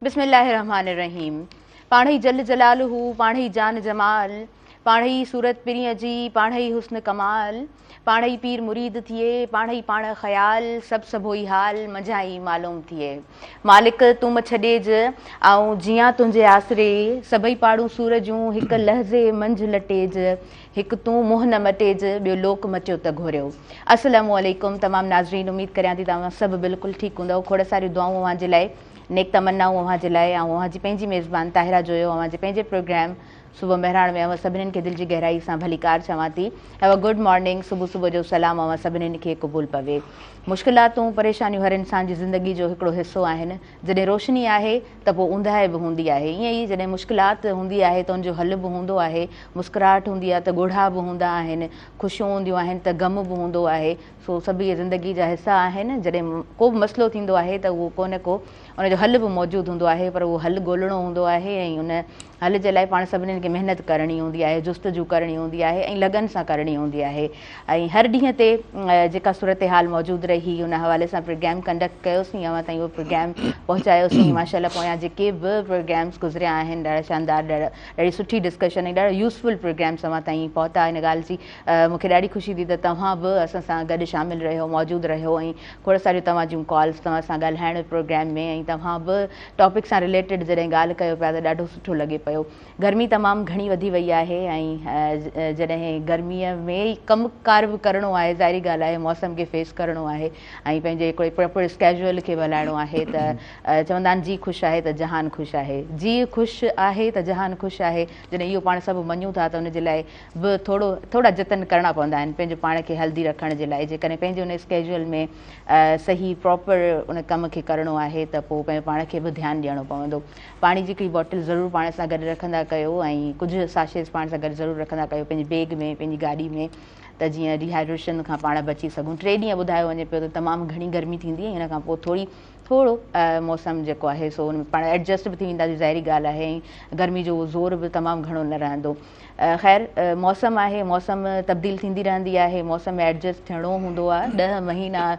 बिस्मिल्लाहिर्रहमानिर्रहीम। पाणई जल जलालहू, पाणई जान जमाल, पाणई सूरत पिरीअ जी, पाणई हुस्न कमाल, पाणई पीर मुरीद थिए, पाणई पाण ख़याल, सभु सभोई हाल मंझाई मालूम थिए। मालिक तूं छॾेज ऐं जियां तुंहिंजे आसरे, सभई पाड़ू सूरजूं हिकु लहज़े मंझि लटेज, हिकु तूं मुंहुं न मटेज, ॿियो लोक मटियो त घुरियो। अस्सलामु अलैकुम तमामु नाज़रीन, उमेद करियां थी तव्हां सभु बिल्कुलु ठीकु हूंदव। खोड़ सारियूं दुआऊं अव्हां जे लाइ, नेक तमन्नाऊं अव्हां जे लाइ, ऐं अव्हां जी पंहिंजी मेज़बान ताहिरा जोयो अव्हां जे पंहिंजे प्रोग्राम सुबुह महिराण में अव्हां सभिनीनि खे दिलि जी गहराई सां भलीकार चवां थी। हैव अ गुड मॉर्निंग, सुबुह सुबुह जो सलाम अव्हां सभिनीनि खे क़बूल पवे। मुश्किलातूं परेशानियूं हर इंसान जी ज़िंदगी जो हिकिड़ो हिसो आहिनि। जॾहिं रोशनी आहे त पोइ ऊंदहि बि हूंदी आहे, ईअं ई जॾहिं मुश्किलात हूंदी आहे त उनजो हल बि हूंदो आहे। मुस्कुराहट हूंदी आहे त ॻोढ़ा बि हूंदा आहिनि, ख़ुशियूं हूंदियूं आहिनि त ग़म बि हूंदो आहे। सो सभु इहे ज़िंदगी जा हिसा आहिनि। जॾहिं को बि मसइलो थींदो आहे त उहो को न को उनजो हल बि मौजूदु हूंदो आहे, पर उहो हल ॻोल्हणो हूंदो आहे ऐं उन हल जे लाइ पाण सभिनीनि खे महिनत करणी हूंदी आहे, जुस्तजू करणी हूंदी आहे ऐं लगन सां करणी हूंदी आहे। ऐं हर ॾींहं ते जेका सूरत हाल मौजूदु रही उन हवाले सां प्रोग्राम कंडक्ट कयोसीं, अवां ताईं उहो प्रोग्राम पहुचायोसीं। माशाअल्लाह पोयां जेके बि प्रोग्राम्स गुज़रिया आहिनि ॾाढा शानदार, ॾाढी सुठी डिस्कशन ऐं ॾाढा यूज़फुल प्रोग्राम्स अवां ताईं पहुता। इन ॻाल्हि जी मूंखे ॾाढी ख़ुशी थी त तव्हां बि असां सां गॾु शामिलु रहियो, मौजूदु रहियो ऐं खोड़ सारियूं तव्हां जूं कॉल्स तव्हां सां ॻाल्हाइण प्रोग्राम में, ऐं तव्हां बि टॉपिक सां रिलेटेड जॾहिं ॻाल्हि कयो पिया त ॾाढो सुठो लॻे पियो। गर्मी तमामु घणी वधी वई आहे ऐं जॾहिं गर्मीअ में ई कमुकार बि करिणो आहे, ज़ाहिरी ॻाल्हि आहे मौसम खे फेस करिणो आहे ऐं पंहिंजे हिकिड़े प्रॉपर स्केड्यूल खे बि हलाइणो आहे। त चवंदा आहिनि जी ख़ुशि आहे त जहान ख़ुशि आहे, जी ख़ुशि आहे त जहान ख़ुशि आहे। जॾहिं इहो पाण सभु मञूं था त उनजे लाइ बि थोरा जतन करणा पवंदा आहिनि पंहिंजे पाण खे हेल्दी रखण जे लाइ। जेकॾहिं पंहिंजे उन स्केड्यूल में सही प्रॉपर उन कम खे करिणो आहे त पोइ पंहिंजे पाण खे बि ध्यानु ॾियणो पवंदो। पाणी जी हिकिड़ी बॉटल ज़रूरु पाण सां गॾु रखंदा कयो ऐं कुझु साशेस पाण सां गॾु ज़रूरु रखंदा कयो पंहिंजे बैग में, पंहिंजी गाॾी में, त जीअं डिहाइड्रेशन खां पाण बची सघूं। 3 ॾींहं ॿुधायो वञे पियो त तमामु घणी गर्मी थींदी ऐं हिन खां पोइ थोरो मौसम जेको आहे सो हुन में पाण एडजस्ट बि थी वेंदासीं, ज़ाहिरी ॻाल्हि आहे, ऐं गर्मी जो ज़ोर बि तमामु घणो न रहंदो। ख़ैर मौसम आहे, मौसम तब्दील थींदी रहंदी आहे, मौसम में एडजस्ट थियणो हूंदो आहे। 10 महीना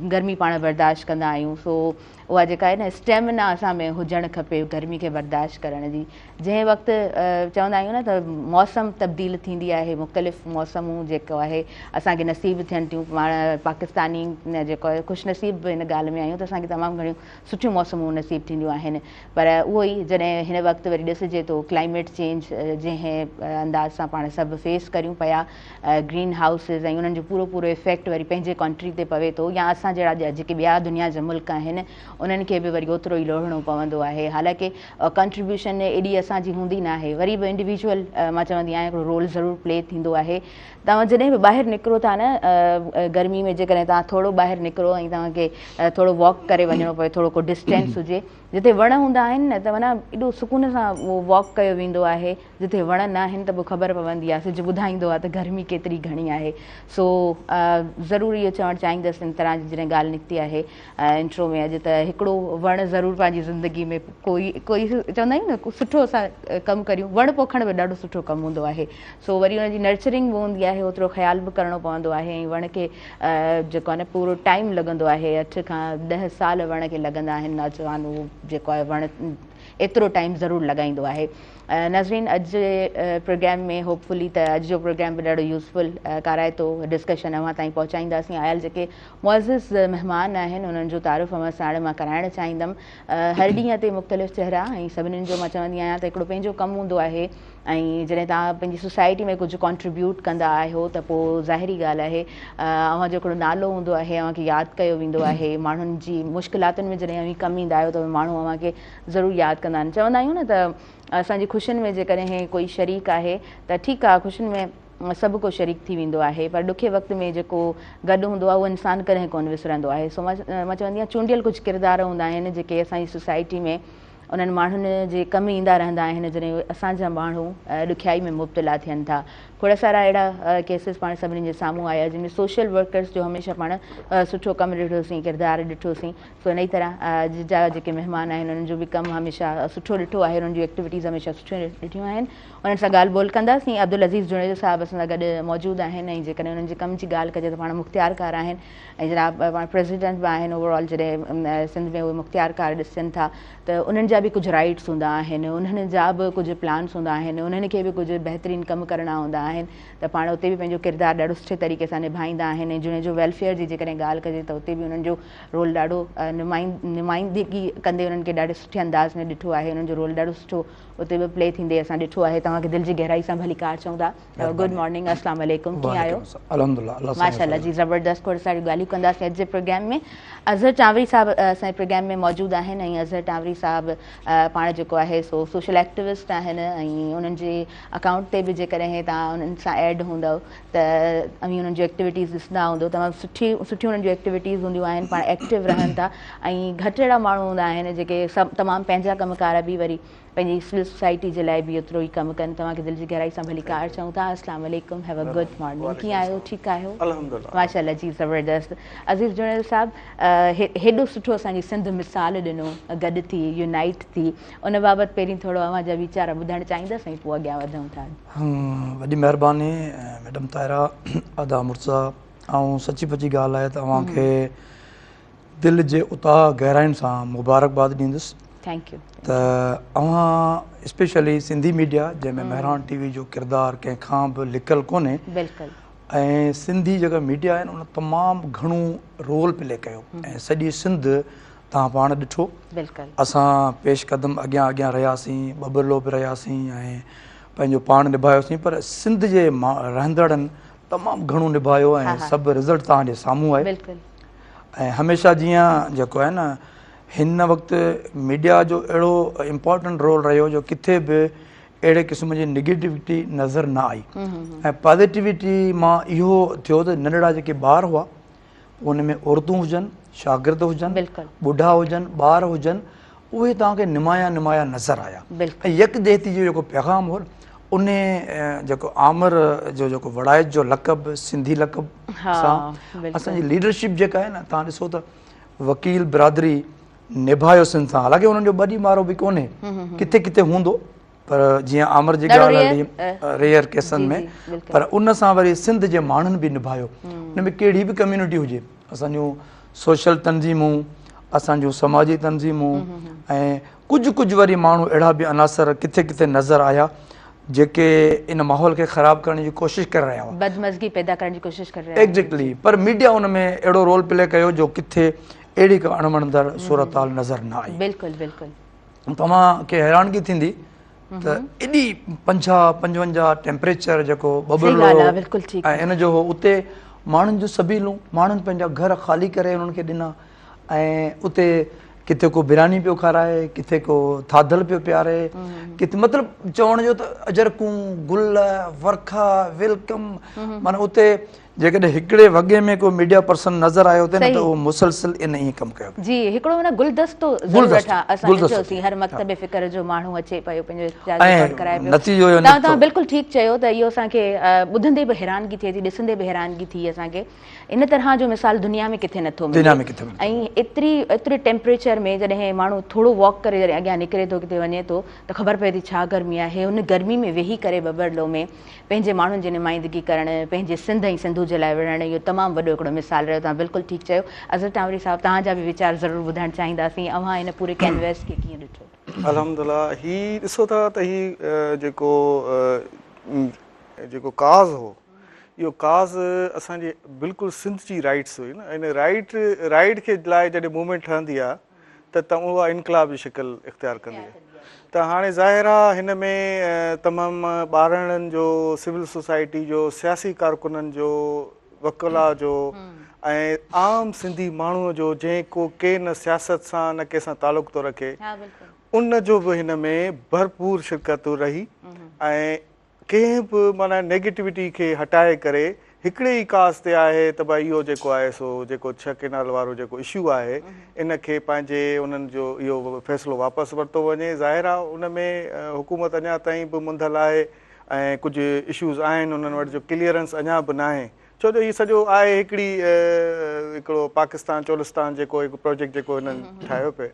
गर्मी पाण बर्दाश्त कंदा आहियूं। सो उहा जेका आहे न स्टेमिना असां में हुजणु खपे गर्मी खे बर्दाश्त करण जी। जंहिं वक़्तु चवंदा आहियूं न त मौसम तब्दील थींदी आहे, मुख़्तलिफ़ मौसमूं जेको आहे असांखे नसीबु थियनि थियूं। पाण पाकिस्तानी जेको आहे ख़ुशनसीब बि हिन ॻाल्हि में आहियूं त असांखे तमामु घणियूं सुठियूं मौसमूं नसीबु थींदियूं आहिनि। पर उहो ई जॾहिं हिन वक़्तु वरी ॾिसिजे थो क्लाइमेट चेंज जंहिं अंदाज़ सां पाण सभु फेस करियूं पिया, ग्रीन हाउसिस ऐं उन्हनि जो पूरो इफेक्ट वरी पंहिंजे कंट्री ते पवे थो, या असां जहिड़ा जेके ॿिया दुनिया जा मुल्क आहिनि उन्हनि खे बि वरी ओतिरो ई लोड़णो पवंदो आहे। हालांकि कंट्रीब्यूशन एॾी असांजी हूंदी न आहे, वरी बि इंडिविजुअल मां चवंदी आहियां हिकिड़ो रोल ज़रूरु प्ले थींदो आहे। तव्हां जॾहिं बि ॿाहिरि निकिरो था न गर्मी में, जेकॾहिं तव्हां थोरो ॿाहिरि निकिरो ऐं तव्हांखे थोरो वॉक करे वञिणो पए, थोरो को डिस्टेंस हुजे, जिते वण हूंदा आहिनि न त माना एॾो सुकून सां उहो वॉक कयो वेंदो आहे। जिते वण न आहिनि त पोइ ख़बर पवंदी आहे, सिजु ॿुधाईंदो आहे त गर्मी केतिरी घणी आहे। सो ज़रूरु इहो चवणु चाहींदसि इन तरह जी जॾहिं ॻाल्हि निकिती आहे इंट्रो में अॼु, त हिकिड़ो वण ज़रूरु पंहिंजी ज़िंदगी में कोई चवंदा आहियूं न सुठो असां कमु करियूं, वण पोखण बि ॾाढो सुठो कमु हूंदो आहे। सो वरी हुनजी नर्चरिंग बि हूंदी आहे, ओतिरो ख़्यालु बि करिणो पवंदो आहे। ऐं वण खे जेको आहे न पूरो टाइम लॻंदो आहे, 8 खां 10 साल वण खे लॻंदा आहिनि। नौजवान उहो जेको आहे वण एतिरो टाइम ज़रूरु लॻाईंदो आहे। नाज़रीन, अॼु जे प्रोग्राम में होपफुली त अॼु जो प्रोग्राम बि ॾाढो यूज़फुल कराए थो, डिस्कशन अव्हां ताईं पहुचाईंदासीं। आयल जेके मुअज़्ज़िज़ महिमान आहिनि उन्हनि जो तारीफ़ अव्हां साण मां कराइणु चाहींदमि। हर ॾींहं ते मुख़्तलिफ़ चहिरा ऐं सभिनीनि जो मां चवंदी आहियां त हिकिड़ो पंहिंजो कमु हूंदो आहे, ऐं जॾहिं तव्हां पंहिंजी सोसाइटी में कुझु कॉन्ट्रीब्यूट कंदा आहियो त पोइ ज़ाहिरी ॻाल्हि आहे अव्हां जो हिकिड़ो नालो हूंदो आहे, अव्हांखे यादि कयो वेंदो आहे। माण्हुनि जी मुश्किलातुनि में जॾहिं अव्हीं कमु ईंदा आहियो त माण्हू अव्हांखे ज़रूरु यादि कंदा आहिनि। चवंदा आहियूं न त असांजी ख़ुशियुनि में जेकॾहिं कोई शरीक आहे त ठीकु आहे, ख़ुशियुनि में सभु को शरीक थी वेंदो आहे, पर ॾुखे वक़्त में जेको गॾु हूंदो आहे उहो इंसानु कॾहिं कोन विसरंदो आहे। सो मां चवंदी आहियां चूंडियल कुझु किरदार हूंदा आहिनि जेके असांजी सोसाइटी में उन्हनि माण्हुनि जे कमु ईंदा रहंदा आहिनि जॾहिं असांजा माण्हू ॾुखियाई में मुब्तला थियनि था। खोड़ सारा अहिड़ा केसिस पाण सभिनी जे साम्हूं आया जंहिंमें सोशल वर्कर्स जो हमेशह पाण सुठो कमु ॾिठोसीं, किरदारु ॾिठोसीं। सो इन ई तरह अॼु जा जेके महिमान आहिनि उन्हनि जो बि कमु हमेशह सुठो ॾिठो आहे, उन्हनि जूं एक्टिविटीज़ हमेशह सुठियूं ॾिठियूं आहिनि। उन्हनि सां ॻाल्हि ॿोल कंदासीं। अब्दुल अज़ीज़ जुनेजो साहिबु असां सां गॾु मौजूदु आहिनि ऐं जेकॾहिं उन्हनि जे कम जी ॻाल्हि कजे त पाण मुख़्तियारकार आहिनि ऐं जनाब पाण प्रेसिडेंट बि आहिनि। ओवरऑल जॾहिं सिंध में उहे मुख़्तियारकार ॾिसनि था त उन्हनि जा बि कुझु राइट्स हूंदा आहिनि, उन्हनि जा बि कुझु प्लान्स हूंदा आहिनि, उन्हनि खे बि कुझु बहितरीनु कमु करणा हूंदा आहिनि त पाण उते बि पंहिंजो किरदारु ॾाढो सुठे तरीक़े सां निभाईंदा आहिनि। ऐं जुने जो वेलफेयर जी जेकॾहिं ॻाल्हि कजे त उते बि उन्हनि जो रोल ॾाढो नुमाइंदगी कंदे उन्हनि खे ॾाढे सुठे अंदाज़ में ॾिठो आहे। उन्हनि जो रोल ॾाढो सुठो उते बि प्ले थींदे असां ॾिठो आहे। तव्हांखे दिलि जी गहराई सां भली कार चऊं था। गुड मॉर्निंग, अस्सलाम वालेकुम, कीअं आहियो? माशाल्लाह जी, ज़बरदस्त। खोड़ सारियूं ॻाल्हियूं कंदासीं अॼु जे प्रोग्राम में। अज़हर टांवरी साहिबु असांजे प्रोग्राम में मौजूदु आहिनि ऐं अज़हर टांवरी साहिबु पाण जेको आहे सो सोशल एक्टिविस्ट आहिनि ऐं उन्हनि जे अकाउंट ते बि जेकॾहिं तव्हां उन्हनि सां एड हूंदव त ऐं उन्हनि जूं एक्टिविटीज़ ॾिसंदा हूंदव, तमामु सुठियूं उन्हनि जूं एक्टिविटीज़ हूंदियूं आहिनि, पाण एक्टिव रहनि था। ऐं घटि अहिड़ा माण्हू हूंदा आहिनि जेके सभु तमामु पंहिंजा कमकार बि वरी पंहिंजी सिविल सोसाइटी जे लाइ बि एतिरो ई कमु कनि। तव्हांखे दिलि जी गहराई सां भली कार चऊं था। अस्सलाम वालेकुम, हैव अ गुड मॉर्निंग, कीअं आहियो? ठीकु आहियो? माशाल्लाह जी, ज़बरदस्त। अज़ीज़ जुनेजो साहिबु हेॾो सुठो असांजी सिंध मिसाल ॾिनो, गॾु थी, यूनाइट थी, उन बाबति पहिरीं थोरो अव्हां जा वीचार ॿुधणु चाहींदसि ऐं पोइ अॻियां वधूं था। वॾी महिरबानी मैडम ताहिरा, अदा मुर्सा। ऐं सची पची ॻाल्हि आहे त तव्हांखे दिलि जे उतां गहराइनि सां मुबारकबाद ॾींदुसि। Thank U. त अव्हां स्पेशली सिंधी मीडिया जंहिंमें मेहरान टीवी जो किरदारु कंहिंखां बि लिकियलु कोन्हे, बिल्कुलु, ऐं सिंधी जेका मीडिया आहिनि उन तमामु घणो रोल प्ले कयो ऐं सॼी सिंध तव्हां पाण ॾिठो। बिल्कुलु, असां पेश क़दम अॻियां अॻियां रहियासीं, बबलो बि रहियासीं ऐं पंहिंजो पाण निभायोसीं, पर सिंध जे रहंदड़नि तमामु घणो निभायो ऐं सभु रिज़ल्ट तव्हांजे साम्हूं आहे। बिल्कुलु। ऐं हमेशह जीअं जेको आहे न हिन वक़्तु मीडिया जो अहिड़ो इम्पोर्टेंट रोल रहियो जो किथे बि अहिड़े क़िस्म जी नेगेटिविटी नज़र न आई ऐं पॉज़िटिविटी मां इहो थियो त नंढड़ा जेके ॿार हुआ उन में औरतूं हुजनि, शागिर्द हुजनि, ॿुढा हुजनि, ॿार हुजनि, उहे तव्हांखे निमाया नज़र आया। ऐं यकदेहती जो जेको पैगाम हो उन जेको आमिर जो जेको वड़ाइत जो लक़ब, सिंधी लक़ब सां असांजी लीडरशिप जेका आहे न, तव्हां ॾिसो त वकील बिरादरी निभायो सिंध सां। हालांकि उन्हनि जो ॿ मारो बि कोन्हे, किथे किथे हूंदो, पर जीअं आमिर जी ॻाल्हि हली रेयर केसनि में, पर उन सां वरी सिंध जे माण्हुनि बि निभायो। उन में कहिड़ी बि कम्यूनिटी हुजे, असांजूं सोशल तंज़ीमूं, असांजूं समाजी तंज़ीमूं ऐं कुझु वरी माण्हू अहिड़ा बि अनासर किथे किथे नज़र आया जेके इन माहौल खे ख़राबु करण जी कोशिशि करे रहिया हुआ, बदमज़गी पैदा करण जी कोशिशि करे रहिया। एग्ज़ैक्टली। पर मीडिया उन में अहिड़ो रोल प्ले कयो जो किथे अहिड़ी का अणवणंदड़ सूरत हाल नज़र न आई। बिल्कुलु बिल्कुलु। तव्हांखे हैरानगी थींदी त एॾी 55 टेम्परेचर जेको बबलो ऐं इन जो हो, उते माण्हुनि जूं सभीलूं, माण्हुनि पंहिंजा घर ख़ाली करे उन्हनि खे ॾिना ऐं उते किथे को बिरयानी पियो खाराए, किथे को थाधल पियो पियारे, किथे मतिलबु चवण जो त अजरकूं, गुल, वर्खा, वेलकम, माना उते जेकॾहिं हिकिड़े वॻे में को मीडिया पर्सन नज़र आयो हुते न त उहो मुसलसिल इन ई कमु कयो जी। हिकिड़ो न गुलदस्तो ज़रूरत आहे, असां ॾिठोसीं हर मकतब फ़िक्र जो माण्हू अचे पियो पंहिंजो रिकॉर्ड कराए पियो। तव्हां बिल्कुलु ठीकु चयो त इहो असांखे ॿुधंदे बि हैरानगी थिए थी, ॾिसंदे बि हैरानगी थी असांखे। इन तरह जो मिसाल दुनिया में किथे नथो मिले। ऐं एतिरे टेम्परेचर में जॾहिं माण्हू थोरो वॉक करे जॾहिं अॻियां निकिरे थो, किथे वञे थो त ख़बर पए थी छा गर्मी आहे। उन गर्मी में वेही करे बबरलो में पंहिंजे माण्हुनि जी नुमाइंदगी करणु, पंहिंजे सिंध ऐं सिंधू जे लाइ विढ़णु, इहो तमामु वॾो हिकिड़ो मिसाल रहियो। तव्हां बिल्कुलु ठीकु चयो। अज़हर टांवरी साहिबु, तव्हांजा बि वीचार ज़रूरु ॿुधणु चाहींदासीं। अव्हां हिन पूरे कैनवस खे कीअं ॾिठो? अल्हम्दुलिल्लाह, हीउ ॾिसो था त हीउ जेको काज़ हो, इहो काज़ असांजे बिल्कुलु सिंध जी राइट्स हुई न। इन राइट खे लाइ जॾहिं मूवमेंट ठहंदी आहे त उहा इनकलाब जी शिकिल इख़्तियार कंदी आहे। त हाणे ज़ाहिर आहे हिन में तमामु ॿारनि जो, सिविल सोसाइटी जो, सियासी कारकुननि जो, वकीला जो ऐं आम सिंधी माण्हूअ जो जंहिं के न सियासत सां न कंहिंसां तालुक़ थो रखे, उन जो बि हिन में भरपूर शिरकत रही ऐं कंहिं बि माना नेगेटिविटी खे हटाए करे हिकिड़े ई काज़ ते आहे त भई इहो जेको आहे सो जेको 6 केनाल वारो जेको इशू आहे इन खे पंहिंजे उन्हनि जो इहो फ़ैसिलो वापसि वरितो वञे। ज़ाहिर आहे उन में हुकूमत अञा ताईं बि मुंधल आहे ऐं कुझु इशूज़ आहिनि उन्हनि वटि जो क्लीयरेंस अञा बि न आहे, छो जो हीउ सॼो आहे हिकिड़ो पाकिस्तान चोलिस्तान जेको हिकु प्रोजेक्ट जेको हिननि ठाहियो पिए,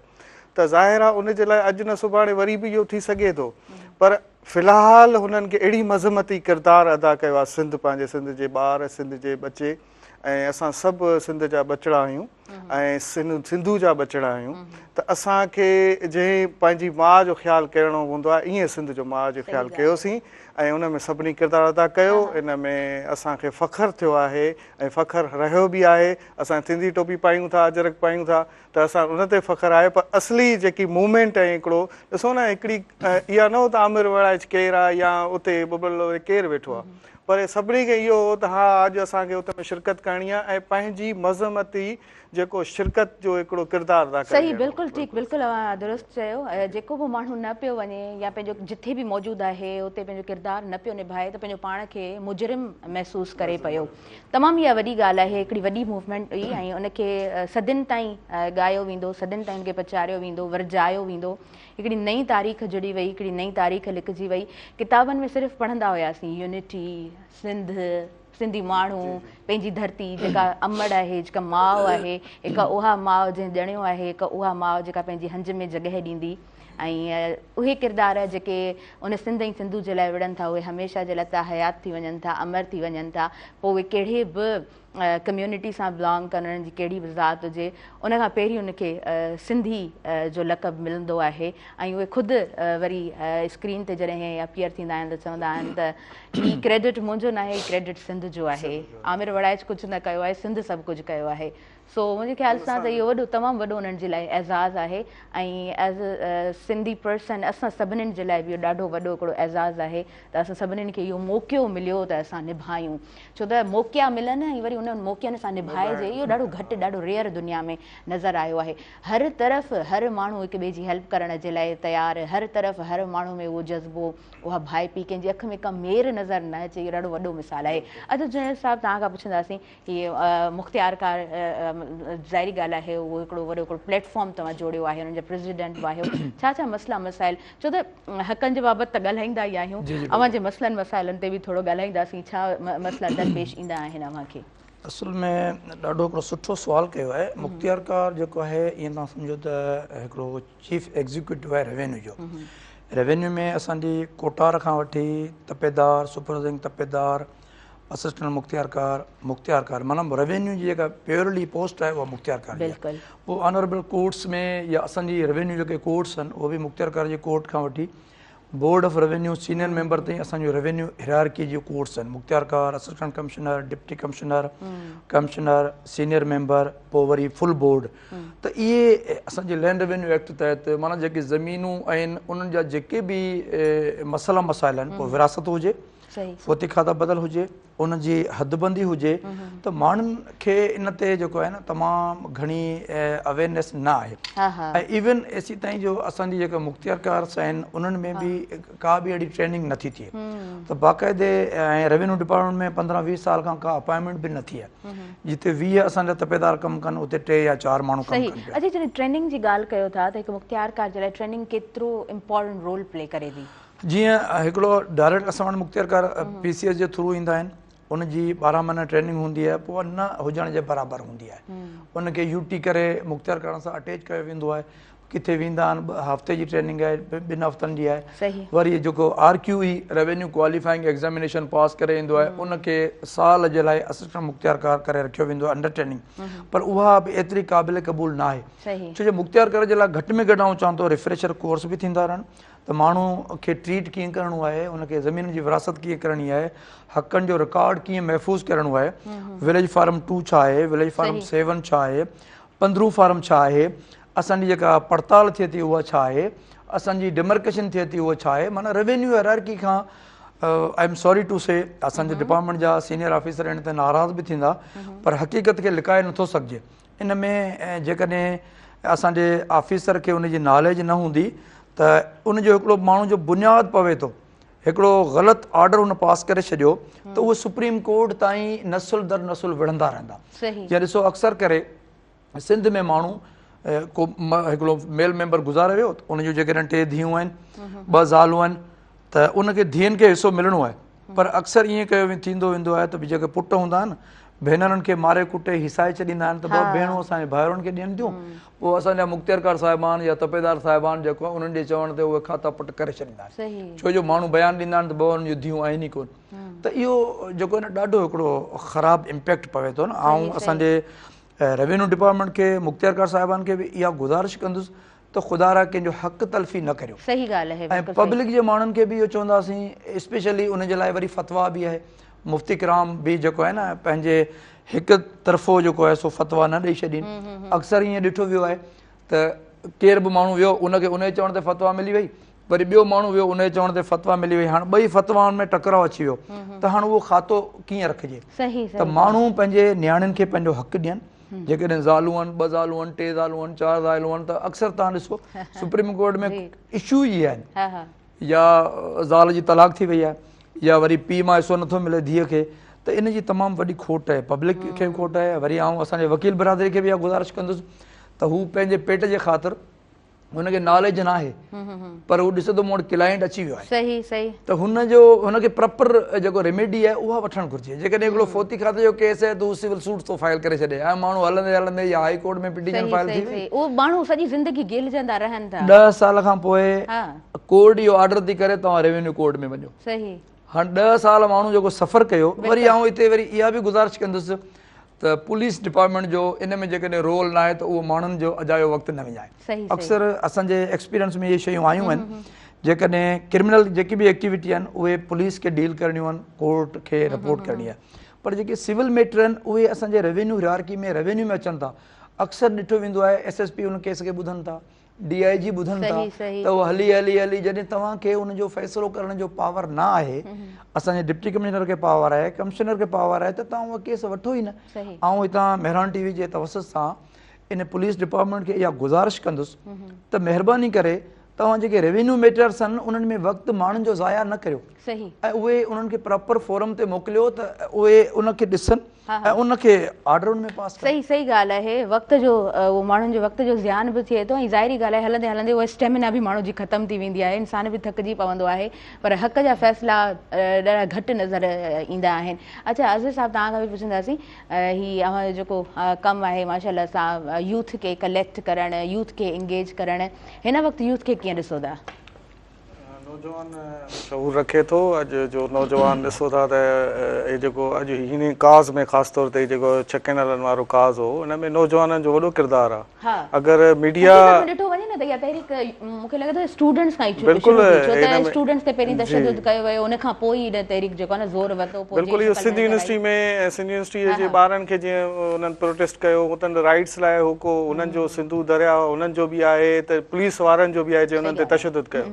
त ज़ाहिर आहे उनजे लाइ अॼु न सुभाणे वरी बि इहो थी सघे थो। पर फ़िलहाल हुननि खे अहिड़ी मज़मती किरदारु अदा कयो आहे सिंध, पंहिंजे सिंध जे ॿार, सिंध जे बचे, ऐं असां सभु सिंध जा बचड़ा आहियूं ऐं सिंधू जा बचड़ा आहियूं, त असांखे जंहिं पंहिंजी माउ जो ख़्यालु करिणो हूंदो आहे ईअं सिंध जो माउ जो ख़्यालु कयोसीं ऐं उन में सभिनी किरदारु अदा कयो। इन में असांखे फ़ख़्रु थियो आहे ऐं फ़ख़्रु रहियो बि आहे। असां सिंधी टोपी पायूं था, अजरक पायूं था, त असां उन ते फ़ख़्रु आहे। पर असली जेकी मूवमेंट आहे हिकिड़ो ॾिसो न, हिकिड़ी इहा न हो त आमिर वड़ाइच केरु आहे या उते बुबल केरु वेठो आहे, पर सभिनी खे इहो हो त हा अॼु असांखे उते में शिरकत करणी आहे ऐं पंहिंजी मज़मती जेको शिरकत जो हिकिड़ो किरदारु अदा करणु। सही, बिल्कुलु ठीकु, बिल्कुलु दुरुस्त चयो। जेको बि माण्हू न पियो वञे या पंहिंजो जिथे बि मौजूदु आहे उते पंहिंजो किरदारु न पियो निभाए त पंहिंजो पाण खे मुजरिम महसूसु करे पियो। तमामु इहा वॾी ॻाल्हि आहे, हिकिड़ी वॾी मूवमेंट हुई ऐं उनखे सदियुनि ताईं ॻायो वेंदो, सदियुनि ताईं उनखे प्रचारियो वेंदो, वरजायो वेंदो। हिकिड़ी नई तारीख़ जुड़ी वई, हिकिड़ी नई तारीख़ लिखिजी वई। किताबनि में सिर्फ़ु पढ़ंदा हुआसीं यूनिटी, सिंध, सिंधी माण्हू, पंहिंजी धरती जेका अमड़ आहे, जेका माउ आहे, हिकु उहा माउ जंहिं ॼणियो आहे, हिकु उहा माउ जेका पंहिंजी हंज में जॻह ॾींदी। ऐं उहे किरदार जेके उन सिंध ऐं सिंधू जे लाइ विढ़नि था उहे हमेशह जे लाइ त हयात थी वञनि था, अमर थी वञनि था। पोइ उहे कहिड़े बि कम्यूनिटी सां बिलोंग करण जी कहिड़ी बि ज़ात हुजे, उनखां पहिरीं उनखे सिंधी जो लक़ब मिलंदो आहे। ऐं उहे ख़ुदि वरी स्क्रीन ते जॾहिं अपीयर थींदा आहिनि त चवंदा आहिनि त हीउ क्रेडिट मुंहिंजो न आहे, हीउ क्रेडिट सिंध जो आहे। आमिर वड़ाइच कुझु न कयो आहे, सिंध सभु कुझु कयो आहे। सो मुंहिंजे ख़्याल सां त इहो वॾो तमामु वॾो उन्हनि जे लाइ एज़ाज़ु आहे ऐं एज़ अ सिंधी पर्सन असां सभिनीनि जे लाइ बि इहो ॾाढो वॾो हिकिड़ो एज़ाज़ु आहे त असां सभिनीनि खे इहो मौक़ो मिलियो त असां निभायूं, छो त मौक़ा मिलनि ऐं वरी उन्हनि मौक़नि सां निभाइजे, इहो ॾाढो घटि, ॾाढो रेयर दुनिया में नज़र आयो आहे। हर तरफ़ हर माण्हू हिक ॿिए जी हेल्प करण जे लाइ तयारु, हर तरफ़ हर माण्हू में उहो जज़्बो, उहा भाई पी, कंहिंजी अखि में का मेर नज़र न अचे, इहो ॾाढो वॾो मिसाल आहे। अॼु जनरल साहिबु तव्हां खां पुछंदासीं, हीअ मुख़्तियार कार ज़ाहिरी ॻाल्हि आहे उहो हिकिड़ो वॾो हिकिड़ो प्लेटफॉर्म तव्हां जोड़ियो आहे, हुननि जा प्रेसिडेंट बि आहियो, छा छा मसइला मसाइल, छो त हक़नि जे बाबति त ॻाल्हाईंदा ई आहियूं, अव्हां जे मसइलनि मसाइलनि ते बि थोरो ॻाल्हाईंदासीं, छा मसइला दरपेश ईंदा आहिनि अव्हां खे? असल में ॾाढो हिकिड़ो सुठो सुवालु कयो आहे। मुख़्तियार कार जेको आहे ईअं तव्हां सम्झो त हिकिड़ो चीफ एग्ज़ीक्यूटिव आहे रेवेन्यू जो। रेवेन्यू में असांजी कोटार खां वठी तपेदार, सुपरवाइज़िंग तपेदार, असिस्टेंट मुख़्तियार कार मतिलबु रेवेन्यू जी जेका प्योरली पोस्ट आहे उहा मुख़्तियार कार आहे। पोइ ऑनरेबल कोर्ट्स में या असांजी रेवेन्यू जेके कोर्ट्स आहिनि उहे बि मुख़्तियार कार जे कोर्ट खां वठी board of revenue senior member ताईं असांजो रेवेन्यू हिरारकी जी कोर्ट्स आहिनि। मुख़्तियार कार, assistant commissioner, deputy commissioner, commissioner, senior member, पोइ वरी फुल बोर्ड। त इहे असांजे लैंड रेवेन्यू एक्ट तहत माना जेके ज़मीनूं आहिनि उन्हनि जा जेके बि मसइला मसाइल आहिनि, पोइ विरासत हुजे, फोती खाता बदल हुजे, उनजी हदबंदी हुजे, त माण्हुनि खे इन ते जेको आहे न तमामु घणी अवेयरनेस न आहे। ऐं इवन एसी ताईं जो असांजी जेका मुख़्तियार कारस आहिनि उन्हनि में बि का बि अहिड़ी ट्रेनिंग नथी थिए, त बाक़ाइदे ऐं रेवेन्यू डिपार्टमेंट में 15-20 साल खां का अपॉइंटमेंट बि न थी आहे। जिते 20 असांजा तपेदार कमु कनि उते 3 या 4 माण्हू कमु कनि। अॼु जॾहिं ट्रेनिंग जी ॻाल्हि कयो था त हिकु मुख़्तियार कार जे लाइ ट्रेनिंग केतिरो इम्पोर्टेंट रोल प्ले करे थी? जीअं हिकिड़ो डायरेक्ट असां वटि मुख़्तियार कार PCS जे थ्रू ईंदा आहिनि, उनजी 12 महीना ट्रेनिंग हूंदी आहे, पोइ न हुजण जे बराबरि हूंदी आहे। उनखे UT करे मुख़्तियार कार सां अटैच कयो वेंदो आहे। किथे वेंदा आहिनि 2 हफ़्ते जी ट्रेनिंग आहे, 2 हफ़्तनि जी आहे। वरी जेको RQE रेवेन्यू क्वालिफाइंग एग्ज़ामिनेशन पास करे ईंदो आहे उनखे साल जे लाइ असिस्टेंट मुख़्तियार कार करे रखियो वेंदो आहे अंडर ट्रेनिंग, पर उहा बि एतिरी क़ाबिल क़बूल न आहे, छो जो मुख़्तियार कार जे लाइ घटि में घटि आउं चवां थो रिफ्रेशर कोर्स बि थींदा रहनि, त माण्हू खे ट्रीट कीअं करिणो आहे, उनखे ज़मीन जी विरासत कीअं करणी आहे, हक़नि जो रिकॉर्ड कीअं महफ़ूज़ करिणो आहे, विलेज फार्म 2 छा आहे, विलेज फार्म 7 छा आहे, 15 फार्म छा आहे, असांजी जेका पड़ताल थिए थी उहा छा आहे, असांजी डिमार्केशन थिए थी उहा छा आहे। माना रेवेन्यू हिरारकी खां आई एम सॉरी टू से असांजे डिपार्टमेंट जा सीनियर ऑफिसर इन ते नाराज़ बि थींदा, पर हक़ीक़त खे लिकाए नथो सघिजे। इन में जेकॾहिं असांजे ऑफिसर खे उनजी नॉलेज न हूंदी त उनजो हिकिड़ो माण्हू जो बुनियादु पवे थो हिकिड़ो ग़लति ऑर्डर हुन पास करे छॾियो त उहो सुप्रीम कोर्ट ताईं नसुल दर नसुल विढ़ंदा रहंदा। जीअं ॾिसो अक्सर करे सिंध में माण्हू को हिकिड़ो मेल मेंबर गुज़ारे वियो त उनजूं जेकॾहिं 2 धीअरूं आहिनि 2 ज़ालूं आहिनि त उनखे धीअनि खे हिसो मिलणो आहे, पर अक्सर ईअं कयो थींदो वेंदो आहे त भई जेके पुट हूंदा आहिनि भेनरुनि खे मारे कुटे हिसाए छॾींदा आहिनि त ॿ भेणूं असांजे भाउरनि खे ॾियनि थियूं, पोइ असांजा मुख़्तियारकार साहिबान या तपेदार साहिबान जेको आहे उन्हनि जे चवण ते उहे खाता पट करे छॾींदा आहिनि, छो जो माण्हू बयानु ॾींदा आहिनि त 2 उन्हनि जूं धीअरूं आहिनि ई कोन। त इहो जेको आहे न ॾाढो हिकिड़ो ख़राबु इम्पैक्ट पवे थो न। ऐं असांजे रेवेन्यू डिपार्टमेंट खे मुख़्तियारकार साहिबान खे बि इहा गुज़ारिश कंदुसि त ख़ुदा रा कंहिंजो हक़ तलफ़ी न करियो। सही ॻाल्हि आहे। ऐं पब्लिक जे माण्हुनि खे बि इहो चवंदासीं, स्पेशली उनजे लाइ वरी फ़तवा बि आहे, मुफ़्ती किराम बि जेको आहे न पंहिंजे हिकु तरफ़ो जेको आहे सो फ़तवा न ॾेई छॾीनि। अक्सर ईअं ॾिठो वियो आहे त केर बि माण्हू वियो उनखे उनजे चवण ते फ़तवा मिली वई, वरी ॿियो माण्हू वियो उनजे चवण ते फ़तवा मिली वई, हाणे ॿई फ़तवाउनि में टकराव अची वियो त हाणे उहो खातो कीअं रखिजे। त माण्हू पंहिंजे नियाणियुनि खे पंहिंजो हक़ ॾियनि, जेकॾहिं ज़ालूं आहिनि 2 ज़ालूं आहिनि 3 ज़ालूं आहिनि 4 ज़ालूं आहिनि त अक्सर तव्हां ॾिसो सुप्रीम कोर्ट में इशू ई आहिनि, या ज़ाल जी तलाक थी वई आहे या वरी पीउ मां हिसो नथो मिले धीअ खे, त इन जी तमामु वॾी खोट आहे, पब्लिक खे बि खोट आहे। वरी आउं असांजे वकील बिरादरी खे बि इहा गुज़ारिश कंदुसि त हू पंहिंजे पेट जे ख़ातिर हुनखे नॉलेज न आहे, पर हू ॾिसे थो मूं वटि क्लाइंट अची वियो आहे त हुनखे प्रॉपर जेको रेमेडी आहे उहा वठणु घुरिजे। जेकॾहिं हिकिड़ो फोती खाते जो केस आहे त हू सिविल सूट थो फाइल करे छॾे, ऐं माण्हू हलंदे हलंदे या हाई कोर्ट में पिटीशन फाइल थी वई, उहो माण्हू सॼी ज़िंदगी गेलजंदा रहनि था। 10 साल खां पोइ कोर्ट इहो ऑर्डर थी करे तव्हां रेवेन्यू कोर्ट में वञो। हाणे 10 साल माण्हू जेको सफ़र कयो, वरी आउं हिते वरी इहा बि गुज़ारिश कंदुसि त पुलिस डिपार्टमेंट जो इन में जेकॾहिं रोल न आहे त उहो माण्हुनि जो अजायो वक़्तु न विञाए। अक्सर असांजे एक्सपीरियंस में इहे शयूं आयूं आहिनि, जेकॾहिं क्रिमिनल जेकी बि एक्टिविटी आहिनि उहे पुलिस खे डील करणियूं आहिनि, कोर्ट खे रिपोर्ट करणी आहे, पर जेके सिविल मैटर आहिनि उहे असांजे रेवेन्यू हिरारकी में रेवेन्यू में अचनि था। अक्सर ॾिठो वेंदो आहे SSP उन केस खे ॿुधनि था, DIG ॿुधनि था, त उहो हली हली हली जॾहिं तव्हांखे उनजो फ़ैसिलो करण जो पावर न आहे, असांजे डिप्टी कमिश्नर खे पावर आहे, कमिश्नर खे पावर आहे, त तव्हां उहो केस वठो ई न। ऐं हितां मेहरान TV जे तवसत सां इन पुलिस डिपार्टमेंट खे इहा गुज़ारिश कंदुसि त महिरबानी करे तव्हां जेके रेवेन्यू मैटर्स आहिनि उन्हनि में वक़्तु माण्हुनि जो ज़ाया न करियो, ऐं उहे उन्हनि खे प्रॉपर फोरम ते मोकिलियो त उहे उनखे ॾिसनि ऐं उनखे ऑर्डर में पास कनि। सही ॻाल्हि आहे। वक़्त जो उहो माण्हुनि जो वक़्त जो ज़्यान बि थिए थो, ऐं ज़ाहिरी ॻाल्हि आहे हलंदे हलंदे उहा स्टेमिना बि माण्हू जी ख़तमु थी वेंदी आहे, इंसान बि थकिजी पवंदो आहे, पर हक़ जा फ़ैसिला ॾाढा घटि नज़र ईंदा आहिनि। अच्छा अज़ीज़ साहिबु तव्हां खां बि पुछंदासीं, हीअ अव्हां जेको कमु आहे माशाअल्लाह सां यूथ खे कलेक्ट करणु, यूथ खे इंगेज करणु, हिन वक़्तु यूथ खे कीअं ॾिसो था? नौजवान शऊर रखे थो। अॼु जो नौजवान ॾिसो था त इहे जेको अॼु हिन काज़ में ख़ासि तौर ते जेको 6 कैनलनि वारो काज़ हो, हुन में नौजवाननि जो वॾो किरदारु आहे। अगरि मीडिया ॾिठो वञे न त इहा तहरीक मूंखे लॻे थो स्टूडेंट्स खां ई शुरू थी, छो त स्टूडेंट्स ते पहिरीं तशद्दुद कयो वियो, उन खां पोइ इन तहरीक जेको आहे न ज़ोर वरितो। बिल्कुलु इहो सिंध यूनिवर्सिटी में सिंध यूनिवर्सिटी जे ॿारनि खे जीअं उन्हनि प्रोटेस्ट कयो, उन्हनि राइट्स लाइ हो को उन्हनि जो सिंधु दरिया उन्हनि जो बि आहे, त पुलिस वारनि जो बि आहे जंहिं उन्हनि ते तशद्दुद कयो,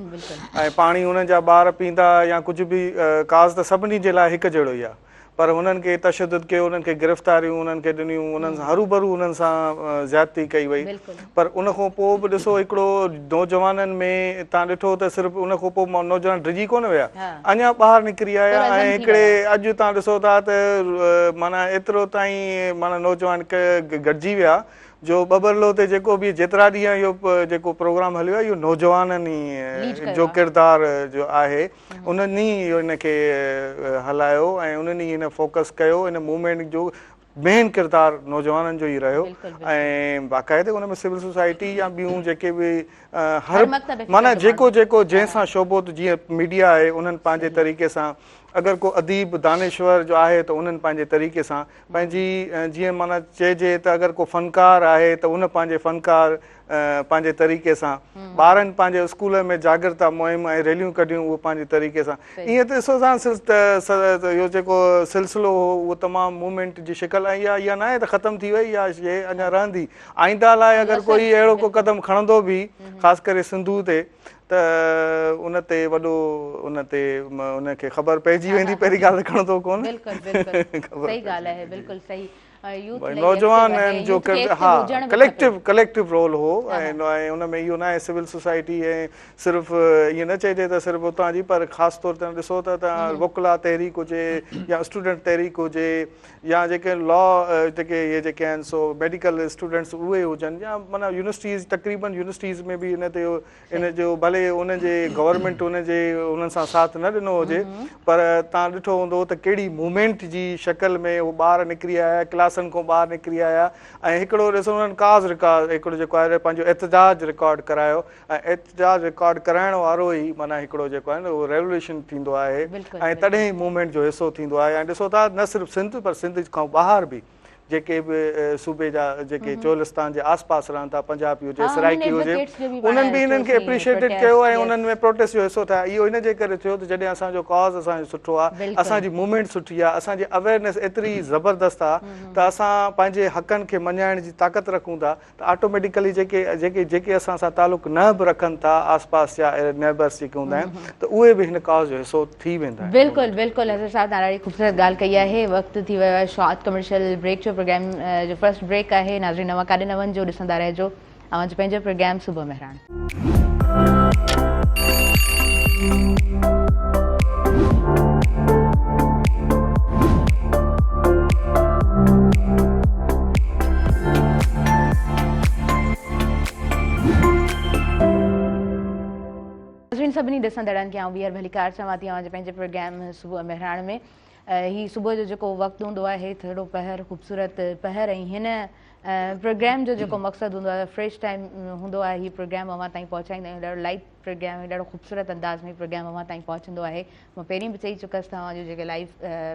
ऐं पाणी उन्हनि जा ॿार पींदा या कुझु बि काज़ त सभिनी जे लाइ हिकु जहिड़ो ई आहे, पर हुननि खे तशद्दुद कयो, उन्हनि खे गिरफ़्तारियूं उन्हनि खे ॾिनियूं, उन्हनि सां हरूभरू उन्हनि सां ज़्यादती कई वई। पर उन खां पोइ बि ॾिसो हिकिड़ो नौजवाननि में तव्हां ॾिठो त सिर्फ़ु उन खां पोइ नौजवान डिॼी कोन विया, अञा ॿाहिरि निकिरी आया, ऐं हिकिड़े अॼु तव्हां ॾिसो था त माना एतिरो ताईं माना नौजवान गॾिजी विया जो बबरलो ते जेको बि जेतिरा ॾींहं इहो जेको प्रोग्राम हलियो आहे, इहो नौजवाननि जो किरदारु जो आहे उन्हनि ई इनखे हलायो ऐं उन्हनि ई हिन फोकस कयो। इन मूवमेंट जो मेन किरदारु नौजवाननि जो ई रहियो, ऐं बाक़ाइदे उन में सिविल सोसाइटी या ॿियूं जेके बि हर माना जेको जेको जंहिंसां शोबो जीअं मीडिया आहे उन्हनि पंहिंजे तरीक़े सां, अगरि को अदीब दानिश्वर जो आहे त उन्हनि पंहिंजे तरीक़े सां पंहिंजी जीअं माना चइजे त अगरि को फ़नकार आहे त उन पंहिंजे फ़नकार पंहिंजे तरीक़े सां, ॿारनि पंहिंजे स्कूल में जागृता मुहिम ऐं रैलियूं कढियूं उहो पंहिंजे तरीक़े सां। ईअं त ॾिसो था इहो जेको सिलसिलो हो उहो तमामु मूवमेंट जी शिकल, ऐं इहा न आहे त ख़तमु थी वई, इहा शइ अञा रहंदी। आईंदा लाइ अगरि कोई अहिड़ो को क़दम खणंदो बि ख़ासि करे सिंधु ते, त उन ते वॾो उन ते उनखे ख़बर पइजी वेंदी, पहिरीं ॻाल्हि खणंदो कोन। सही ॻाल्हि आहे, बिल्कुलु सही। नौजवान जो हा कलेक्टिव रोल हो ऐं उन में इहो न आहे सिविल सोसाइटी ऐं सिर्फ़ु ईअं न चइजे त सिर्फ़ु उतां जी पर ख़ासि तौर ते ॾिसो त तव्हां वकिला तहरीक हुजे या स्टूडेंट तहरीक हुजे या जेके लॉ जेके इहे जेके आहिनि सो मेडिकल स्टूडेंट्स उहे हुजनि या माना यूनिवर्सिटीज़ तक़रीबन यूनिवर्सिटीज़ में बि इन ते इन जो भले उनजे गवर्नमेंट उन्हनि सां साथ न ॾिनो हुजे पर तव्हां ॾिठो हूंदो त कहिड़ी मूवमेंट जी शक्ल में उहे ॿार निकिरी आया क्लासनि खां ॿाहिरि निकिरी आया ऐं हिकिड़ो ॾिसो उन्हनि काज़ रिकॉर्ड हिकिड़ो जेको आहे पंहिंजो एतिजाज रिकॉर्ड करायो ऐं एतिजाज रिकॉर्ड कराइण वारो ई माना हिकिड़ो जेको आहे न उहो रेवोल्यूशन थींदो आहे ऐं तॾहिं ई मूवमेंट जो हिसो थींदो आहे ऐं ॾिसो था न सिर्फ़ु सिंध पर सिंध खां ॿाहिरि बि जेके बि सूबे जा जेके चोलिस्तान जे आस पास रहनि था पंजाबी हुजे सराइकी हुजे उन्हनि बि हिननि खे एप्रिशिएटेड कयो ऐं उन्हनि में प्रोटेस्ट जो हिसो थिया इहो इन जे करे थियो त जॾहिं असांजो कॉज़ असांजो सुठो आहे असांजी मूवमेंट सुठी आहे असांजी अवेयरनेस एतिरी ज़बरदस्त आहे त असां पंहिंजे हक़नि खे मञाइण जी ताक़त रखूं था त ऑटोमेटिकली जेके असां सां तालुक़ न बि रखनि था आस पास जा नेबर्स जेके हूंदा आहिनि त उहे बि हिन कॉज़ जो हिसो थी वेंदा आहिनि बिल्कुलु बिल्कुलु हज़रत साहिब तव्हां ॾाढी ख़ूबसूरत ॻाल्हि कई आहे वक़्तु थी वियो आहे शॉर्ट कमर्शियल ब्रेक जो प्रोग्राम जो फर्स्ट ब्रेक आहे नाज़रीन नवां काॾे न वञिजो ॾिसंदा रहिजो अवां जो पंहिंजो प्रोग्राम सुबुह मेहरान नाज़रीन सभिनी ॾिसंदड़नि खे आउं ॿीहर भलीकार चवां थी अवां जो पंहिंजे प्रोग्राम सुबुह मेहरान में ही सुबुह जो जेको वक़्तु हूंदो आहे थोरो पहर ख़ूबसूरत पहर ऐं हिन प्रोग्राम जो जेको मक़सदु हूंदो आहे फ्रेश टाइम हूंदो आहे हीउ प्रोग्राम अवां ताईं पहुचाईंदा आहियूं ॾाढो लाइव प्रोग्राम ॾाढो ख़ूबसूरत अंदाज़ में प्रोग्राम अवां ताईं पहुचंदो आहे मां पहिरीं बि चई चुकसि तव्हांजो जेके लाइव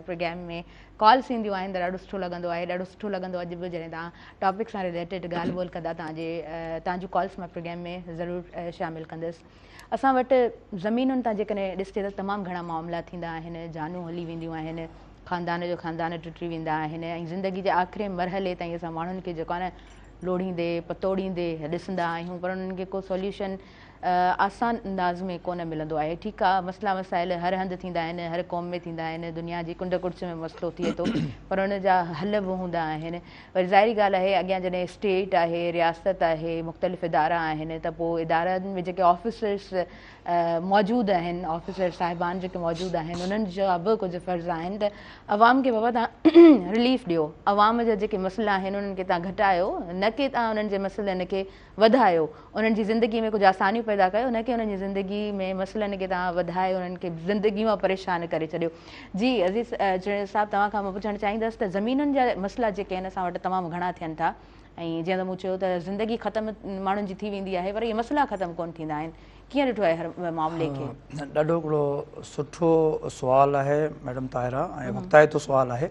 प्रोग्राम में कॉल्स ईंदियूं आहिनि त ॾाढो सुठो लॻंदो आहे ॾाढो सुठो लॻंदो अॼु बि जॾहिं तव्हां टॉपिक सां रिलेटेड ॻाल्हि ॿोल कंदा तव्हांजूं कॉल्स मां प्रोग्राम में ज़रूरु शामिलु कंदसि असां वटि ज़मीनुनि तां जेकॾहिं ॾिसजे त तमामु घणा मामला थींदा आहिनि जानूं हली वेंदियूं आहिनि ख़ानदान जो ख़ानदान टुटी वेंदा आहिनि ऐं ज़िंदगी जे आख़िरी मरहले ताईं असां माण्हुनि खे जेको आहे न लोड़ींदे पतोड़ींदे ॾिसंदा आहियूं पर उन्हनि खे को सोल्यूशन आसान अंदाज़ में कोन मिलंदो आहे ठीकु आहे मसइला मसाइल हर हंधि थींदा आहिनि हर क़ौम में थींदा आहिनि दुनिया जी कुंड कुर्च में मसइलो थिए थो पर उन जा हल बि हूंदा आहिनि वरी ज़ाहिरी ॻाल्हि आहे अॻियां जॾहिं स्टेट आहे रियासत आहे मुख़्तलिफ़ इदारा आहिनि त पोइ इदारनि में जेके ऑफिसर्स मौजूदु आहिनि ऑफिसर साहिबान जेके मौजूदु आहिनि उन्हनि जा बि कुझु फ़र्ज़ आहिनि त अवाम खे बाबा तव्हां रिलीफ ॾियो अवाम जा जेके मसइला आहिनि उन्हनि खे तव्हां घटायो न की तव्हां उन्हनि जे मसइलनि खे वधायो उन्हनि जी ज़िंदगी में कुझु आसानियूं पैदा कयो न की उन्हनि जी ज़िंदगी में मसइलनि खे तव्हां वधायो उन्हनि खे ज़िंदगी मां परेशान करे छॾियो जी अज़ीज़ साहिबु तव्हां खां मां पुछणु चाहींदसि त ज़मीनुनि जा मसइला जेके आहिनि असां वटि तमामु घणा थियनि था ऐं जीअं त मूं चयो त ज़िंदगी ख़तमु माण्हुनि जी थी वेंदी आहे पर इहे मसइला ख़तमु कोन थींदा आहिनि कीअं ॾिठो आहे हर मामले खे ॾाढो हिकिड़ो सुठो सुवालु आहे मैडम ताहिरा ऐं वक़्ताइतो सुवालु आहे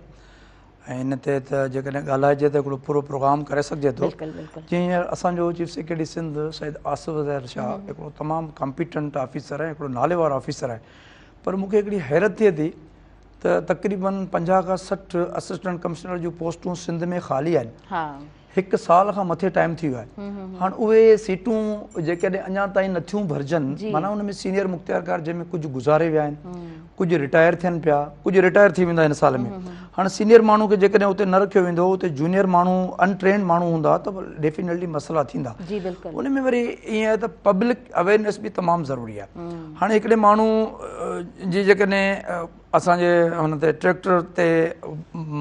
ऐं हिन ते त जेकॾहिं ॻाल्हाइजे त हिकिड़ो पूरो प्रोग्राम करे सघिजे थो जीअं हींअर असांजो चीफ सेक्रेटरी सिंध सैयद आसिफ ज़हर शाह हिकिड़ो तमामु कॉम्पिटेंट ऑफिसर आहे हिकिड़ो नाले वारो ऑफिसर आहे पर मूंखे हिकिड़ी हैरत थिए थी त तक़रीबन 50 खां 60 असिस्टेंट कमिश्नर जूं पोस्टूं सिंध में ख़ाली आहिनि हिकु साल खां मथे टाइम थी वियो आहे हाणे उहे सीटूं जेकॾहिं अञा ताईं नथियूं भरिजनि माना उन में सीनियर मुख़्तियारकार जंहिंमें कुझु गुज़ारे विया आहिनि कुझु रिटायर थियनि पिया कुझु रिटायर थी वेंदा हिन साल में हाणे सीनियर माण्हू खे जेकॾहिं उते न रखियो वेंदो उते जूनियर माण्हू अनट्रेंड माण्हू हूंदा त डेफिनेटली मसइला थींदा उन में वरी ईअं आहे त पब्लिक अवेयरनेस बि तमामु ज़रूरी आहे हाणे हिकिड़े माण्हू जी जेकॾहिं असांजे हुन ते ट्रैक्टर ते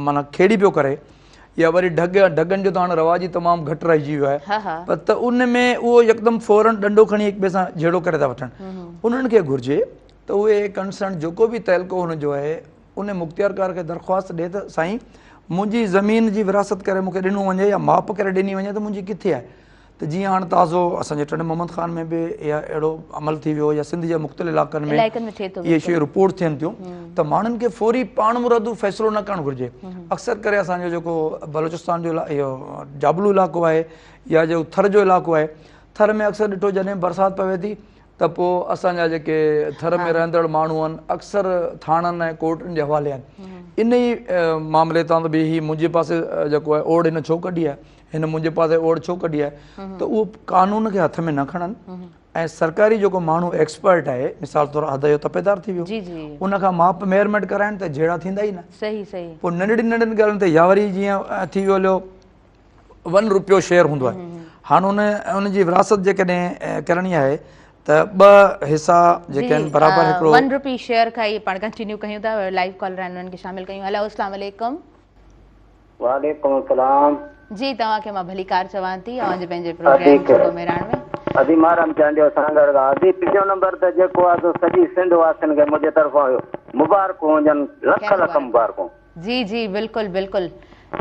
माना खेड़ी पियो करे या वरी ढगनि जो त हाणे रवाज ई तमामु घटि रहिजी वियो आहे पर त उन में उहो यकदमि फौरन डंडो खणी हिक ॿिए सां जहिड़ो करे था वठनि उन्हनि खे घुरिजे त उहे कंसर्न जेको बि तइल्को हुनजो आहे उन मुख़्तियारकार खे दरख़्वास्त ॾिए त साईं मुंहिंजी ज़मीन जी विरासत करे मूंखे ॾिनो वञे या माप करे ॾिनी वञे त मुंहिंजी किथे आहे त जीअं हाणे ताज़ो असांजे टंड मोहम्मद ख़ान में बि इहा अहिड़ो अमल थी वियो या सिंध जे मुख़्तलिफ़ इलाइक़नि में इहे शयूं रिपोर्ट थियनि थियूं त माण्हुनि खे फौरी पाण मुरादू फ़ैसिलो न करणु घुरिजे अक्सर करे असांजो जेको बलोचिस्तान जो इहो जाबलू इलाइक़ो आहे या जो थर जो इलाइक़ो आहे थर में अक्सर ॾिठो जॾहिं बरसाति पवे थी त पोइ असांजा जेके थर में रहंदड़ माण्हू आहिनि अक्सर थाणनि ऐं कोर्टनि जे हवाले आहिनि इन ई मामले तां त बि हीउ मुंहिंजे पासे जेको आहे ओड़ हिन छो कढी आहे हिन मुंहिंजे पासे ओड़ छो कढी आहे त उहो कानून खे हथ में न खणनि ऐं सरकारी जेको माण्हू एक्सपर्ट आहे मिसाल तौरु अध जो तपेदार थी वियो, जी जी उनखां माप मेजरमेंट कराइनि त जहिड़ा थींदा ई न। सही सही। पोइ नंढड़ी नंढड़ियुनि ॻाल्हियुनि ते या वरी जीअं थी वियो हलियो ₹1 शेयर हूंदो आहे, हाणे उनजी विरासत जेकॾहिं करणी आहे त 2 हिसा जेके आहिनि बराबरि हिकिड़ो ₹1 शेयर खां ई पाण कंटिन्यू कयूं था, लाइव कॉलर आहिनि उन्हनि खे शामिल कयूं। हेलो अस्सलाम वालेकुम। वालेकुम अस्सलाम जी तव्हांखे मां भली कार चवां थी अवांजे पंहिंजे प्रोग्राम सुबुह मेराण में। अदी मारम चांडियो सांगर गा अदी पिछो नंबर ते जेको आहे सो सॼी सिंध वासियुनि खे मुंहिंजे तरफ़ां मुबारकूं हुजनि, लख लख मुबारकूं। जी जी बिल्कुलु बिल्कुलु,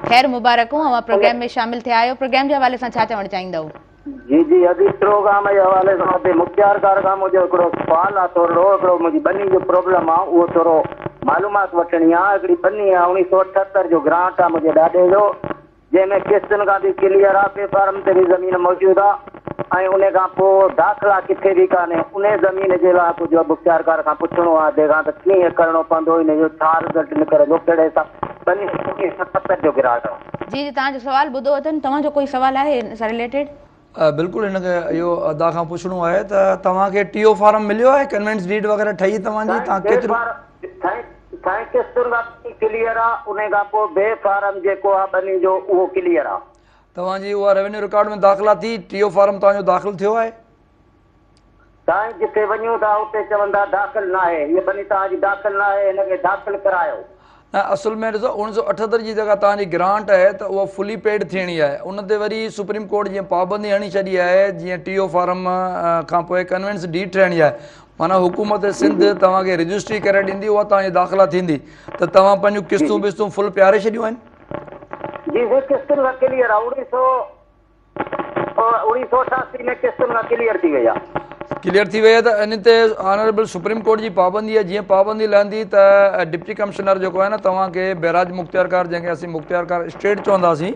ख़ैर मुबारकूं। अवां प्रोग्राम में शामिल थिया आहियो, प्रोग्राम जे हवाले सां छा चवणु चाहींदव? जी जी अदी प्रोग्राम जे हवाले सां ते मुख्तियार कार खां मुंहिंजो हिकिड़ो सुवाल आहे, थोरो हिकिड़ो मुंहिंजी बनी जो प्रॉब्लम आहे, उहो थोरो मालूमात वठणी आहे। हिकिड़ी बनी आहे 1978 जो ग्रांट आहे मुंहिंजे ॾाॾे जो, जंहिंमें किस्तुनि खां बि क्लियर आहे, पेपर ते बि ज़मीन मौजूदु आहे, ऐं उन खां पोइ दाख़िला किथे बि कान्हे। उन ज़मीन जे लाइ कुझु मुख्तियार कार खां पुछणो आहे तंहिंखां त कीअं करिणो पवंदो, इन जो छा रिज़ल्ट निकिरंदो, कहिड़े हिसाब बनी 1977 जो ग्रांट आहे। जी जी तव्हांजो सवाल ॿुधो अथनि, तव्हांजो कोई सवाल आहे हिन सां रिलेटेड? बिल्कुलु हिनखे इहो अदा खां पुछणो आहे त तव्हांखे टीओ फार्म मिलियो आहे, कन्वेंस डीड वग़ैरह ठही तव्हांजी? तव्हां केतिरो किस्तुनि खां क्लियर आहे, उन खां पोइ बे फार्म जेको आहे बनी जो उहो क्लियर आहे। तव्हांजी उहा रेवेन्यू रिकॉर्ड में दाख़िला थी, टीओ फार्म तव्हांजो दाख़िल थियो आहे? साईं जिथे वञूं था उते चवंदा दाख़िल न आहे, हीअ बनी तव्हांजी दाख़िल न आहे, हिनखे दाख़िल करायो। न असल में ॾिसो 1978 जी जेका तव्हांजी ग्रांट आहे त उहा फुली पेड थियणी आहे, उन ते वरी सुप्रीम कोर्ट जीअं पाबंदी हणी छॾी आहे, जीअं टीओ फार्म खां पोइ कन्वेंस डीड ठहिणी आहे, माना हुकूमत सिंध तव्हांखे रजिस्ट्री करे ॾींदी, उहा तव्हांजी दाख़िला थींदी, त तव्हां पंहिंजूं किस्तूं बिस्तूं फुल प्यारे छॾियूं आहिनि? जी किस्तुनि खां क्लियर आहे, 1988 में किस्तुनि खां क्लियर थी वई आहे। क्लियर थी वई आहे त इन ते ऑनरेबल सुप्रीम कोर्ट जी पाबंदी आहे, जीअं पाबंदी लहंदी त डिप्टी कमिश्नर जेको आहे न तव्हांखे बैराज मुख्तियारकार, जंहिंखे असीं मुख्तियारकार स्टेट चवंदासीं,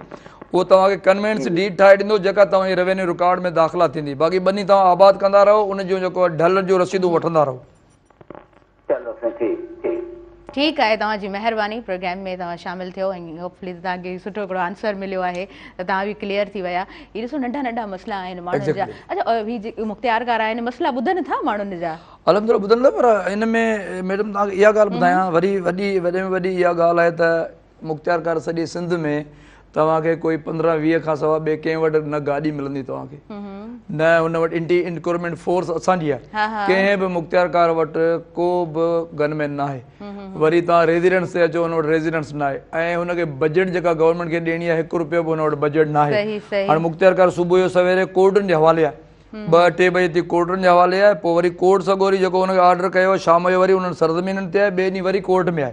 उहो तव्हांखे कन्वेंस डीड ठाहे ॾींदो, जेका तव्हांजी रेवेन्यू रिकॉर्ड में दाख़िला थींदी। बाक़ी बनी तव्हां आबाद कंदा रहो, उन जो जेको ढल जो रसीदूं वठंदा रहो। ठीकु आहे, तव्हांजी महिरबानी। प्रोग्राम में तव्हां शामिल थियो ऐं होपफुली तव्हांखे सुठो हिकिड़ो आंसर मिलियो आहे त तव्हां बि क्लियर थी विया। इहे ॾिसो नंढा नंढा मसइला आहिनि माण्हुनि जा। अच्छा हीअ जेके मुख्तियारकार आहिनि मसइला ॿुधनि था माण्हुनि जा? अलहमदिल्ला ॿुधनि था, पर हिन में मैडम तव्हांखे इहा ॻाल्हि ॿुधायां, वरी वॾे में वॾी इहा ॻाल्हि आहे त मुख्तियारकार सॼी सिंध में तव्हांखे कोई 15-20 खां सवाइ ॿिए कंहिं वटि न गाॾी मिलंदी तव्हांखे, न हुन वटि इंक्रोमेंट फोर्स असांजी आहे, कंहिं बि मुख्तियारकार वटि को बि गनमैन न आहे। वरी तव्हां रेज़िडेंस ते अचो, हुन वटि रेज़िडेंस न आहे, ऐं हुनखे बजट जेका गवर्नमेंट खे ॾियणी आहे ₹1 बि हुन वटि बजट न आहे। हाणे मुख्तियारकार सुबुह जो सवेरे कोर्टुनि जे हवाले आहे, 2-3 बजे ते कोर्टुनि जे हवाले आहे, पोइ वरी कोर्ट सॻोरी जेको हुनखे ऑर्डर कयो शाम जो वरी उन्हनि सरज़मीननि ते आहे, ॿिए ॾींहुं वरी कोर्ट में आहे।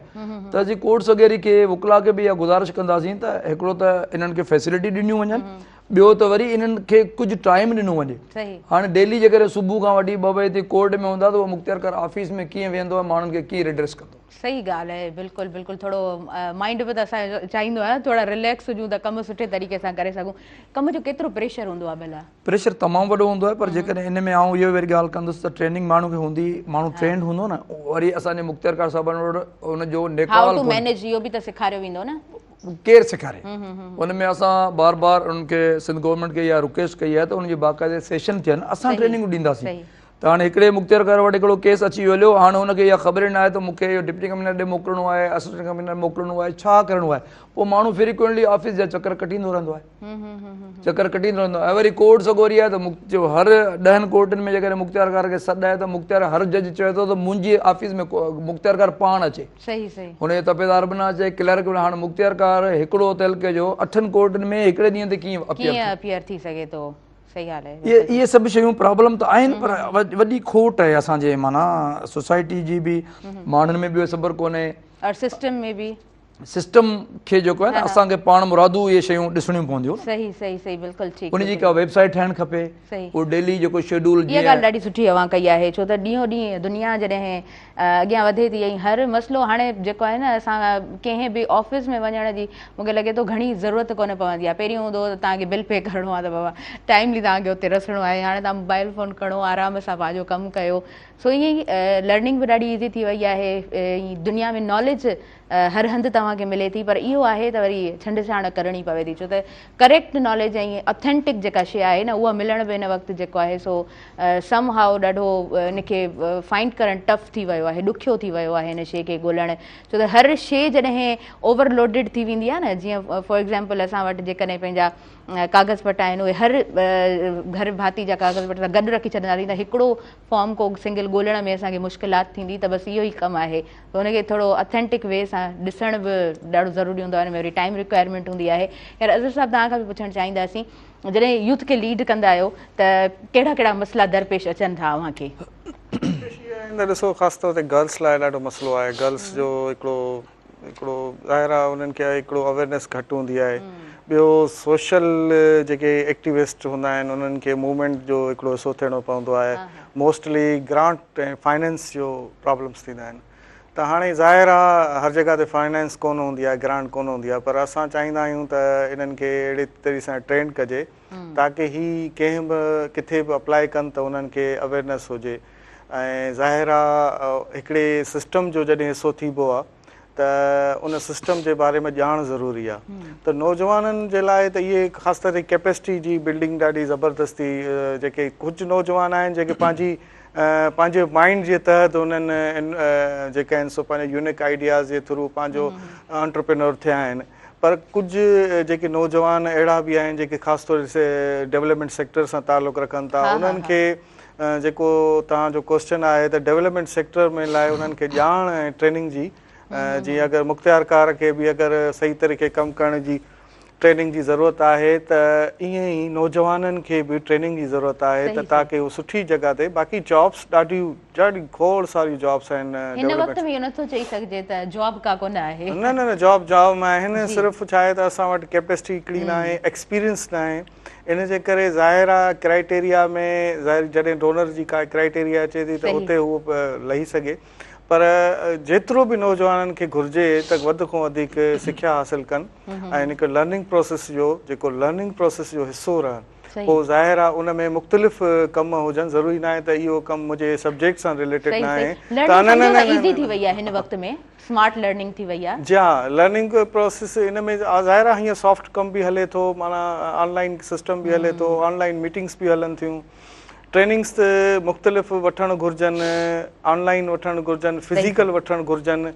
त असीं कोर्ट सॻेरी खे वकिला खे बि इहा गुज़ारिश कंदासीं त हिकिड़ो त इन्हनि खे फैसिलिटी ॾिनियूं वञनि, ॿियो त वरी इन्हनि खे कुझु टाइम ॾिनो वञे। हाणे डेली जे करे सुबुह खां वठी 2 बजे ताईं कोर्ट में हूंदा त उहो मुख्तियारकार ऑफिस में कीअं वेंदो आहे, माण्हुनि खे कीअं रिड्रेस कंदो? सही ॻाल्हि आहे, बिल्कुलु बिल्कुलु। थोरो माइंड बि त असांजो चाहींदो आहे थोरा रिलैक्स हुजूं त कमु सुठे तरीक़े सां करे सघूं। कम जो केतिरो प्रेशर हूंदो आहे भला? प्रेशर तमामु वॾो हूंदो आहे, पर जेकॾहिं इन में आउं इहो वरी ॻाल्हि कंदुसि त ट्रेनिंग माण्हू खे हूंदी, माण्हू ट्रेंड हूंदो न, वरी असांजे मुख्तियारकार साहिबनि वटि हुनजो हाउ टू मैनेज इहो बि त सेखारियो वेंदो न, केरु सेखारे? हुन में असां बार बार उन्हनि खे सिंध गवर्नमेंट खे इहा रिक्वेस्ट कई आहे त उनजी बाक़ाइदे सेशन थियनि, असां ट्रेनिंग ॾींदासीं। त हाणे हिकिड़े मुख्तियारकार वटि हिकिड़ो केस अची वियो, हाणे हुनखे इहा ख़बर न आहे त मूंखे इहो डिप्टी कमिश्नर ॾे मोकिलिणो आहे, असिस्टेंट कमिश्नर मोकिलिणो आहे, छा करिणो आहे। पोइ माण्हू फ्रीक्वेंटली ऑफिस जा चकर कटींदो रहंदो आहे, चकर कटींदो रहंदो आहे। ऐं वरी कोर्ट सॻोरी आहे त हर 10 कोर्टनि में जेकॾहिं मुख्तियारकार खे सॾु आहे त मुख्तियार हर जज चए थो त मुंहिंजी ऑफिस में मुख्तियारकार पाण अचे, हुनजो तपेदार बि न अचे, क्लर्क बि न। हाणे मुख्तियारकार हिकिड़ो तहलके जो 8 कोर्टनि में हिकिड़े ॾींहं ते कीअं अपीयर थी सघे थो? सही ॻाल्हि आहे। इहे सभु शयूं प्रॉब्लम त आहिनि, पर वॾी खोट आहे असांजे माना सोसाइटी जी बि, माण्हुनि में बि सबर कोन्हे, और सिस्टम में बि सिस्टम खे जेको आहे न असांखे पाण मुरादू इहे शयूं ॾिसणियूं पवंदियूं। सही सही सही बिल्कुलु ठीकु। उनजी का वेबसाइट ठाहिणु खपे, उहो डेली जेको शेड्यूल। इहा ॻाल्हि ॾाढी सुठी अवां कई आहे, छो त ॾींहों ॾींहुं दुनिया जॾहिं अॻियां वधे थी ऐं हर मसइलो हाणे जेको आहे न असां कंहिं बि ऑफिस में वञण जी मूंखे लॻे थो घणी ज़रूरत कोन्हे पवंदी आहे। पहिरियों हूंदो त तव्हांखे बिल पे करिणो आहे त बाबा टाइमली तव्हांखे उते रसणो आहे, हाणे तव्हां मोबाइल फ़ोन खणो, आराम सां पंहिंजो कमु कयो। सो ईअं ई लर्निंग बि ॾाढी ईज़ी थी वई आहे, दुनिया में नॉलेज हर हंधि तव्हां तव्हांखे मिले थी, पर इहो आहे त वरी छंड छाण करणी पवे थी, छो त करेक्ट नॉलेज ऐं ऑथेंटिक जेका शइ आहे न उहा मिलण बि हिन वक़्तु जेको आहे सो सम हाउ ॾाढो इनखे फाइंड करणु टफ थी वियो आहे, ॾुखियो थी वियो आहे हिन शइ खे ॻोल्हणु, छो त हर शइ जॾहिं ओवरलोडेड थी वेंदी आहे न, जीअं फॉर एग्ज़ाम्पल असां वटि जेकॾहिं पंहिंजा कागज़ पट आहिनि उहे हर घर भाती जा कागज़ पट गॾु रखी छॾींदासीं त हिकिड़ो फॉर्म को सिंगल ॻोल्हण में असांखे मुश्किलात थींदी, त बसि इहो ई कमु आहे, त हुनखे थोरो ऑथेंटिक वे सां ॾिसण बि ॾाढो ज़रूरी हूंदो आहे, हिन में वरी टाइम रिक्वायरमेंट हूंदी आहे। ख़ैर अज़र साहिबु तव्हां खां बि पुछणु चाहींदासीं, जॾहिं यूथ खे लीड कंदा आहियो त कहिड़ा कहिड़ा मसइला दरपेश अचनि था अव्हांखे? ॾिसो ख़ासि तौर ते गर्ल्स लाइ ॾाढो मसइलो आहे। गर्ल्स जो हिकिड़ो ज़ाहिर आहे उन्हनि खे हिकिड़ो अवेयरनेस घटि हूंदी आहे। ॿियो सोशल जेके एक्टिविस्ट हूंदा आहिनि उन्हनि खे मूवमेंट जो हिकिड़ो हिसो थियणो पवंदो आहे। मोस्टली ग्रांट ऐं फाइनेंस जो प्रॉब्लम्स थींदा आहिनि, त हाणे ज़ाहिर आहे हर जॻह ते फाइनेंस कोन हूंदी आहे, ग्रांट कोन हूंदी आहे, पर असां चाहींदा आहियूं त इन्हनि खे अहिड़े तरीक़े सां ट्रेन कजे ताकी ही कंहिं बि किथे बि अप्लाई कनि त उन्हनि खे अवेयरनेस हुजे। ऐं ज़ाहिर आहे हिकिड़े सिस्टम जो जॾहिं हिसो थीबो आहे त उन सिस्टम जे बारे में ॼाण ज़रूरी आहे। त नौजवाननि जे लाइ त इहे ख़ासि तौर ते कैपेसिटी जी बिल्डिंग ॾाढी ज़बरदस्ती, जेके कुझु नौजवान आहिनि जेके पंहिंजे माइंड जे तहत उन्हनि जेके आहिनि सो पंहिंजे यूनिक आइडियाज़ जे थ्रू पंहिंजो एंटरप्रेन्योर थिया आहिनि, पर कुझु जेके नौजवान अहिड़ा बि आहिनि जेके ख़ासि तौर ते डेवलपमेंट सेक्टर सां तालुक़ु रखनि था। उन्हनि खे जेको तव्हांजो क्वेश्चन आहे त डेवलपमेंट सेक्टर में लाइ उन्हनि खे ॼाण ऐं ट्रेनिंग जी, जीअं अगरि मुख़्तियार कार खे बि अगरि सही तरीक़े कमु करण जी ट्रेनिंग जी ज़रूरत आहे त ईअं ई नौजवाननि खे बि ट्रेनिंग जी ज़रूरत आहे त ताकी उहो सुठी जॻह ते, बाक़ी जॉब्स ॾाढी खोड़ सारियूं जॉब्स आहिनि हिन वक़्त में इहो नथो चई सघिजे त जॉब का कोन आहे। न जॉब आहिनि, सिर्फ़ु छा आहे त असां वटि कैपेसिटी हिकिड़ी न आहे, एक्सपीरियंस न आहे। इन जे करे ज़ाहिर आहे क्राइटेरिया में जॾहिं डोनर जी का क्राइटेरिया अचे थी त उते उहो लही सघे, पर जेतिरो बि नौजवाननि खे घुरिजे त वधि खां वधीक सिख्या हासिलु कनि ऐं हिकु लर्निंग प्रोसेस जो हिसो रहनि। पोइ ज़ाहिर आहे उन में मुख़्तलिफ़ कम हुजनि, ज़रूरी न आहे त इहो कमु मुंहिंजे सब्जेक्ट सां रिलेटेड न आहे। जी हा, लर्निंग प्रोसेस इन में ज़ाहिर आहे हीअं सॉफ्ट कमु बि हले थो, माना ऑनलाइन सिस्टम बि हले थो, ऑनलाइन मीटिंग्स बि हलनि थियूं, ट्रेनिंग्स त मुख़्तलिफ़ वठणु घुरिजनि, ऑनलाइन वठणु घुरिजनि, फिज़िकल वठणु घुरिजनि,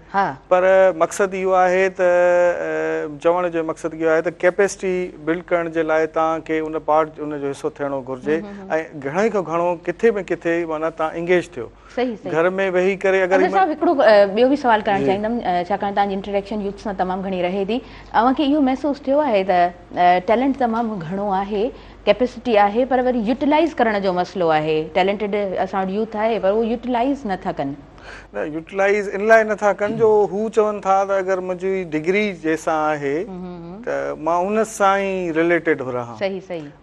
पर मक़सदु इहो आहे त चवण जो मक़सदु इहो आहे त कैपेसिटी बिल्ड करण जे लाइ तव्हांखे उन पार्ट उनजो हिसो थियणो घुरिजे ऐं घणे खां घणो किथे बि किथे माना तव्हां इंगेज थियो घर में वेही करे। अगरि हिकिड़ो ॿियो बि सवाल करणु चाहींदमि, छाकाणि तव्हांजी इंटरेक्शन यूथ सां तमामु घणी रहे थी, अव्हांखे इहो महसूसु थियो आहे त टैलेंट तमामु घणो आहे, कैपेसिटी आहे, पर वरी यूटिलाइज़ करण जो मसइलो आहे। टैलेंटेड असां वटि यूथ आहे पर उहो यूटिलाइज़ नथा कनि। न यूटिलाइज़ इन लाइ नथा कनि जो हू चवनि था त अगरि मुंहिंजी डिग्री जंहिंसां आहे त मां उन सां ई रिलेटेड रहां,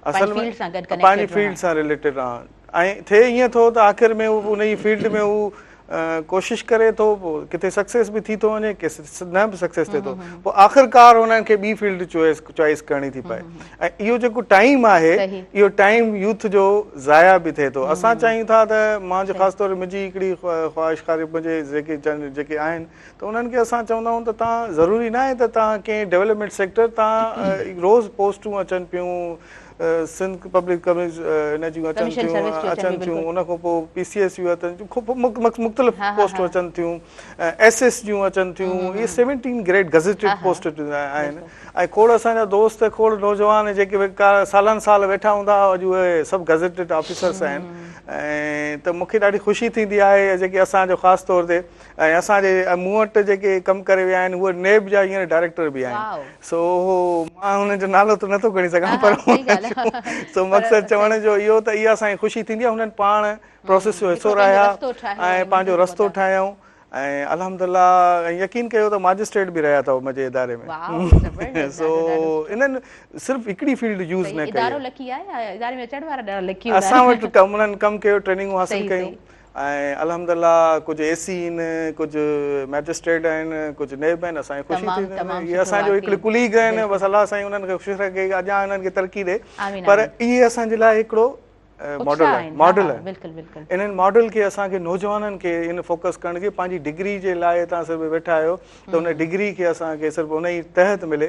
असल में पंहिंजी फील्ड सां रिलेटेड रहां, ऐं थिए ईअं थो त आख़िर में उन जी फील्ड में हू कोशिशि करे थो, पोइ किथे सक्सेस बि थी थो वञे, न बि सक्सेस थिए थो, पोइ आख़िरकार हुननि खे ॿी फील्ड चॉइस करणी थी पए। ऐं इहो जेको टाइम आहे इहो टाइम यूथ जो ज़ाया बि थिए थो। असां चाहियूं था त मुंहिंजो ख़ासि तौर मुंहिंजी हिकिड़ी ख़्वाहिशकारी मुंहिंजे जेके आहिनि त उन्हनि खे असां चवंदा आहियूं त तव्हां ज़रूरी न आहे त तव्हां कंहिं डेवलपमेंट सेक्टर, तव्हां रोज़ पोस्टूं अचनि पियूं, सिंध पब्लिक इन जूं अचनि थियूं, उन खां पोइ PCS जूं अचनि थियूं, मुख़्तलिफ़ पोस्टूं अचनि थियूं, SS जूं अचनि थियूं, इहे 17 ग्रेड गज़ेटेड पोस्ट आहिनि। ऐं खोड़ असांजा दोस्त, खोड़ नौजवान जेके सालनि साल वेठा हूंदा, अॼु उहे सभु गज़ेटेड ऑफिसर्स आहिनि। ऐं त मूंखे ॾाढी ख़ुशी थींदी आहे जेके असांजो ख़ासि तौर ते ऐं असांजे मूं वटि जेके कमु करे विया आहिनि उहे नेब जा हींअर डायरेक्टर बि आहिनि। सो मां हुननि जो नालो त नथो खणी सघां, पर सो मक़सदु चवण जो इहो त इहा असांखे ख़ुशी थींदी आहे, हुननि पाण प्रोसेस जो हिसो रहिया ऐं पंहिंजो रस्तो ठाहियूं ऐं अल्हम्दुलिल्लाह यकीन कयो त मैजिस्ट्रेट बि रहिया अथव मुंहिंजे इदारे में। सो इन्हनि सिर्फ़ु हिकिड़ी फील्ड यूज़ न कई, असां वटि उन्हनि कमु कयो, ट्रेनिंगूं हासिलु कयूं ऐं अल्हम्दुलिल्लाह कुझु AC आहिनि, कुझु मैजिस्ट्रेट आहिनि, कुझु नेब आहिनि। असांखे ख़ुशी थींदी, इहे असांजो हिकिड़े कुलीग आहिनि, बसि अलाह साईं उन्हनि खे ख़ुशि रखे, अञा उन्हनि खे तरक़ी ॾे। पर इहे असांजे लाइ हिकिड़ो मॉडल आहे बिल्कुलु बिल्कुलु इन्हनि मॉडल खे असांखे नौजवाननि खे इन फोकस करण खे पंहिंजी डिग्री जे लाइ तव्हां सिर्फ़ु वेठा आहियो त उन डिग्री खे असांखे सिर्फ़ु उन ई तहत मिले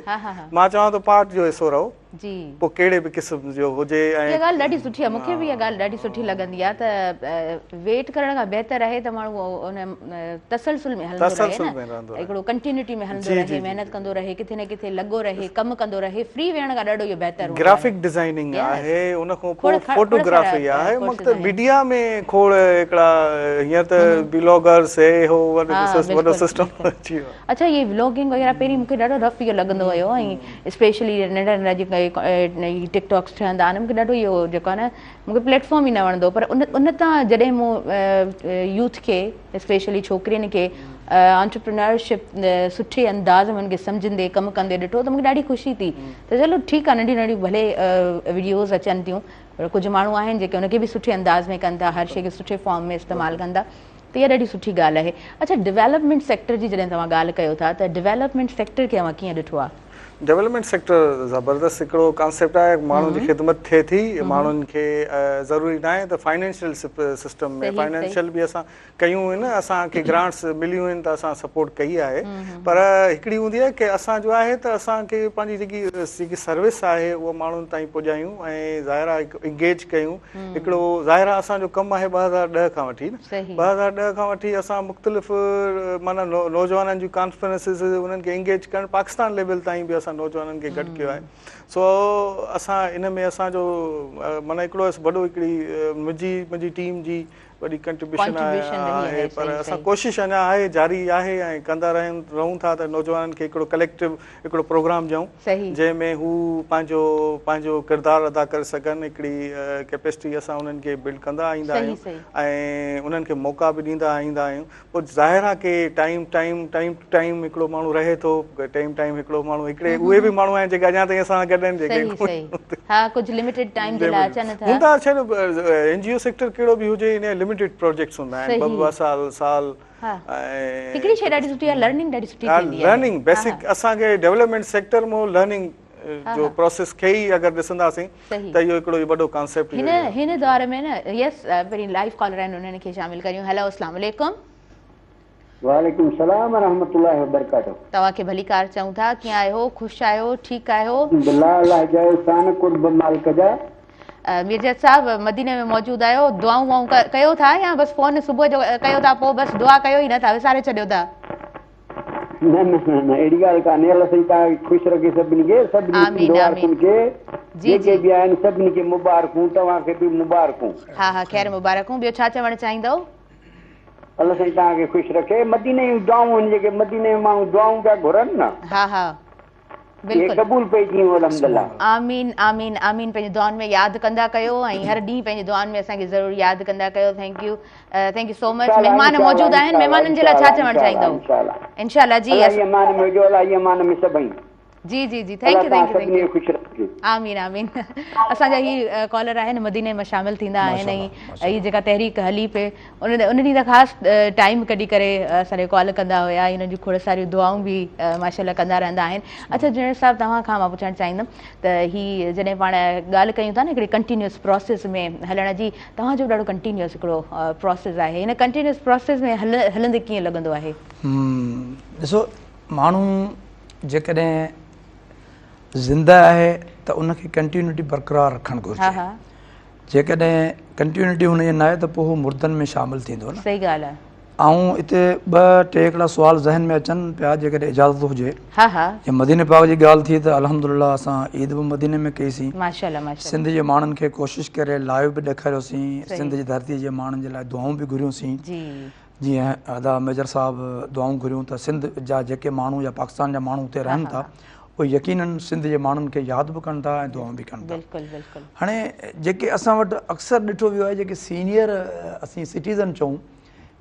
मां चवां थो पार्ट जो हिसो रहो जी पोइ कहिड़े बि क़िस्म जो हुजे ऐं इहा ॻाल्हि ॾाढी सुठी आहे मूंखे बि इहा ॻाल्हि ॾाढी सुठी लॻंदी आहे त वेट करण खां बहितर आहे त माण्हू उन तसलसुल में हलंदो रहे न हिकिड़ो कंटिन्यूटी में हलंदो रहे महिनत कंदो रहे किथे न किथे लॻो रहे कमु कंदो रहे फ्री वेहण खां ॾाढो इहो बहितर ग्राफिक डिज़ाइनिंग आहे उन खां पोइ फोटोग्राफी आहे मतिलबु मीडिया में खोड़ हिकिड़ा हीअं त ब्लॉगर्स हे हो वॾो सिस्टम अची वियो अच्छा इहे व्लॉगिंग वग़ैरह पहिरीं मूंखे ॾाढो रफ इहो लॻंदो हुयो ऐं स्पेशली नंढा नंढा जेका टिकटॉक्स ठहंदा आहिनि मूंखे ॾाढो इहो जेको आहे न मूंखे प्लेटफॉर्म ई न वणंदो पर उन तां जॾहिं मूं यूथ खे स्पेशली छोकिरियुनि खे एंटरप्रेन्योरशिप सुठे अंदाज़ में उनखे सम्झंदे कमु कंदे ॾिठो त मूंखे ॾाढी ख़ुशी थी त चलो ठीकु आहे नंढियूं नंढियूं भले वीडियोज़ अचनि थियूं पर कुझु माण्हू आहिनि जेके उनखे बि सुठे अंदाज़ में कनि था हर शइ खे सुठे फॉर्म में इस्तेमालु कंदा त इहा ॾाढी सुठी ॻाल्हि आहे अच्छा डेवलपमेंट सेक्टर जी जॾहिं तव्हां ॻाल्हि कयो था त डेवलपमेंट सेक्टर खे तव्हां कीअं ॾिठो आहे डेवलपमेंट सेक्टर ज़बरदस्त हिकिड़ो कॉन्सेप्ट आहे माण्हुनि जी ख़िदमत थिए थी माण्हुनि खे ज़रूरी न आहे त फाइनेंशियल सिस्टम में फाइनेंशियल बि असां कयूं आहिनि असांखे ग्रांट्स मिलियूं आहिनि त असां सपोर्ट कई आहे पर हिकिड़ी हूंदी आहे की असां जो आहे त असांखे पंहिंजी जेकी सर्विस आहे उहा माण्हुनि ताईं पुॼायूं ऐं ज़ाहिरा इंगेज कयूं हिकिड़ो ज़ाहिरा असांजो कमु आहे 2010 खां वठी न 2010 खां वठी असां मुख़्तलिफ़ माना नौजवाननि जूं कॉन्फ्रेंसिस उन्हनि खे इंगेज करणु पाकिस्तान लेवल ताईं बि असां नौजवाननि खे गॾु कयो आहे सो असां इन में असांजो माना हिकिड़ो वॾो हिकिड़ी मुंहिंजी टीम जी वॾी कंट्रीब्यूशन आहे पर असां कोशिशि अञा आहे जारी आहे ऐं कंदा रहूं था त नौजवाननि खे हिकिड़ो कलेक्टिव हिकिड़ो प्रोग्राम ॾियूं जंहिंमें हू पंहिंजो किरदारु अदा करे सघनि हिकिड़ी कैपेसिटी असां उन्हनि खे बिल्ड कंदा ईंदा आहियूं ऐं उन्हनि खे मौक़ा बि ॾींदा ईंदा आहियूं पोइ ज़ाहिर आहे की टाइम टू टाइम हिकिड़ो माण्हू रहे थो टाइम हिकिड़ो माण्हू हिकिड़े उहे बि माण्हू आहिनि जेके अञा ताईं असां गॾु आहिनि जेके हूंदा छा NGO सेक्टर कहिड़ो बि हुजे इन लिमिटेड प्रोजेक्ट्स हूंदा आहिनि 2 साल हिकिड़ी शइ ॾाढी सुठी आहे लर्निंग ॾाढी सुठी थींदी आहे लर्निंग बेसिक असांखे डेवलपमेंट सेक्टर में लर्निंग जो प्रोसेस खे ई अगरि ॾिसंदासीं त इहो हिकिड़ो वॾो कॉन्सेप्ट हिन दौर में न यस पहिरीं लाइव कॉलर आहिनि उन्हनि खे शामिल करियूं हेलो अस्सलाम वालेकुम वालेकुम सलाम रहमतुल्लाहि व बरकातहू तव्हांखे भली कार चऊं था कीअं आहियो ख़ुशि आहियो ठीकु आहियो बिल्ला अल्लाह जा एहसान कुर्ब मालिक जा मिर्ज़ा साहब मदीने में मौजूद आहियो दुआऊं वाऊं कयो था या बसि फोन सुबुह जो कयो था पोइ बसि दुआ कयो ई नथा विसारे छॾियो था न अहिड़ी ॻाल्हि कान्हे अलाह साईं तव्हांखे ख़ुशि रखे सभिनी खे जेके बि आहिनि सभिनी खे मुबारकूं तव्हांखे बि मुबारकूं हा ख़ैर मुबारकूं ॿियो छा चवणु चाहींदव अलाह साईं तव्हांखे ख़ुशि रखे मदीने जूं दुआऊं आहिनि जेके मदीने में माण्हू दुआऊं पिया घुरनि न हा क़बूल पई थियूं अल्हम्दुलिल्लाह आमीन आमीन आमीन पंहिंजी दुआउनि में यादि कंदा कयो ऐं हर ॾींहुं पंहिंजी दुआउनि में असांखे ज़रूरु यादि कंदा कयो थैंक यू सो मच महिमान मौजूदु आहिनि महिमाननि जे लाइ छा चवणु चाहींदव इंशाल्लाह जी जी थैंक यू आमीन आमीन असांजा ही कॉलर आहिनि मदीने में शामिल थींदा आहिनि ऐं हीअ जेका तहरीक हली पे उन ॾींहुं त ख़ासि टाइम कढी करे असांखे कॉल कंदा हुया हुननि जूं खोड़ सारियूं दुआऊं बि माशाल्लाह कंदा रहंदा आहिनि अच्छा जनरल साहिबु तव्हां खां मां पुछणु चाहींदमि त हीअ जॾहिं पाण ॻाल्हि कयूं था न हिकिड़ी कंटिन्यूअस प्रोसेस में हलण जी तव्हांजो ॾाढो कंटिन्यूअस हिकिड़ो प्रोसेस आहे हिन कंटिन्यूअस प्रोसेस में हलंदे कीअं लॻंदो आहे ॾिसो माण्हू जेकॾहिं ज़िंदा आहे त उनखे कंटिन्यूटी बरक़रार रखणु घुरिजे जेकॾहिं कंटिन्यूटी हुनजी न आहे त पोइ हू मुर्दनि में शामिलु थींदो न सही ॻाल्हि आहे ऐं हिते 2-3 हिकिड़ा सुवाल ज़हन में अचनि पिया जेकॾहिं इजाज़त हुजे या मदीने पाक जी ॻाल्हि थी त अल्हम्दुलिल्लाह असां ईद बि मदीने में कईसीं माशाल्लाह सिंध जे माण्हुनि खे कोशिशि करे लाइव बि ॾेखारियोसीं सिंध जी धरती जे माण्हुनि जे लाइ दुआऊं बि घुरियूंसीं जीअं अदा मेजर साहिबु दुआऊं घुरियूं त सिंध जा जेके माण्हू या पाकिस्तान जा माण्हू हुते रहनि था उहे यकीनन सिंध जे माण्हुनि खे यादि बि कनि था ऐं दुआऊं बि कनि था हाणे जेके असां वटि अक्सर ॾिठो वियो आहे जेके सीनियर असीं सिटीज़न चऊं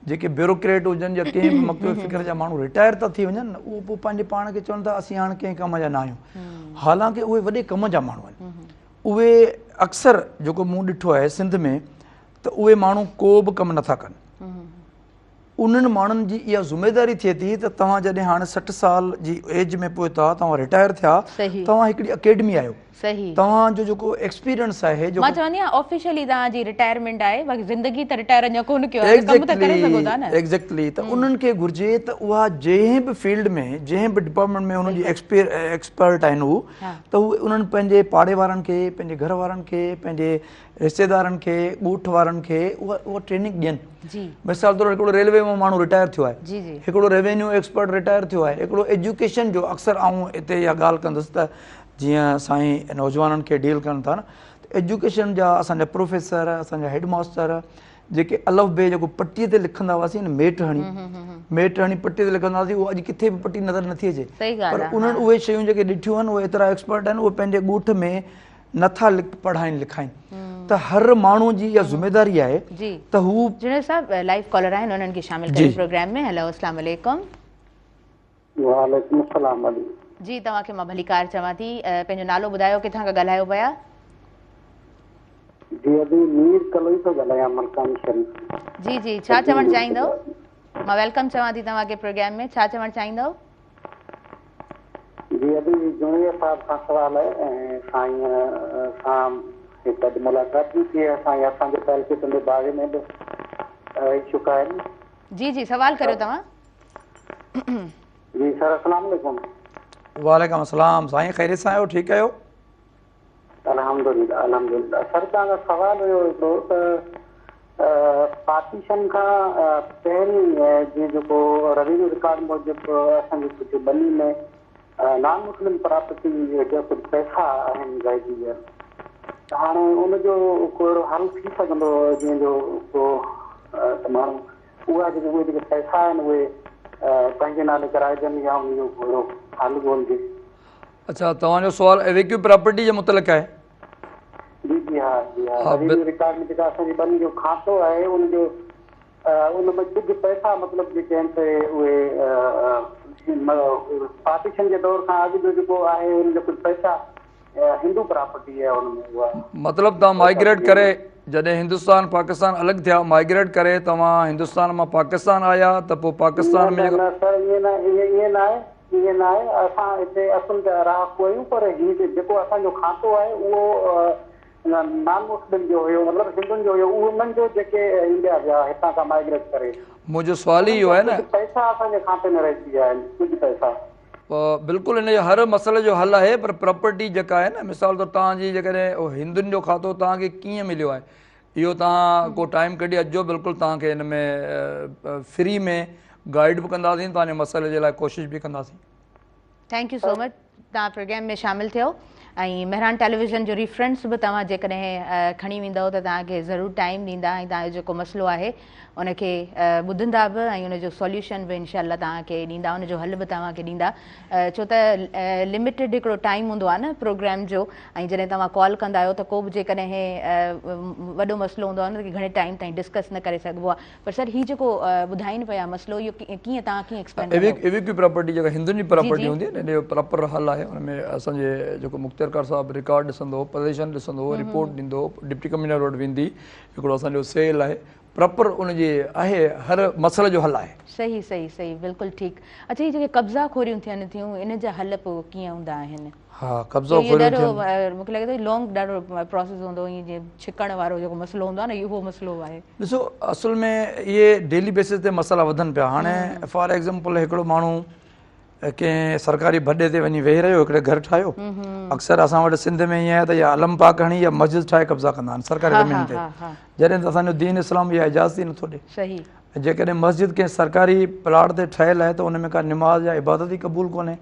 जेके ब्यूरोक्रेट हुजनि या कंहिं बि मक़सद फ़िक्र जा माण्हू रिटायर था थी वञनि न उहो पोइ पंहिंजे पाण खे चवनि था असीं हाणे कंहिं कम जा न आहियूं हालांकि उहे वॾे कम जा माण्हू आहिनि उहे अक्सर जेको मूं ॾिठो आहे सिंध में त उहे माण्हू को बि कमु नथा कनि उन्हनि माण्हुनि जी इहा ज़िमेदारी थिए थी त तव्हां जॾहिं हाणे 60 साल जी एज में पहुता, तव्हां रिटायर थिया, सही तव्हां हिकिड़ी अकेडमी आहियो, सही तव्हांजो जेको एक्सपीरियंस आहे मां चवंदी आहियां ऑफिशियली तव्हांजी रिटायरमेंट आहे, बाक़ी ज़िंदगी त रिटायर अञा कोन कयो आहे, कम त करे सघो था न। एग्ज़ैक्टली, त उन्हनि खे घुर्जे त उहा जंहिं बि फील्ड में, जंहिं बि डिपार्टमेंट में उन्हनि जी एक्सपर्ट आहिनि हू, त उहे उन्हनि पंहिंजे पाड़े वारनि खे, पंहिंजे घर वारनि खे, पंहिंजे रिश्तेदारनि खे, ॻोठ वारनि खे उहा ट्रेनिंग ॾियनि। जी मिसाल तौरु हिकिड़ो रेलवे मां माण्हू रिटायर थियो आहे, जी जी हिकिड़ो रेवेन्यू एक्सपर्ट रिटायर थियो आहे, हिकिड़ो एजुकेशन जो अक्सर आऊं हिते इहा ॻाल्हि कंदुसि त जीअं साईं नौजवाननि खे डील कनि था न, त एजुकेशन जा असांजा प्रोफेसर, असांजा हेडमास्टर जेके अलफ़ बे जेको पटीअ ते लिखंदा हुआसीं न, मेट हणी पटीअ ते लिखंदा हुआसीं, उहो अॼु किथे बि पटी नज़र नथी अचे, पर उन्हनि उहे शयूं जेके ॾिठियूं आहिनि, उहे एतिरा एक्सपर्ट आहिनि, उहे पंहिंजे ॻोठ में नथा पढ़ाइनि लिखाइनि, त हर माण्हू जी इहा ज़िमेदारी आहे त हू। जुनेद साहब लाइव कॉलर आहिनि, उन्हनि खे शामिल करियो प्रोग्राम में। हेलो, अस्सलाम वालेकुम। वालेकुम अस्सलाम। जी, तव्हांखे मां भलीकार चवां थी, पंहिंजो नालो ॿुधायो, किथां खां ॻाल्हायो पिया? जी, अभी मीर कलोई तो ॻाल्हायां, मलकानी शरीफ़। जी जी, छा चवणु चाहींदव? मां वेलकम चवां थी तव्हांखे प्रोग्राम में, छा चवणु चाहींदव? जी, अभी जुनेद साहब खां सवाल है, ऐं साईं सां हिकु अॼु मुलाक़ात बि थी आहे, साईं असांजे तहलके जे बारे में बि इच्छुक आहिनि। जी जी, सवाल करियो तव्हां। जी सर, अस्सलाम वालेकुम। वालेकुम अस्सलाम साईं, ख़ैरियत सां आहियो, ठीकु आहियो? अल्हम्दुलिल्लाह अल्हम्दुलिल्लाह। सर, तव्हांजो सवाल हुयो हिकिड़ो त पार्टीशन खां पहिरीं जीअं जेको रेवेन्यू रिकॉर्ड मूजिबि असांजे कुझु बनी में नॉन मुस्लिम प्रॉपर्टी जा कुझु पैसा आहिनि जाइज़, त हाणे उनजो को अहिड़ो हल थी सघंदो जीअं जो को माण्हू उहे जेके पैसा आहिनि उहे पंहिंजे नाले कराइजनि या उनजो को हल ॻोल्हिजे। अच्छा, तव्हांजो सुवाल एवेक्यू प्रॉपर्टी जे मुतलिक़ आहे? जी जी हा जी हा, रेवेन्यू रिकॉर्ड में जेका असांजी बनी जो खातो आहे उनजो उनमें कुझु पैसा मतिलबु जेके आहिनि से उहे पार्टीशन जे दौर खां अॻु जो जेको आहे उनजो कुझु पैसा हिंदू प्रॉपर्टी आहे उनमें उहा। मतिलबु तव्हां माइग्रेट करे जॾहिं हिंदुस्तान पाकिस्तान अलॻि थिया, माइग्रेट करे तव्हां हिंदुस्तान मां पाकिस्तान आया, त पोइ पाकिस्तान में सर ईअं न आहे, असां हिते असुल जा रहाकू आहियूं, पर हीअ जेको असांजो खातो आहे उहो नॉन मुस्लिम जो हुयो, मतिलबु हिंदुनि जो हुयो, उन्हनि जो जेके इंडिया जा हितां खां माइग्रेट करे। मुंहिंजो सुवाल ई इहो आहे न, पैसा असांजे खाते में रहिजी विया आहिनि, कुझु पैसा। बिल्कुलु इन जो हर मसइले जो हल आहे, पर प्रॉपर्टी जेका आहे न, मिसाल तौरु तव्हांजी जेकॾहिं हिंदुनि जो खातो तव्हांखे कीअं मिलियो आहे, इहो तव्हां को टाइम कढी अचिजो, बिल्कुलु तव्हांखे हिन में फ्री में गाइड बि कंदासीं, तव्हांजे मसइले जे लाइ कोशिशि बि कंदासीं। थैंक यू सो मच, तव्हां प्रोग्राम में शामिल थियो। ऐं मेहरान टेलीविज़न जो रेफरेंस बि तव्हां जेकॾहिं खणी वेंदव त तव्हांखे ज़रूरु टाइम ॾींदा ऐं तव्हांजो जेको मसइलो आहे उनखे ॿुधंदा बि ऐं उनजो सॉल्यूशन बि इनशाअल्लाह तव्हांखे ॾींदा, उनजो हल बि तव्हांखे ॾींदा, छो त लिमिटेड हिकिड़ो टाइम हूंदो आहे न प्रोग्राम जो, ऐं जॾहिं तव्हां कॉल कंदा आहियो त को बि जेकॾहिं वॾो मसइलो हूंदो आहे न की घणे टाइम ताईं डिस्कस न करे सघिबो आहे। पर सर, हीउ जेको ॿुधाइनि पिया मसइलो, इहो कीअं तव्हां कीअं एक्सप्लेन कंदव? एवेक्यू प्रॉपर्टी जेका हिंदुनि जी प्रॉपर्टी हूंदी आहे न, इनजो प्रॉपर हल आहे। हुनमें असांजे जेको मुख्तियारकार साहिबु रिकॉर्ड ॾिसंदो, पोज़ीशन ॾिसंदो, रिपोर्ट ॾींदो, डिप्टी कमिश्नर वटि वेंदी, हिकिड़ो असांजो सेल आहे, प्रॉपर उनजे आहे, हर मसइले जो हल आहे। सही सही सही, बिल्कुलु ठीकु। अच्छा, हीअ जेके कब्ज़ा खोरियूं थियनि थियूं, इन जा हल पोइ कीअं हूंदा आहिनि? हा, कब्ज़ा खोरियूं मूंखे लॻे थो लॉन्ग ॾाढो प्रोसेस हूंदो, ईअं जीअं छिकण वारो जेको मसइलो हूंदो आहे न, इहो मसइलो आहे। ॾिसो, असुल में इहे डेली बेसिस ते मसइला वधनि पिया। हाणे फॉर एग्ज़ाम्पल हिकिड़ो माण्हू कंहिं सरकारी भॾे ते वञी वेही रहियो, हिकिड़े घर ठाहियो, अक्सर असां वटि सिंध में ईअं आहे त या अलम पाक हणी या मस्जिद ठाहे कब्ज़ा कंदा आहिनि सरकारी ज़मीन ते, जॾहिं त असांजो दीन इस्लाम इहा इजाज़त ई नथो ॾे। सही। जेकॾहिं मस्जिद कंहिं सरकारी प्लाट ते ठहियलु आहे त उन में का निमाज़ या इबादत ई क़बूल कोन्हे।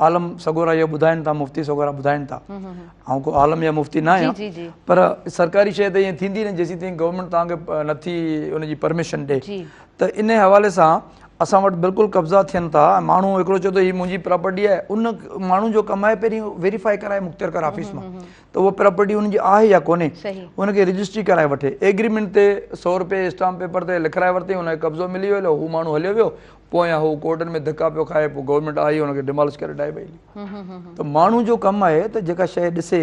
आलम सगोरा इहो ॿुधाइनि था, मुफ़्ती सगोरा ॿुधाइनि था, ऐं को आलम या मुफ़्ती न आहे, पर सरकारी शइ त ईअं थींदी न जेसीं ताईं गवर्नमेंट तव्हांखे नथी उनजी परमिशन ॾे। त इन हवाले सां असां वटि बिल्कुलु कब्ज़ा थियनि था। माण्हू हिकिड़ो चए थो हीअ मुंहिंजी प्रॉपर्टी आहे, उन माण्हू जो कमु आहे पहिरीं वेरीफाई कराए मुख्तियारकार ऑफिस मां त उहा प्रॉपर्टी उनजी आहे या कोन्हे, उनखे रजिस्ट्री कराए वठे, एग्रीमेंट ते 100 रुपए स्टाम्प पेपर ते लिखाए वरिते, हुनखे कब्ज़ो मिली वियो, हू माण्हू हलियो वियो, पोइ या हू कोर्टनि में धका पियो खाए, पोइ गवर्नमेंट आई हुनखे डिमॉलिश करे ॾाए पई। त माण्हू जो कमु आहे त जेका शइ ॾिसे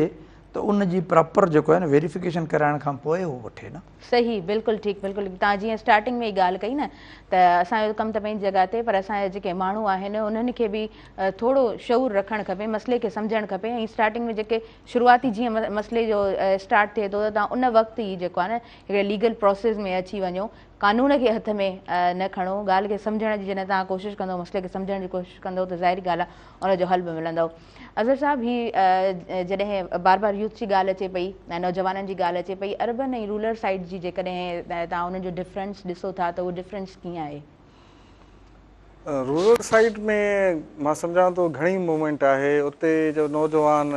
त उन जी प्रॉपर जेको आहे न वेरिफिकेशन कराइण खां पोइ उहो वठे न। सही, बिल्कुलु ठीकु, बिल्कुलु। तव्हां जीअं स्टार्टिंग में ई ॻाल्हि कई न त असांजो कमु त पंहिंजी जॻह ते, पर असांजा जेके माण्हू आहिनि उन्हनि खे बि थोरो शऊर रखणु खपे, मसइले खे सम्झणु खपे। ऐं स्टार्टिंग में जेके शुरूआती जीअं मसइले जो स्टार्ट थिए थो त तव्हां उन वक़्तु ई जेको आहे न हिकिड़े लीगल प्रोसेस में अची वञो, कानून खे हथ में न खणो, ॻाल्हि खे सम्झण जी जॾहिं तव्हां कोशिशि कंदव, मसइले खे सम्झण जी कोशिशि कंदव त ज़ाहिरी ॻाल्हि आहे उनजो हल बि मिलंदव। अज़हर साहब, ही जॾहिं बार बार यूथ जी ॻाल्हि अचे पई ऐं नौजवाननि जी ॻाल्हि अचे पई, अर्बन ऐं रूरल साइड जी जेकॾहिं तव्हां उन्हनि जो डिफरेंस ॾिसो था त उहो डिफरेंस कीअं आहे? रूरल साइड में मां सम्झां थो घणी मूवमेंट आहे, उते जो नौजवान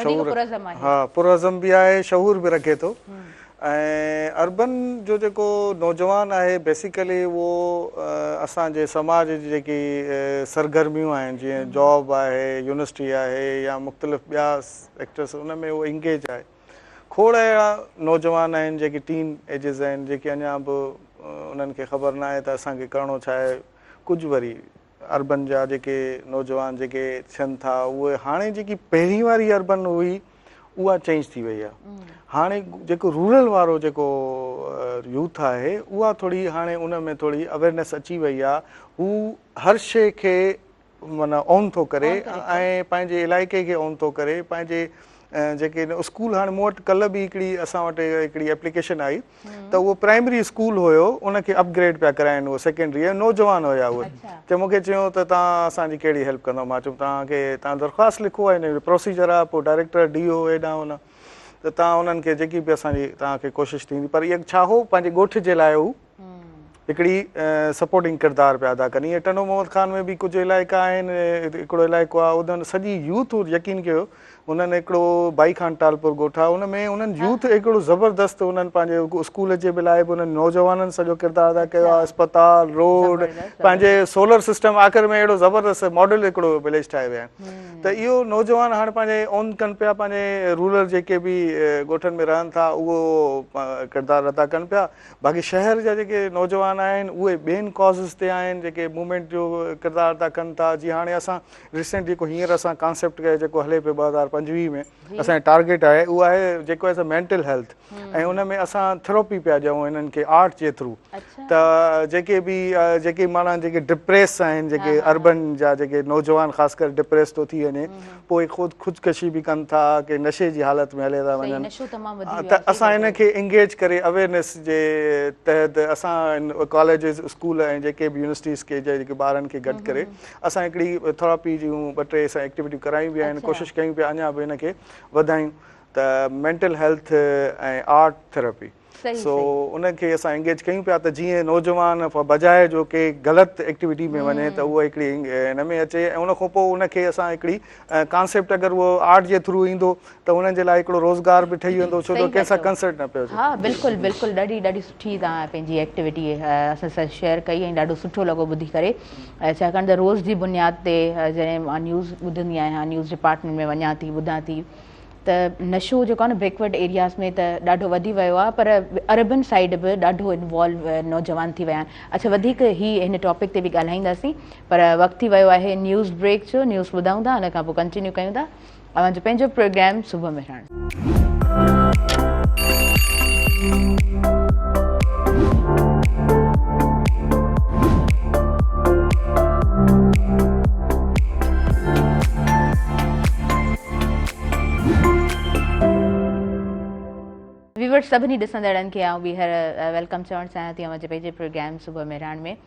शऊर, हा, पुरज़म बि आहे, शऊर बि रखे थो। ऐं अर्बन जो जेको नौजवान आहे बेसिकली उहो असांजे समाज जी जेकी सरगर्मियूं आहिनि, जीअं जॉब आहे, यूनिवर्सिटी आहे या मुख़्तलिफ़ ॿिया सेक्टर्स, उन में उहो इंगेज आहे। खोड़ अहिड़ा नौजवान आहिनि जेके टीन एजिस आहिनि, जेके अञा बि उन्हनि खे ख़बर न आहे त असांखे करिणो छा आहे। कुझु वरी अर्बन जा जेके नौजवान जेके थियनि था, उहे हाणे जेकी पहिरीं वारी अर्बन हुई उहा चेंज थी वई आहे। हाणे जेको रूरल वारो जेको यूथ आहे उहा थोरी हाणे उन में थोरी अवेयरनेस अची वई आहे। हू हर शइ खे माना ऑन थो करे ऐं पंहिंजे इलाइक़े खे ऑन थो करे। पंहिंजे जेके स्कूल, हाणे मूं वटि कल्ह बि हिकिड़ी असां वटि हिकिड़ी एप्लीकेशन आई त उहो प्राइमरी स्कूल हुयो, उनखे अपग्रेड पिया कराइनि, उहो सेकेंडरी नौजवान हुया उहे। त मूंखे चयो त तव्हां असांजी कहिड़ी हेल्प कंदव? मां चयुमि तव्हां दरख़्वास्त लिखो आहे, हिन जो प्रोसीजर आहे, पोइ डायरेक्टर DO हेॾां हुन, त तव्हां उन्हनि खे जेकी बि असांजी तव्हांखे कोशिशि थींदी। पर इहा छा हो, पंहिंजे ॻोठ जे लाइ हू हिकिड़ी सपोर्टिंग किरदारु पिया अदा कनि। ईअं टनो मोहम्मद खान में बि कुझु इलाइक़ा आहिनि, हिकिड़ो इलाइक़ो आहे उधर सॼी यूथ यकीन कयो उन्हनि हिकिड़ो बाई खान टालपुर ॻोठ आहे, उन में उन्हनि यूथ हिकिड़ो ज़बरदस्तु उन्हनि पंहिंजे स्कूल जे बि लाइ बि उन्हनि नौजवाननि सॼो किरदारु अदा कयो आहे। अस्पताल, रोड, पंहिंजे सोलर सिस्टम, आख़िर में अहिड़ो ज़बरदस्तु मॉडल हिकिड़ो विलेज ठाहे विया आहिनि। त इहो नौजवान हाणे पंहिंजे ऑन कनि पिया, पंहिंजे रूरल जेके बि ॻोठनि में रहनि था उहो किरदारु अदा कनि पिया। बाक़ी शहर जा जेके नौजवान आहिनि उहे ॿियनि कॉज़िस ते आहिनि, जेके मूवमेंट जो किरदारु अदा कनि था। जीअं हाणे असां रिसेंट जेको हींअर असां कॉन्सेप्ट कयो जेको हले पियो 2025 में, असांजो टारगेट आहे उहो आहे जेको आहे मेंटल हेल्थ। ऐं उन में असां थेरेपी पिया ॾियूं हिननि खे आर्ट जे थ्रू। त जेके माना जेके डिप्रेस आहिनि, जेके अर्बन जा जेके नौजवान ख़ासि करे डिप्रेस थो थी वञे, पोइ ख़ुदकशी बि कनि था की नशे जी हालत में हले था वञनि, त असां हिन खे इंगेज करे अवेयरनेस जे तहत असां कॉलेजिस, स्कूल ऐं जेके बि यूनिवर्सिटीज़ के जेके ॿारनि खे गॾु करे असां हिकिड़ी थेरेपी जूं 2-3 असां एक्टिविटियूं करायूं पिया आहिनि। कोशिशि कयूं पिया अञा बि हिन खे वधायूं, त मेंटल हेल्थ ऐं आर्ट थेरेपी, सो उनखे असां इंगेज कयूं पिया त जीअं नौजवान बजाए जो के ग़लति एक्टिविटी में वञे त उहा हिकिड़ी हिन में अचे। ऐं उन खां पोइ उनखे असां हिकिड़ी कॉन्सेप्ट अगरि उहो आर्ट जे थ्रू ईंदो त उन्हनि जे लाइ हिकिड़ो रोज़गार बि ठही वेंदो, छो जो कंहिंसां कंसल्ट न पियो थिए। हा, बिल्कुलु बिल्कुलु, ॾाढी सुठी तव्हां पंहिंजी एक्टिविटी असां सां शेयर कई ऐं ॾाढो सुठो लॻो ॿुधी करे। छाकाणि त रोज़ जी बुनियाद ते जॾहिं मां न्यूज़ ॿुधंदी आहियां, न्यूज़ डिपार्टमेंट में वञा थी, ॿुधां थी, त नशो जेको आहे न बैकवर्ड एरियाज़ में त ॾाढो वधी वियो आहे, पर अर्बन साइड बि ॾाढो इन्वॉल्व नौजवान थी विया आहिनि। अच्छा, वधीक हिन टॉपिक ते बि ॻाल्हाईंदासीं, पर वक़्तु थी वियो आहे न्यूज़ ब्रेक जो। न्यूज़ ॿुधूं था, हुन खां पोइ कंटिन्यू कयूं था अवांजो पंहिंजो प्रोग्राम सुबुह मेहरान। व्यूअर्स, सभिनी ॾिसंदड़नि खे आउं ॿीहर वेलकम चवणु चाहियां थी अवांजे पंहिंजे प्रोग्राम सुबुह मेहरान में।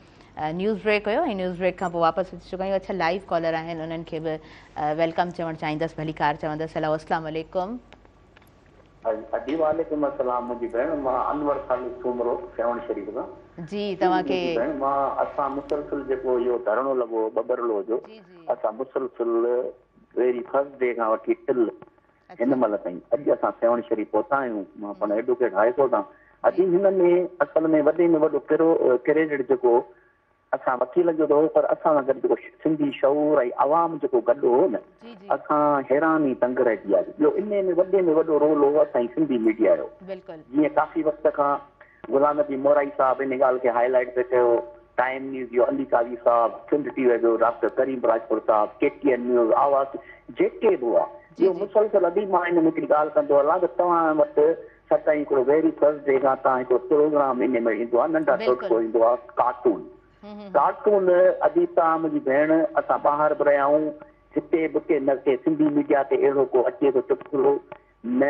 न्यूज़ ब्रेक हुयो ऐं न्यूज़ ब्रेक खां पोइ वापसि अची चुका आहियूं। अच्छा, लाइव कॉलर आहिनि, उन्हनि खे बि वेलकम चवणु चाहींदसि, भली कार चवंदसि। हेलो, अस्सलाम वालेकुम। वालेकुम अस्सलाम। मुंहिंजी भेण, मां अनवर ख़ालिद सूमरो, सेवन शरीफ़ खां। जी, तव्हांखे भेण, मां असां मुसलसल जेको इहो धरणो लॻो बबरलो जो, असां मुसलसल वेरी फर्स्ट डे खां वठी टिल हिन महिल ताईं अॼु असां सेवन शरीफ़ पहुता आहियूं। मां पाण एडवोकेट हाई कोर्ट आहियां। अॼु हिन में असल में वॾे में वॾो क्रेडिट जेको असां वकील जो हो, पर असां सां गॾु जेको सिंधी शऊर ऐं आवाम जेको गॾु हो न, असां हैरान ई तंग रहिजी वियासीं। ॿियो इन में वॾे में वॾो रोल हो असांजी सिंधी मीडिया जो। जीअं काफ़ी वक़्त खां गुलाम नबी मोराई साहिबु इन ॻाल्हि खे हाईलाइट पियो कयो, टाइम न्यूज़ जो अली काज़ी साहिबु, सिंध टीवी जो डॉक्टर करीम राजपुर साहिबु, KTN न्यूज़, आवाज़, जेके बि हुआ इहो मुसलसल अभी मां हिन में हिकिड़ी ॻाल्हि कंदो हलां त तव्हां वटि सताईं हिकिड़ो वेरी थर्सडे खां तव्हां हिकिड़ो प्रोग्राम इन में ईंदो आहे, नंढा टोटको ईंदो आहे, कार्टून अॼु तव्हां मुंहिंजी भेण असां ॿाहिरि बि रहिया आहियूं, हिते बि के न के सिंधी मीडिया ते अहिड़ो को अचे थो चुटकुलो, न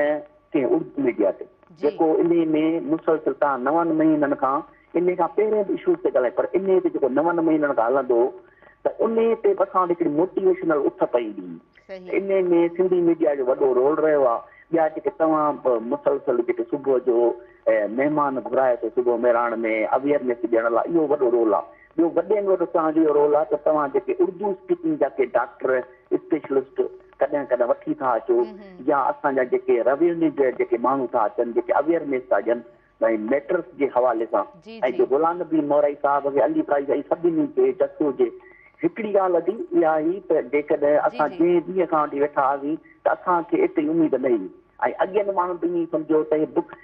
कंहिं उर्दू मीडिया ते जेको इन में मुसलसल तव्हां 9 महीननि खां इन खां पहिरियों बि इशूज़ ते ॻाल्हाए, पर इन ते जेको 9 महीननि खां हलंदो त उन ते बि असां हिकिड़ी मोटिवेशनल उथ पई ॾी। इन में सिंधी मीडिया जो वॾो रोल रहियो आहे। ॿिया जेके तव्हां मुसलसल जेके सुबुह जो महिमान घुराए थो सुबुह मेराण में अवेयरनेस ॾियण लाइ, इहो वॾो रोल आहे। ॿियो वॾे में वॾो तव्हांजो इहो रोल आहे त तव्हां जेके उर्दू स्पीकिंग जा के डॉक्टर स्पेशलिस्ट कॾहिं कॾहिं वठी था अचो, या असांजा जेके रेवेन्यू जा जेके माण्हू था अचनि जेके अवेयरनेस था ॾियनि भई मैटर्स जे हवाले सां, ऐं जो गुलाम नबी मौरई साहिब खे अली प्राइज़ ऐं सभिनी खे जसो जे हिकिड़ी ॻाल्हि अॼु इहा ई त जेकॾहिं असां जंहिं ॾींहं खां वठी वेठा हुआसीं त असांखे एतिरी उमेद न हुई, ऐं अॻियनि माण्हुनि बि ईअं सम्झो त हे बुख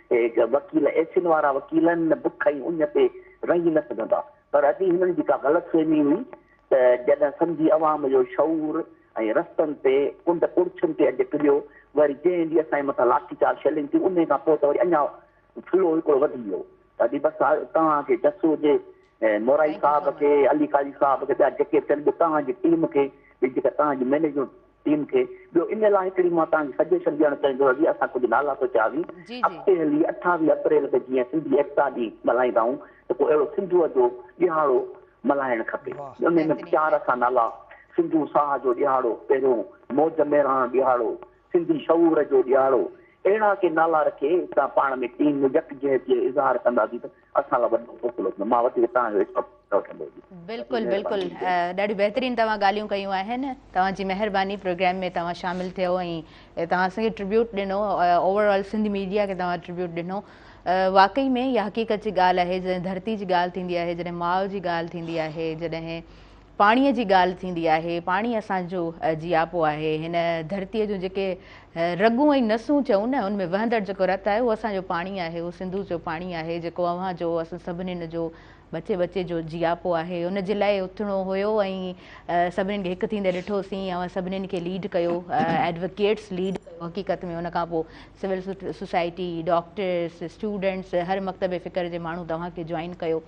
वकील एसिन वारा वकीलनि बुख ऐं उन ते रही न सघंदा, पर अॼु हिननि जी का ग़लतफ़हमी हुई त जॾहिं सिंधी अवाम जो शऊर ऐं रस्तनि ते कुंड कुर्छुनि ते अॼु किरियो, वरी जंहिं ॾींहुं असांजे मथां लाठीचार्ज छॾनि थी उन खां पोइ त वरी अञा फ्लो हिकिड़ो वधी वियो। त अॼु बसि तव्हांखे जसो जे मोराई साहब खे, अली काजी साहब खे, ॿिया जेके थियनि तव्हांजी टीम खे, जेका तव्हांजी मैनेजमेंट टीम खे, ॿियो इन लाइ हिकिड़ी मां तव्हांखे सजेशन ॾियणु चाहींदुसि, असां कुझु नाला सोचियासीं अॻिते हली 28 अप्रैल ते जीअं सिंधी एकता ॾींहुं मल्हाईंदा आहियूं त पोइ अहिड़ो सिंधूअ जो ॾिहाड़ो मल्हाइणु खपे। उन में 4 असां नाला, सिंधू साह जो ॾिहाड़ो पहिरियों, मौज मेराण ॾिहाड़ो, सिंधी शऊर जो ॾिहाड़ो, अहिड़ा के नाला रखे तव्हां पाण में टीम यकजहत जो इज़हार कंदासीं त असां लाइ वॾो फ़ैसिलो थींदो। मां वठी तव्हांजो बिल्कुलु बिल्कुलु ॾाढी बहितरीनु तव्हां ॻाल्हियूं कयूं आहिनि, तव्हांजी महिरबानी प्रोग्राम में तव्हां शामिलु थियो ऐं तव्हां असांखे ट्रिब्यूट ॾिनो, ओवरऑल सिंधी मीडिया खे तव्हां ट्रिब्यूट ॾिनो। वाकई में इहा हक़ीक़त जी ॻाल्हि आहे, जॾहिं धरती जी ॻाल्हि थींदी आहे, जॾहिं माउ जी ॻाल्हि थींदी आहे, जॾहिं पाणीअ जी ॻाल्हि थींदी आहे, पाणी असांजो जियापो आहे, हिन धरतीअ जूं जेके रगूं ऐं नसूं चऊं न उनमें वहंदड़ जेको रत आहे उहो असांजो पाणी आहे, उहो सिंधू जो पाणी आहे जेको अव्हां जो असां सभिनीनि जो बचे बचे जो जियापो आहे। उन जे लाइ उथिणो हुयो ऐं सभिनीनि खे हिकु थींदे ॾिठोसीं, ऐं सभिनीनि खे लीड कयो, एडवोकेट्स लीड कयो हक़ीक़त में, उन खां पोइ सिविल सोसाइटी, डॉक्टर्स, स्टूडेंट्स, हर मकतब फ़िक्र जे माण्हू तव्हांखे जॉइन कयो।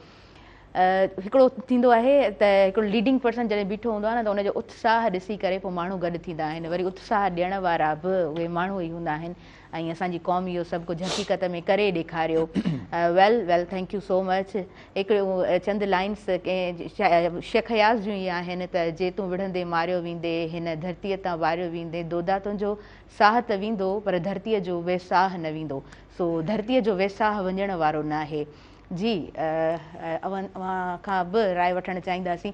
हिकिड़ो थींदो आहे त हिकिड़ो लीडिंग पर्सन जॾहिं बीठो हूंदो आहे न त उनजो उत्साह ॾिसी करे पोइ माण्हू गॾु थींदा आहिनि, वरी उत्साह ॾियण वारा बि उहे माण्हू ई हूंदा आहिनि, ऐं असांजी क़ौम इहो सभु कुझु हक़ीक़त में करे ॾेखारियो। वेल थैंक यू सो मच। हिकिड़ो चंद लाइन्स कंहिं शेख हयास जूं ई आहिनि त जे तूं विढ़ंदे मारियो वेंदे, हिन धरतीअ तां वारियो वेंदे, दोदा तुंहिंजो साह त वेंदो पर धरतीअ जो वेसाह न वेंदो, सो धरतीअ जो वेसाह वञण वारो न आहे। जी अव्हां खां बि राय वठणु चाहींदासीं,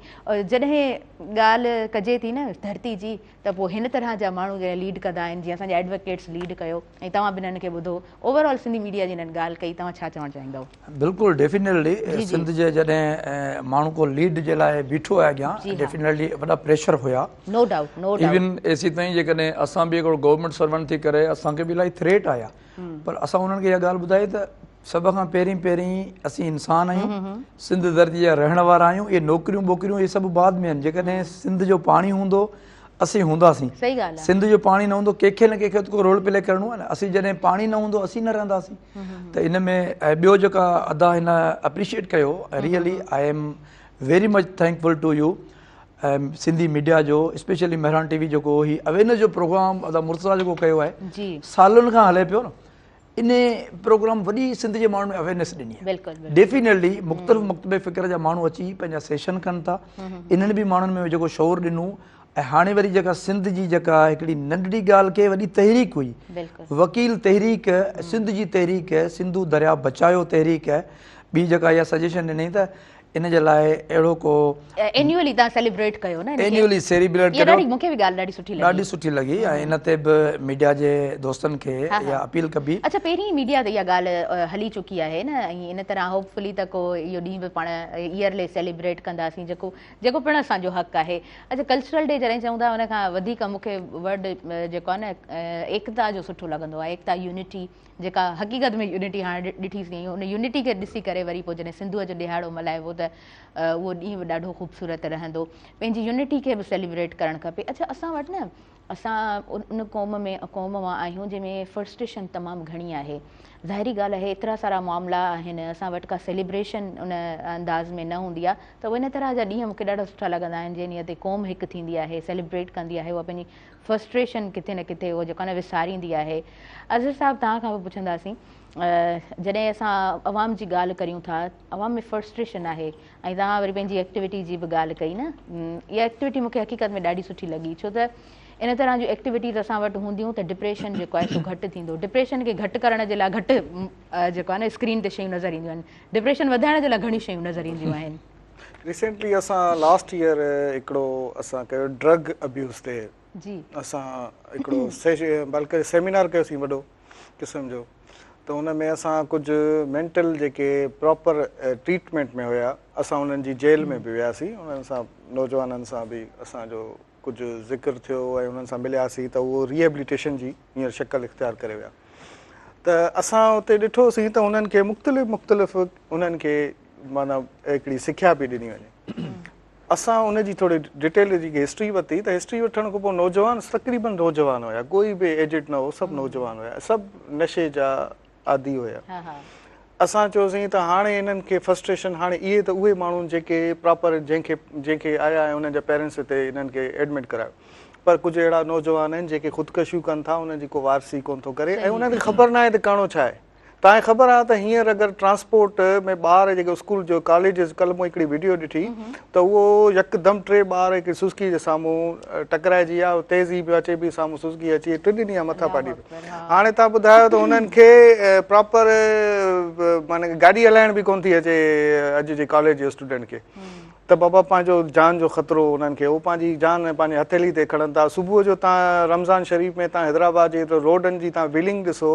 जॾहिं ॻाल्हि कजे थी न धरती जी त पोइ हिन तरह जा माण्हू जॾहिं लीड कंदा आहिनि, जीअं असांजा एडवोकेट्स लीड कयो ऐं तव्हां बि हिननि खे ॿुधो, ओवरऑल सिंधी मीडिया जी हिननि ॻाल्हि कई, तव्हां छा चवणु चाहींदव? बिल्कुलु डेफिनेटली सिंध जे जॾहिं माण्हू को लीड जे लाइ बीठो आहे अॻियां, डेफिनेटली वॾा प्रेशर हुया, नो डाउट नो डाउट। इवन एसी ताईं जेकॾहिं असां बि हिकिड़ो गवर्नमेंट सर्वेंट थी करे असांखे बि इलाही थ्रेट आया, पर असां उन्हनि खे इहा ॻाल्हि ॿुधाई त सभ खां पहिरीं असीं इंसान आहियूं, सिंध धरती जा रहण वारा आहियूं, इहे नौकिरियूं वोकिरियूं इहे सभु बाद में आहिनि, जेकॾहिं सिंध जो पाणी हूंदो असीं हूंदासीं, सिंध जो पाणी न हूंदो कंहिंखे न कंहिंखे त को रोल प्ले करिणो आहे न, असीं जॾहिं पाणी न हूंदो असीं न रहंदासीं। त इन में ॿियो जेका अदा हिन अप्रिशिएट कयो, really I am very much thankful to you Sindhi media जो, स्पेशली मेहरान टीवी जेको ही अवेयरनेस जो प्रोग्राम अदा मुर्तज़ा जेको कयो आहे सालनि खां हले पियो न, इन प्रोग्राम वॾी सिंध जे माण्हुनि में अवेयरनेस ॾिनी आहे। डेफिनेटली मुख़्तलिफ़ मकतबे फ़िक्र जा माण्हू अची पंहिंजा सेशन कनि था, इन्हनि बि माण्हुनि में जेको शौर ॾिनो, ऐं हाणे वरी जेका सिंध जी जेका हिकिड़ी नंढड़ी ॻाल्हि खे वॾी तहरीक हुई, वकील तहरीक, सिंध जी तहरीक, सिंधू दरिया बचायो तहरीक, ॿी जेका इहा सजेशन ॾिनई त इन जे लाइ अहिड़ो को एन्युअली तव्हां सेलिब्रेट कयो न, एन्युअली सेलिब्रेट कयो, मूंखे बि ॻाल्हि ॾाढी सुठी लॻी, ऐं इन ते बि मीडिया जे दोस्तनि खे इहा अपील कबी। अच्छा, पहिरीं मीडिया ते इहा ॻाल्हि हली चुकी आहे न, ऐं इन तरह होपफुली त को इहो ॾींहुं बि पाण ईयरली सेलिब्रेट कंदासीं, जेको पिणु असांजो हक़ आहे। अच्छा, कल्चरल डे जॾहिं चऊं था, उन खां वधीक मूंखे वर्ड जेको आहे न एकता जो सुठो लॻंदो आहे, एकता यूनिटी, जेका हक़ीक़त में यूनिटी हाणे ॾिठीसीं, उन यूनिटी खे ॾिसी करे करे वरी पोइ जॾहिं सिंधूअ जो ॾिहाड़ो मल्हाइबो त उहो ॾींहुं बि ॾाढो ख़ूबसूरत रहंदो। पंहिंजी यूनिटी खे बि सेलिब्रेट करणु खपे। अच्छा, असां वटि न असां उन क़ौम मां आहियूं जंहिंमें फ्रस्ट्रेशन तमामु घणी आहे। ज़ाहिरी ॻाल्हि आहे एतिरा सारा मामला आहिनि, असां वटि का सेलिब्रेशन उन अंदाज़ में न हूंदी आहे, त उहो इन तरह जा ॾींहं मूंखे ॾाढा सुठा लॻंदा आहिनि जंहिं ॾींहं ते क़ौम हिकु थींदी आहे, सेलिब्रेट कंदी आहे, उहा पंहिंजी फ्रस्ट्रेशन किथे न किथे उहो जेको आहे न विसारींदी आहे। अज़र साहिबु, तव्हां खां बि पुछंदासीं, जॾहिं असां अवाम जी ॻाल्हि करियूं था, अवाम में फ्रस्ट्रेशन आहे, ऐं तव्हां वरी पंहिंजी एक्टिविटी जी बि ॻाल्हि कई न, इहा एक्टिविटी मूंखे हक़ीक़त में ॾाढी सुठी लॻी, छो त इन तरह जूं एक्टिविटीज़ असां वटि हूंदियूं त डिप्रेशन जेको आहे सो घटि थींदो। डिप्रेशन खे घटि करण जे लाइ घटि जेको आहे न स्क्रीन ते शयूं नज़र ईंदियूं आहिनि, डिप्रेशन वधाइण जे लाइ घणी शयूं नज़र ईंदियूं आहिनि। रिसेंटली असां लास्ट ईयर हिकिड़ो असां कयो ड्रग अब्यूज़ ते जी, असां हिकिड़ो बल्कि सेमिनार कयोसीं वॾो क़िस्म जो, त हुन में असां कुझु मेंटल जेके प्रॉपर ट्रीटमेंट में हुया, असां उन्हनि जी जेल में बि वियासीं, उन्हनि सां नौजवाननि सां बि असांजो कुझु ज़िक्र थियो ऐं उन्हनि सां मिलियासीं त उहो रिहेबिलिटेशन जी हींअर शिकल इख़्तियार करे विया। त असां उते ॾिठोसीं त उन्हनि खे मुख़्तलिफ़ उन्हनि खे माना हिकिड़ी सिख्या बि ॾिनी वञे। असां उनजी थोरी डिटेल जी हिस्ट्री वरिती, त हिस्ट्री वठण खां पोइ नौजवान तक़रीबन नौजवान हुया, कोई बि एजिड न हो, सभु नौजवान हुया, सभु नशे जा आदी हुया। असां चयोसीं त हाणे इन्हनि खे फ्रस्ट्रेशन, हाणे इहे त उहे माण्हू जेके प्रॉपर जंहिंखे आया ऐं उन्हनि जा पेरेंट्स हिते इन्हनि खे एडमिट करायो, पर कुझु अहिड़ा नौजवान आहिनि जेके ख़ुदकशियूं कनि था, उन्हनि जी को वारसी कोन थो करे ऐं उन्हनि खे ख़बर न आहे त करिणो छा आहे। तव्हांखे ख़बर आहे त हींअर अगरि ट्रांसपोर्ट में ॿार जेके स्कूल जो कॉलेज, कल्ह मूं हिकिड़ी वीडियो ॾिठी त उहो यकदमि 3 ॿार हिकिड़ी सुज़ुकी जे साम्हूं टकराइजी विया, तेज़ी बि अचे पई, साम्हूं सुज़ुकी अची 3 ॾींहं आहे मथां पाटी। हाणे तव्हां ॿुधायो त उन्हनि खे प्रॉपर माना गाॾी हलाइण बि कोन थी अचे अॼु जे कॉलेज जे स्टूडेंट खे, त बाबा पंहिंजो जान जो ख़तरो उन्हनि खे, उहो पंहिंजी जान पंहिंजे हथेली ते खणनि था। सुबुह जो तव्हां रमज़ान शरीफ़ में तव्हां हैदराबाद जे रोडनि जी तव्हां बिलिंग ॾिसो,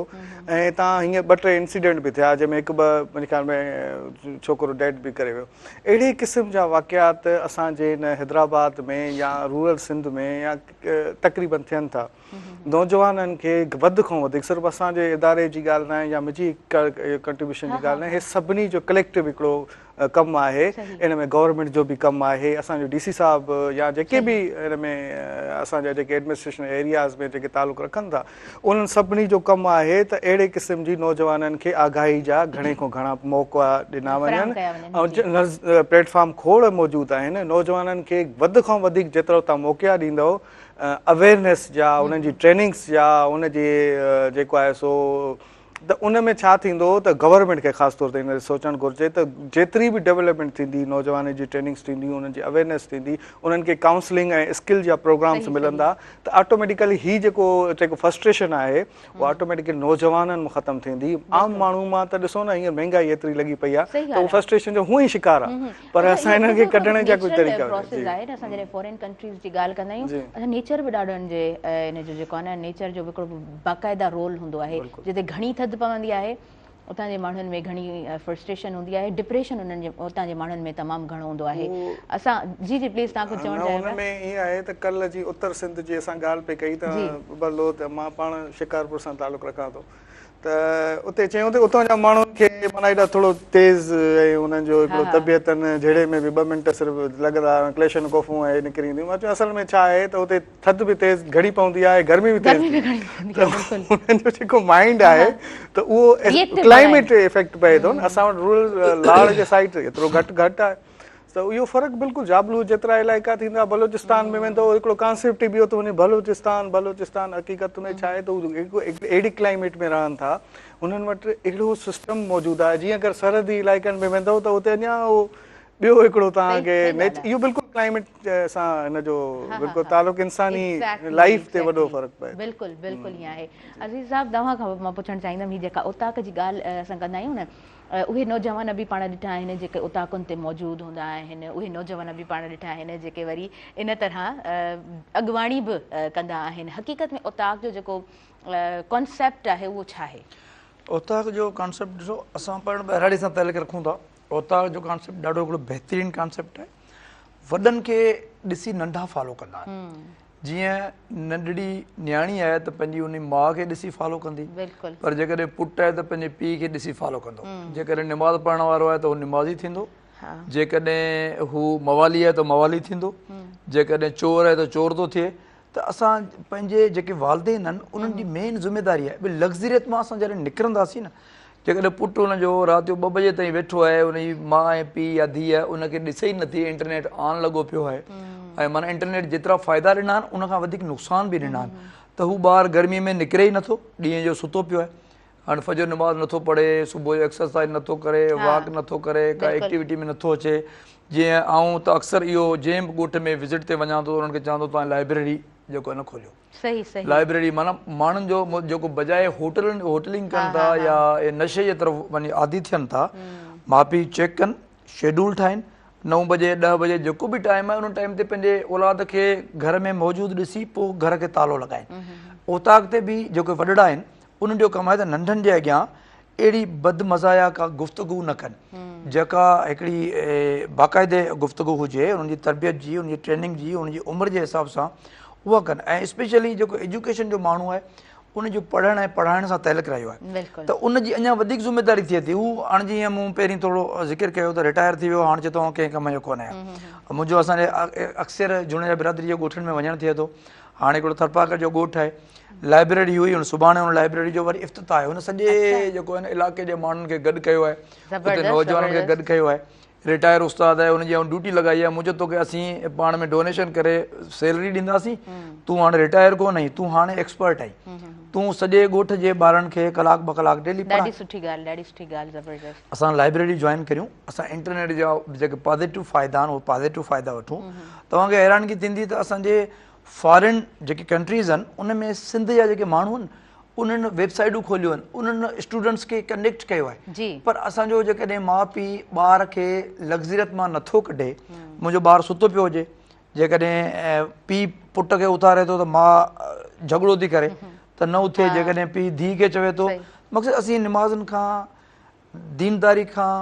ऐं तव्हां हीअं 2-3 इंसिडेंट बि थिया जंहिंमें 1-2 मुंहिंजे ख़्याल में छोकिरो डेड बि करे वियो। अहिड़े क़िस्म जा वाक़ियात असांजे हिन हैदराबाद में या रूरल सिंध में या तक़रीबन थियनि था। नौजवाननि खे वधि खां वधीक, सिर्फ़ु असांजे इदारे जी ॻाल्हि न आहे या मुंहिंजी कंट्रीब्यूशन जी ॻाल्हि न आहे, हे सभिनी जो कलेक्टिव हिकिड़ो कमु आहे। इन में गवर्नमेंट जो बि कमु आहे, असांजो DC साहिबु या जेके बि हिन में असांजा जेके एडमिनिस्ट्रेशन एरियाज़ में जेके तालुक़ रखनि था, उन्हनि सभिनी जो कमु आहे त अहिड़े क़िस्म जी नौजवाननि खे आगाही जा घणे खां घणा मौक़ा ॾिना वञनि ऐं प्लेटफॉर्म खोड़ मौजूदु आहिनि। नौजवाननि खे वधि खां वधीक जेतिरो तव्हां मौक़ा ॾींदव अवेयरनेस जा, उन्हनि जी ट्रेनिंग्स जा, उनजी जेको आहे सो त उन में छा थींदो त गवर्नमेंट खे ख़ासि तौर ते इन सोचणु घुरिजे त जेतिरी बि डेवलपमेंट थींदी, नौजवान जी ट्रेनिंग्स थींदियूं, उन्हनि जी अवेयरनेस थींदी, उन्हनि खे काउंसलिंग ऐं स्किल जा प्रोग्राम्स मिलंदा, त ऑटोमेटिकली ही जेको फ्रस्ट्रेशन आहे उहा ऑटोमेटिकली नौजवाननि मां ख़तमु थींदी। आम माण्हू मां त ॾिसो न, हींअर महांगाई एतिरी लॻी पई आहे त उहो फ्रस्ट्रेशन जो हूअं ई शिकार आहे, पर असां हिननि खे कढण जा कुझु तरीक़ा असां जॾहिं फॉरेन कंट्रीज़ जी ॻाल्हि कंदा आहियूं, असां नेचर बि ॾाढो इन जो जेको आहे न नेचर जो हिकिड़ो बाक़ाइदा रोल हूंदो आहे। जिते घणी थधि पवंदी आहे उतां जे माण्हुनि में घणी फ्रस्ट्रेशन हूंदी आहे, डिप्रेशन उन्हनि जे उतां जे माण्हुनि में तमामु घणो हूंदो आहे। असां जी प्लीज़ तव्हां कुझु चवणु चाहियो? हुन में ईअं आहे त कल्ह जी उत्तर सिंध जी असां ॻाल्हि पई कई त भलो, त मां पाण शिकारपुर सां तालुक़ु रखां थो, त उते चयूं त उतां जा माण्हुनि खे माना हेॾा थोरो तेज़ ऐं उन्हनि जो हिकिड़ो तबियतनि जहिड़े में बि 2 मिंट सिर्फ़ु लॻंदा, क्लेशन कोफूं ऐं निकिरी ईंदियूं। मां चयो असल में छा आहे त उते थधि बि तेज़ घणी पवंदी आहे, गर्मी बि तेज़, उन्हनि जो जेको माइंड आहे त उहो क्लाइमेट इफेक्ट पए थो न। असां वटि रूरल लाड़ जे साइड एतिरो घटि आहे, त इहो फ़र्क़ु बिल्कुलु जाबलू जेतिरा इलाइक़ा थींदा, बलोचिस्तान में वेंदो हिकिड़ो कॉन्सेप्ट बि थो वञे बलोचिस्तान हक़ीक़त में छा आहे त अहिड़ी क्लाइमेट में रहनि था, हुननि वटि अहिड़ो सिस्टम मौजूदु आहे। जीअं अगरि सरहदी इलाइक़नि में वेंदव त उते अञा उहो ॿियो हिकिड़ो तव्हांखे इहो बिल्कुलु क्लाइमेट सां हिन जो बिल्कुलु तालुक़ु इंसानी लाइफ ते वॾो फ़र्क़ु पए। बिल्कुलु बिल्कुलु ईअं आहे। अज़ीज़ साहिबु, तव्हां खां मां पुछणु चाहींदमि, हीअ जेका उताक जी ॻाल्हि असां कंदा आहियूं न, उहे नौजवान बि पाण ॾिठा आहिनि जेके उताकुनि ते मौजूदु हूंदा आहिनि, उहे नौजवान बि पाण ॾिठा आहिनि जेके वरी इन तरह अॻुवाणी बि कंदा आहिनि। हक़ीक़त में उताक जो जेको कॉन्सेप्ट आहे उहो छा आहे? उताक जो कॉन्सेप्ट ॾिसो, असां पाण बहिराड़ी सां तालुक़ु रखूं था। उताक जो कॉन्सेप्ट ॾाढो हिकिड़ो बहितरीनु कॉन्सेप्ट आहे। वॾनि खे ॾिसी नंढा फॉलो कंदा आहिनि। जीअं नंढड़ी न्याणी आहे त पंहिंजी उन माउ खे ॾिसी फॉलो कंदी, बिल्कुलु पर जेकॾहिं पुटु आहे त पंहिंजे पीउ खे ॾिसी फॉलो कंदो। जेकॾहिं निमाज़ पढ़ण वारो आहे त हू निमाज़ी थींदो, जेकॾहिं हू मवाली आहे त मवाली थींदो, जेकॾहिं चोर आहे त चोर थो थिए। त असां पंहिंजे जेके वालदेन आहिनि उन्हनि जी मेन ज़िमेदारी आहे। भई लग्ज़रियत मां असां जॾहिं निकिरंदासीं न, जेकॾहिं पुटु हुनजो राति जो 2 बजे ताईं वेठो आहे, उनजी माउ ऐं पीउ या धीउ आहे उनखे ॾिसे ई नथी, इंटरनेट ऑन लॻो पियो आहे, ऐं माना इंटरनेट जेतिरा फ़ाइदा ॾिना आहिनि उनखां वधीक नुक़सान बि ॾिना आहिनि, त हू ॿारु गर्मीअ में निकिरे ई नथो, ॾींहं जो सुतो पियो आहे। हाणे फजर नमाज़ नथो पढ़े, सुबुह जो एक्सरसाइज़ नथो करे, वॉक नथो करे, का एक्टिविटी में नथो अचे। जीअं आऊं त अक्सर इहो जंहिं बि ॻोठ में विज़िट ते वञा थो उन्हनि खे चवां थो तव्हां लाइब्रेरी जेको आहे न खोलियो। सही सही लाइब्रेरी माना माण्हुनि जो जेको बजाए होटलिंग कनि था या नशे जे तरफ़ वञी आदी थियनि था, माउ पीउ चेक कनि, शेड्यूल ठाहिनि, 9 बजे 10 बजे जेको बि टाइम आहे उन टाइम ते पंहिंजे औलाद खे घर में मौजूदु ॾिसी पोइ घर खे तालो लॻाइनि। ओताक ते बि जेके वॾड़ा आहिनि उन्हनि जो कमु आहे त नंढनि जे अॻियां अहिड़ी बदमज़ाया का गुफ़्तगू न कनि जेका हिकिड़ी बाक़ाइदे गुफ़्तगू हुजे, उन्हनि जी तरबियत जी, उनजी ट्रेनिंग जी, उनजी उमिरि जे हिसाब सां उहा कनि। ऐं स्पेशली जेको एजुकेशन जो माण्हू आहे उनजो पढ़णु ऐं पढ़ाइण सां तइल्लुक़ु रहियो आहे, त उनजी अञा वधीक ज़िमेदारी थिए थी। हू हाणे जीअं मूं पहिरीं थोरो ज़िक्र कयो त रिटायर थी वियो, हाणे चए थो कंहिं कम जो कोन आहियां। मुंहिंजो असांजे अक्सर जुड़िया बिरादरी जे ॻोठनि में वञणु थिए थो। हाणे हिकिड़ो थरपाकर जो ॻोठु आहे, लाइब्रेरी हुई, हुन सुभाणे हुन लाइब्रेरी जो वरी इफ़्तिताह आहे। हुन सॼे जेको आहे न इलाइक़े जे माण्हुनि खे गॾु कयो आहे, उते नौजवाननि खे गॾु कयो आहे। रिटायर उस्ताद आहे, हुनजी आउं ड्यूटी लॻाई आहे। मुंहिंजो तोखे असीं पाण में डोनेशन करे सैलरी ॾींदासीं, तूं हाणे रिटायर कोन आहीं, तूं हाणे एक्सपर्ट आहीं, तूं सॼे ॻोठ जे ॿारनि खे कलाक 2 कलाक डेली पढ़ाए। ॾाढी सुठी ॻाल्हि, ॾाढी सुठी ॻाल्हि, ज़बरदस्त। असां लाइब्रेरी जॉइन करियूं, असां इंटरनेट जा जेके पॉज़िटिव फ़ाइदा आहिनि उहे पॉज़िटिव फ़ाइदा वठूं। तव्हांखे हैरानगी थींदी त असांजे फॉरेन जेके कंट्रीज़ आहिनि उन में सिंध जा जेके माण्हू आहिनि उन्हनि वेबसाइटूं खोलियूं आहिनि, उन्हनि स्टूडेंट्स खे कनेक्ट कयो आहे। पर असांजो जेकॾहिं माउ पीउ ॿार खे लग्ज़रियत मां नथो कढे, मुंहिंजो ॿारु सुतो पियो हुजे, जेकॾहिं पीउ पुट खे उथारे थो त माउ झगड़ो थी करे त न उथे, जेकॾहिं पीउ धीउ खे चवे थो। मक़सदु असीं निमाज़नि खां, दीनदारी खां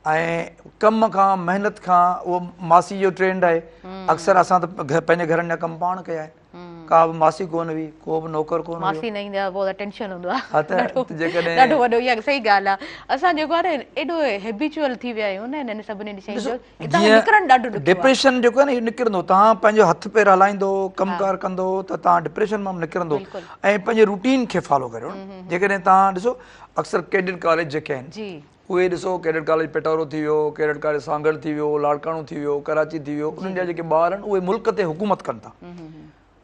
ऐं कम खां, महिनत खां, उहो मासी जो ट्रेंड आहे। अक्सर असां त पंहिंजे घरनि जा कम पाण कया आहिनि, का बि मासी कोन हुई, को बि नौकर कोन, मासी न ईंदा पोइ त टेंशन हूंदो आहे। जेकॾहिं ॾाढो वॾो, इहा सही ॻाल्हि आहे। असां जेको आहे न एॾो हैबिचुअल थी विया आहियूं न हिननि सभिनी शयुनि जो, निकिरणु ॾाढो ॾुखियो आहे। डिप्रेशन जेको आहे न इहो निकिरंदो, तव्हां पंहिंजो हथ पेर हलाईंदो, कमकार कंदो त तव्हां डिप्रेशन मां निकिरंदो। ऐं पंहिंजे रूटीन खे फॉलो करियो। जेकॾहिं तव्हां ॾिसो अक्सर कैडेट कॉलेज जेके आहिनि उहे ॾिसो, कैडेट कॉलेज पेटौरो थी वियो, कैडेट कॉलेज सांगड़ थी वियो, लाड़काणो थी वियो, कराची थी वियो, उन्हनि जा जेके ॿार आहिनि उहे मुल्क ते हुकूमत कनि था।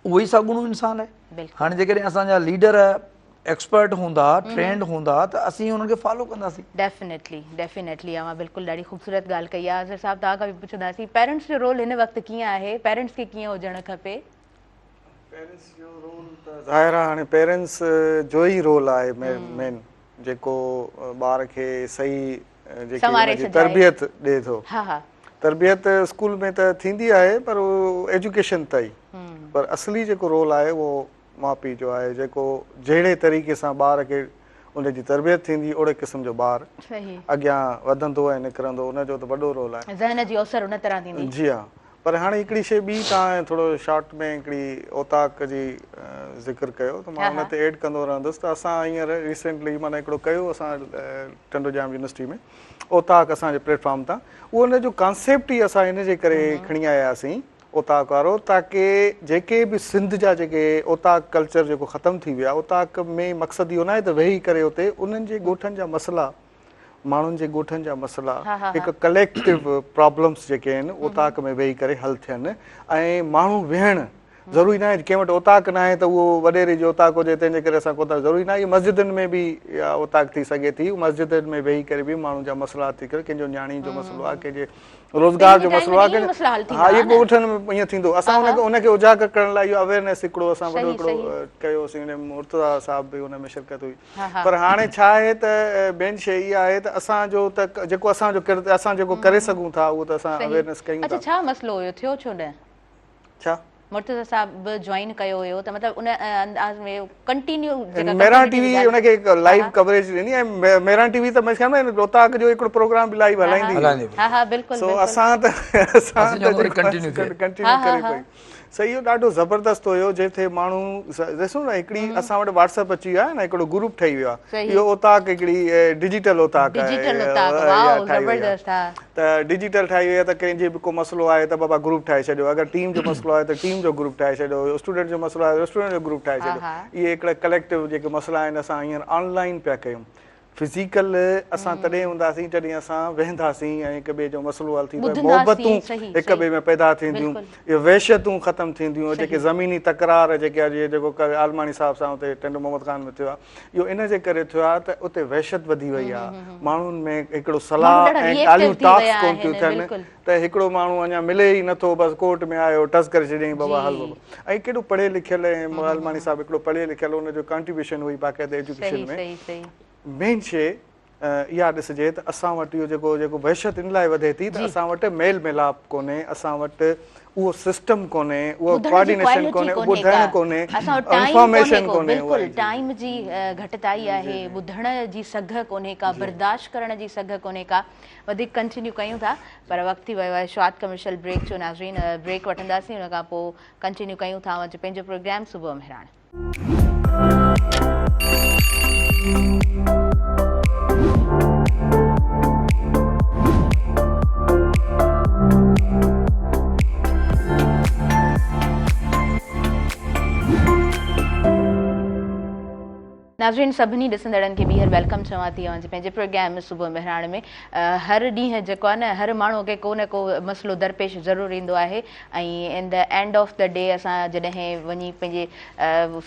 उहो ई साॻुणो इंसान आहे। हाणे जेकॾहिं असांजा लीडर एक्सपर्ट हूंदा, ट्रेंड हूंदा त असीं हुननि खे फॉलो कंदासीं। डेफिनेटली अवां बिल्कुलु ॾाढी ख़ूबसूरत ॻाल्हि कई आहे। अज़र साहिबु तव्हां खां बि पुछंदासीं, पेरेंट्स जो रोल हिन वक़्तु कीअं आहे, पेरेंट्स खे कीअं हुजणु खपे? पेरेंट्स जो रोल त ज़ाहिर आहे, हाणे पेरेंट्स जो ई रोल आहे मेन, जेको ॿार खे सही जेकी तरबियत ॾिए थो। तरबियत स्कूल में त थींदी आहे पर उहो एजुकेशन ताईं, पर असली जेको रोल आहे उहो माउ पीउ जो आहे, जेको जहिड़े तरीक़े सां ॿार खे उनजी तरबियत थींदी ओड़े क़िस्म जो ॿारु अॻियां वधंदो ऐं निकिरंदो, उनजो त वॾो रोल आहे। ज़हन जी असर उन तरह थींदी। जी हा। पर हाणे हिकिड़ी शइ ॿी तव्हां थोरो शॉर्ट में हिकिड़ी ओताक जी ज़िक्र कयो त मां हुन ते एड कंदो रहंदुसि। त असां हींअर रिसेंटली माना हिकिड़ो कयो असां टंडोजाम यूनिवर्सिटी में, ओताक असांजे प्लेटफॉर्म तां, उहो हुनजो कॉन्सेप्ट ई असां हिन जे करे खणी आया हुआसीं ओताक वारो, ताकी जेके बि सिंध जा जेके ओताक कल्चर जेको ख़तमु थी वियो आहे, ओताक में मक़सदु इहो न आहे त वेही करे उते उन्हनि जे ॻोठनि जा मसइला, माण्हुनि जे ॻोठनि जा मसइला, हिकु कलेक्टिव प्रॉब्लम्स जेके आहिनि ओताक में वेही करे हल थियनि, ऐं माण्हू वेहणु ज़रूरी न आहे कंहिं वटि ओताक न आहे त उहो वॾेरे जो ओताक हुजे तंहिंजे करे असां कोताक, ज़रूरी न आहे। मस्जिदनि में बि इहा ओताक थी सघे थी, मस्जिदनि में वेही करे बि माण्हुनि जा मसइला थी करे, कंहिंजो न्याणी जो मसइलो आहे, कंहिंजे रोज़गार जो मसइलो आहे, हा इहो ॻोठनि में ईअं थींदो। असां उनखे उजागर करण लाइ इहो अवेयरनेस हिकिड़ो असां वॾो हिकिड़ो कयोसीं, मुर्तज़ा साहिब बि हुन में शिरकत हुई। पर हाणे छा आहे त मेन शइ इहा आहे त असांजो त जेको असां जेको करे सघूं था उहो त असां अवेयरनेस कयूं था। छा मसइलो हुयो, थियो छो न? छा मुर्तज़ा साहिब जॉइन कयो हुयो त मतिलबु उन अंदाज़ में कंटिन्यू मेरा टीवी उनखे लाइव कवरेज ॾिनी, ऐं मेरा टीवी त मैं ख्याल में ओताक जो हिकिड़ो प्रोग्राम बि लाइव हलाईंदी। हा बिल्कुलु। सो असां त कंटिन्यू करे पई। सही, इहो ॾाढो ज़बरदस्त हुयो जंहिंते माण्हू ॾिसो न हिकिड़ी असां वटि व्हाट्सएप अची वियो आहे न, हिकिड़ो ग्रुप ठही वियो आहे, इहो ओताक हिकिड़ी डिजिटल ओताक त डिजिटल ठाही वई आहे त कंहिंजे बि को मसइलो आहे त बाबा ग्रुप ठाहे छॾियो, अगरि टीम जो मसइलो आहे त टीम जो ग्रुप ठाहे छॾियो, स्टूडेंट जो मसइलो आहे त स्टूडेंट जो ग्रुप ठाहे छॾियो। इहे हिकिड़ा कलेक्टिव जेके मसइला आहिनि असां हींअर ऑनलाइन पिया कयूं। फिज़िकल असां तॾहिं हूंदासीं जॾहिं असां वेहंदासीं ऐं हिक ॿिए जो मसइलो हल थींदो, मोहबतूं हिक ॿिए में पैदा थींदियूं, इहे वहशतूं ख़तमु थींदियूं, जेके ज़मीनी तकरार जेके आहे जेको आलमानी साहिब सां हुते टेंडो मोहम्मद ख़ान में थियो आहे, इहो इन जे करे थियो आहे त उते वहशत वधी वई आहे, माण्हुनि में हिकिड़ो सलाह ऐं ॻाल्हियूं टॉक्स कोन थियूं थियनि, त हिकिड़ो माण्हू अञा मिले ई नथो, बसि कोर्ट में आयो टस करे छॾियईं बाबा हल बाबा। ऐं केॾो पढ़ियल लिखियल ऐं आलमानी साहिब हिकिड़ो पढ़ियल लिखियल, हुनजो कंट्रीब्यूशन हुई बाक़ाइदा एजुकेशन में। मेन शइ इहा ॾिसिजे त असां वटि इहो जेको वहशत इन लाइ वधे थी त असां वटि मेल मिलाप कोन्हे, असां वटि उहो सिस्टम कोन्हे, उहो कोऑर्डिनेशन कोन्हे, ॿुधण कोन्हे, इंफॉर्मेशन कोन्हे, बिल्कुलु टाइम जी घटिताई आहे, ॿुधण जी सघ कोन्हे का, बर्दाश्त करण जी सघ कोन्हे का। वधीक कंटिन्यू कयूं था पर वक़्तु थी वियो आहे शॉर्ट कमर्शियल ब्रेक जो। नाज़रीन ब्रेक वठंदासीं, हुन खां पोइ कंटिन्यू कयूं था पंहिंजो प्रोग्राम सुबुह मेहरान। नाज़रीन सभिनी ॾिसंदड़नि खे ॿीहर वेलकम चवां थी पंहिंजे प्रोग्राम सुबुह मेहरान में। हर ॾींहुं जेको आहे न हर माण्हूअ खे को न को मसइलो दरपेश ज़रूरु ईंदो आहे ऐं in the end of the day असां जॾहिं वञी पंहिंजे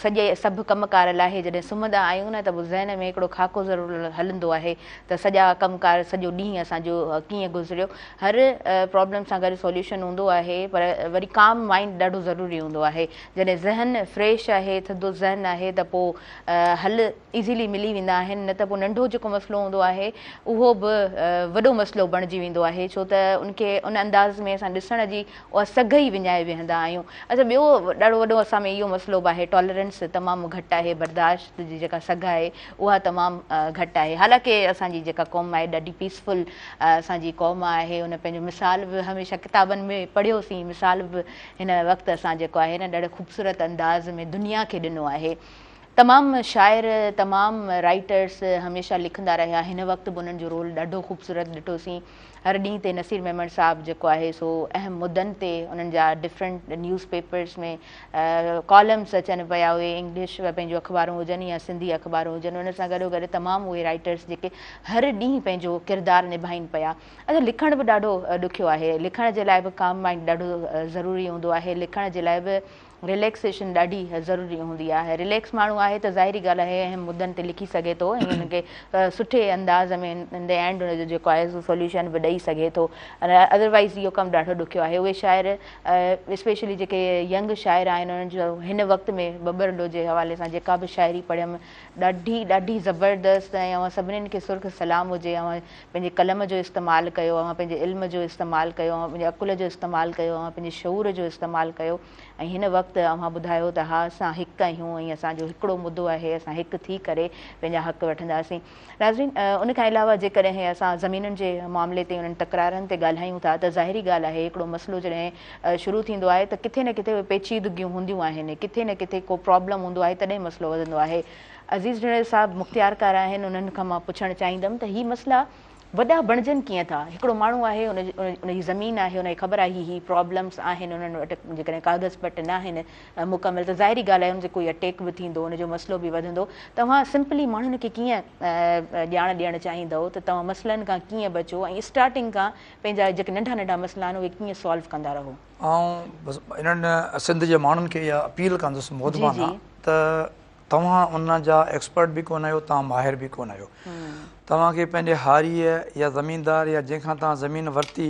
सॼे सभु कमकार लाइ जॾहिं सुम्हंदा आहियूं न त पोइ ज़हन में हिकिड़ो खाको ज़रूरु हलंदो आहे त सॼा कमकार सॼो ॾींहुं असांजो कीअं गुज़रियो। हर प्रॉब्लम सां गॾु सॉल्यूशन हूंदो आहे पर वरी काम माइंड ॾाढो ज़रूरी हूंदो आहे। जॾहिं ज़हन फ्रेश आहे, थधो ज़हन आहे त पोइ हल ईज़ीली मिली वेंदा आहिनि, न त पोइ नंढो जेको मसइलो हूंदो आहे उहो बि वॾो मसइलो बणिजी वेंदो आहे, छो त उनखे उन अंदाज़ में असां ॾिसण जी उहा सघ ई विञाए वेहंदा आहियूं। अच्छा, ॿियो ॾाढो वॾो असां में इहो मसइलो बि आहे, टॉलरेंस तमामु घटि आहे, बर्दाश्त जी जेका सघ आहे उहा तमामु घटि आहे। हालांकि असांजी जेका क़ौम आहे ॾाढी पीसफुल असांजी क़ौम आहे, उन पंहिंजो मिसाल बि हमेशह किताबनि में पढ़ियोसीं, मिसाल बि हिन वक़्तु असां जेको आहे न ॾाढे ख़ूबसूरत अंदाज़ में दुनिया खे ॾिनो आहे। तमामु शाइर, तमामु राइटर्स हमेशह लिखंदा रहिया, हिन वक़्तु बि उन्हनि जो रोल ॾाढो ख़ूबसूरत ॾिठोसीं। हर ॾींहं ते नसीर मेमन साहिबु जेको आहे सो अहम मुद्दनि ते उन्हनि जा डिफरेंट न्यूज़ पेपर्स में कॉलम्स अचनि पिया, उहे इंग्लिश पंहिंजो अख़बारूं हुजनि या सिंधी अख़बारूं हुजनि, उन सां गॾोगॾु तमामु उहे राइटर्स जेके हर ॾींहुं पंहिंजो किरदारु निभाइनि पिया। अच्छा, लिखण बि ॾाढो ॾुखियो आहे, लिखण जे लाइ बि काम माइंड ॾाढो ज़रूरी हूंदो आहे, लिखण जे लाइ बि रिलैक्सेशन ॾाढी ज़रूरी हूंदी आहे। रिलैक्स माण्हू आहे त ज़ाहिरी ॻाल्हि आहे अहम मुद्दनि ते लिखी सघे थो ऐं हुनखे सुठे अंदाज़ में इन द एंड हुनजो जेको आहे सो सॉल्यूशन बि ॾेई सघे थो। अदरवाइज़ इहो कमु ॾाढो ॾुखियो आहे। उहे शाइर स्पेशली जेके यंग शाइर आहिनि उन्हनि जो हिन वक़्त में बबरलो जे हवाले सां जेका बि शाइरी पढ़ियमि ॾाढी ॾाढी ज़बरदस्त, ऐं अवां सभिनीनि खे सुर्ख सलाम हुजे। अवां पंहिंजे कलम जो इस्तेमालु कयो, अवां पंहिंजे इल्म जो इस्तेमालु कयो, अवां पंहिंजे अकुल जो इस्तेमालु कयो, अवां पंहिंजे शऊर जो इस्तेमालु कयो ऐं हिन वक़्तु अवां ॿुधायो त हा असां हिकु आहियूं ऐं असांजो हिकिड़ो मुद्दो आहे, असां हिकु थी करे पंहिंजा हक़ वठंदासीं। नाज़रीन उन खां अलावा जेकॾहिं असां ज़मीनुनि जे मामले ते उन्हनि तकरारनि ते ॻाल्हायूं था त ज़ाहिरी ॻाल्हि आहे हिकिड़ो मसइलो जॾहिं शुरू थींदो आहे त किथे न किथे उहे पेचीदगियूं हूंदियूं आहिनि, किथे न किथे को प्रॉब्लम हूंदो आहे, तॾहिं मसइलो वधंदो आहे। अज़ीज़ जनरल साहिबु मुख़्तियारकार आहिनि, उन्हनि खां मां पुछणु चाहींदमि त हीअ मसइला वॾा बणजनि कीअं था। हिकिड़ो माण्हू आहे, उनजी ज़मीन आहे, उनखे ख़बर आहे ही प्रॉब्लम्स आहिनि, उन्हनि वटि जेकॾहिं कागज़ पट न आहिनि मुकमल त ज़ाहिरी ॻाल्हि आहे उनते कोई अटैक बि थींदो, उनजो मसइलो बि वधंदो। तव्हां सिंपली माण्हुनि खे कीअं ॼाण ॾियणु चाहींदव त तव्हां मसइलनि खां कीअं बचो ऐं स्टार्टिंग खां पंहिंजा जेके नंढा नंढा मसइला आहिनि उहे कीअं सॉल्व कंदा रहो? ऐं बसि इन्हनि सिंध जे माण्हुनि खे इहा अपील कंदुसि मोदबाना त तव्हां उन जा एक्सपर्ट बि कोन आहियो, तव्हां माहिर बि कोन आहियो। तव्हांखे पंहिंजे हारीअ या ज़मीनदार या जंहिंखां तव्हां ज़मीन वरिती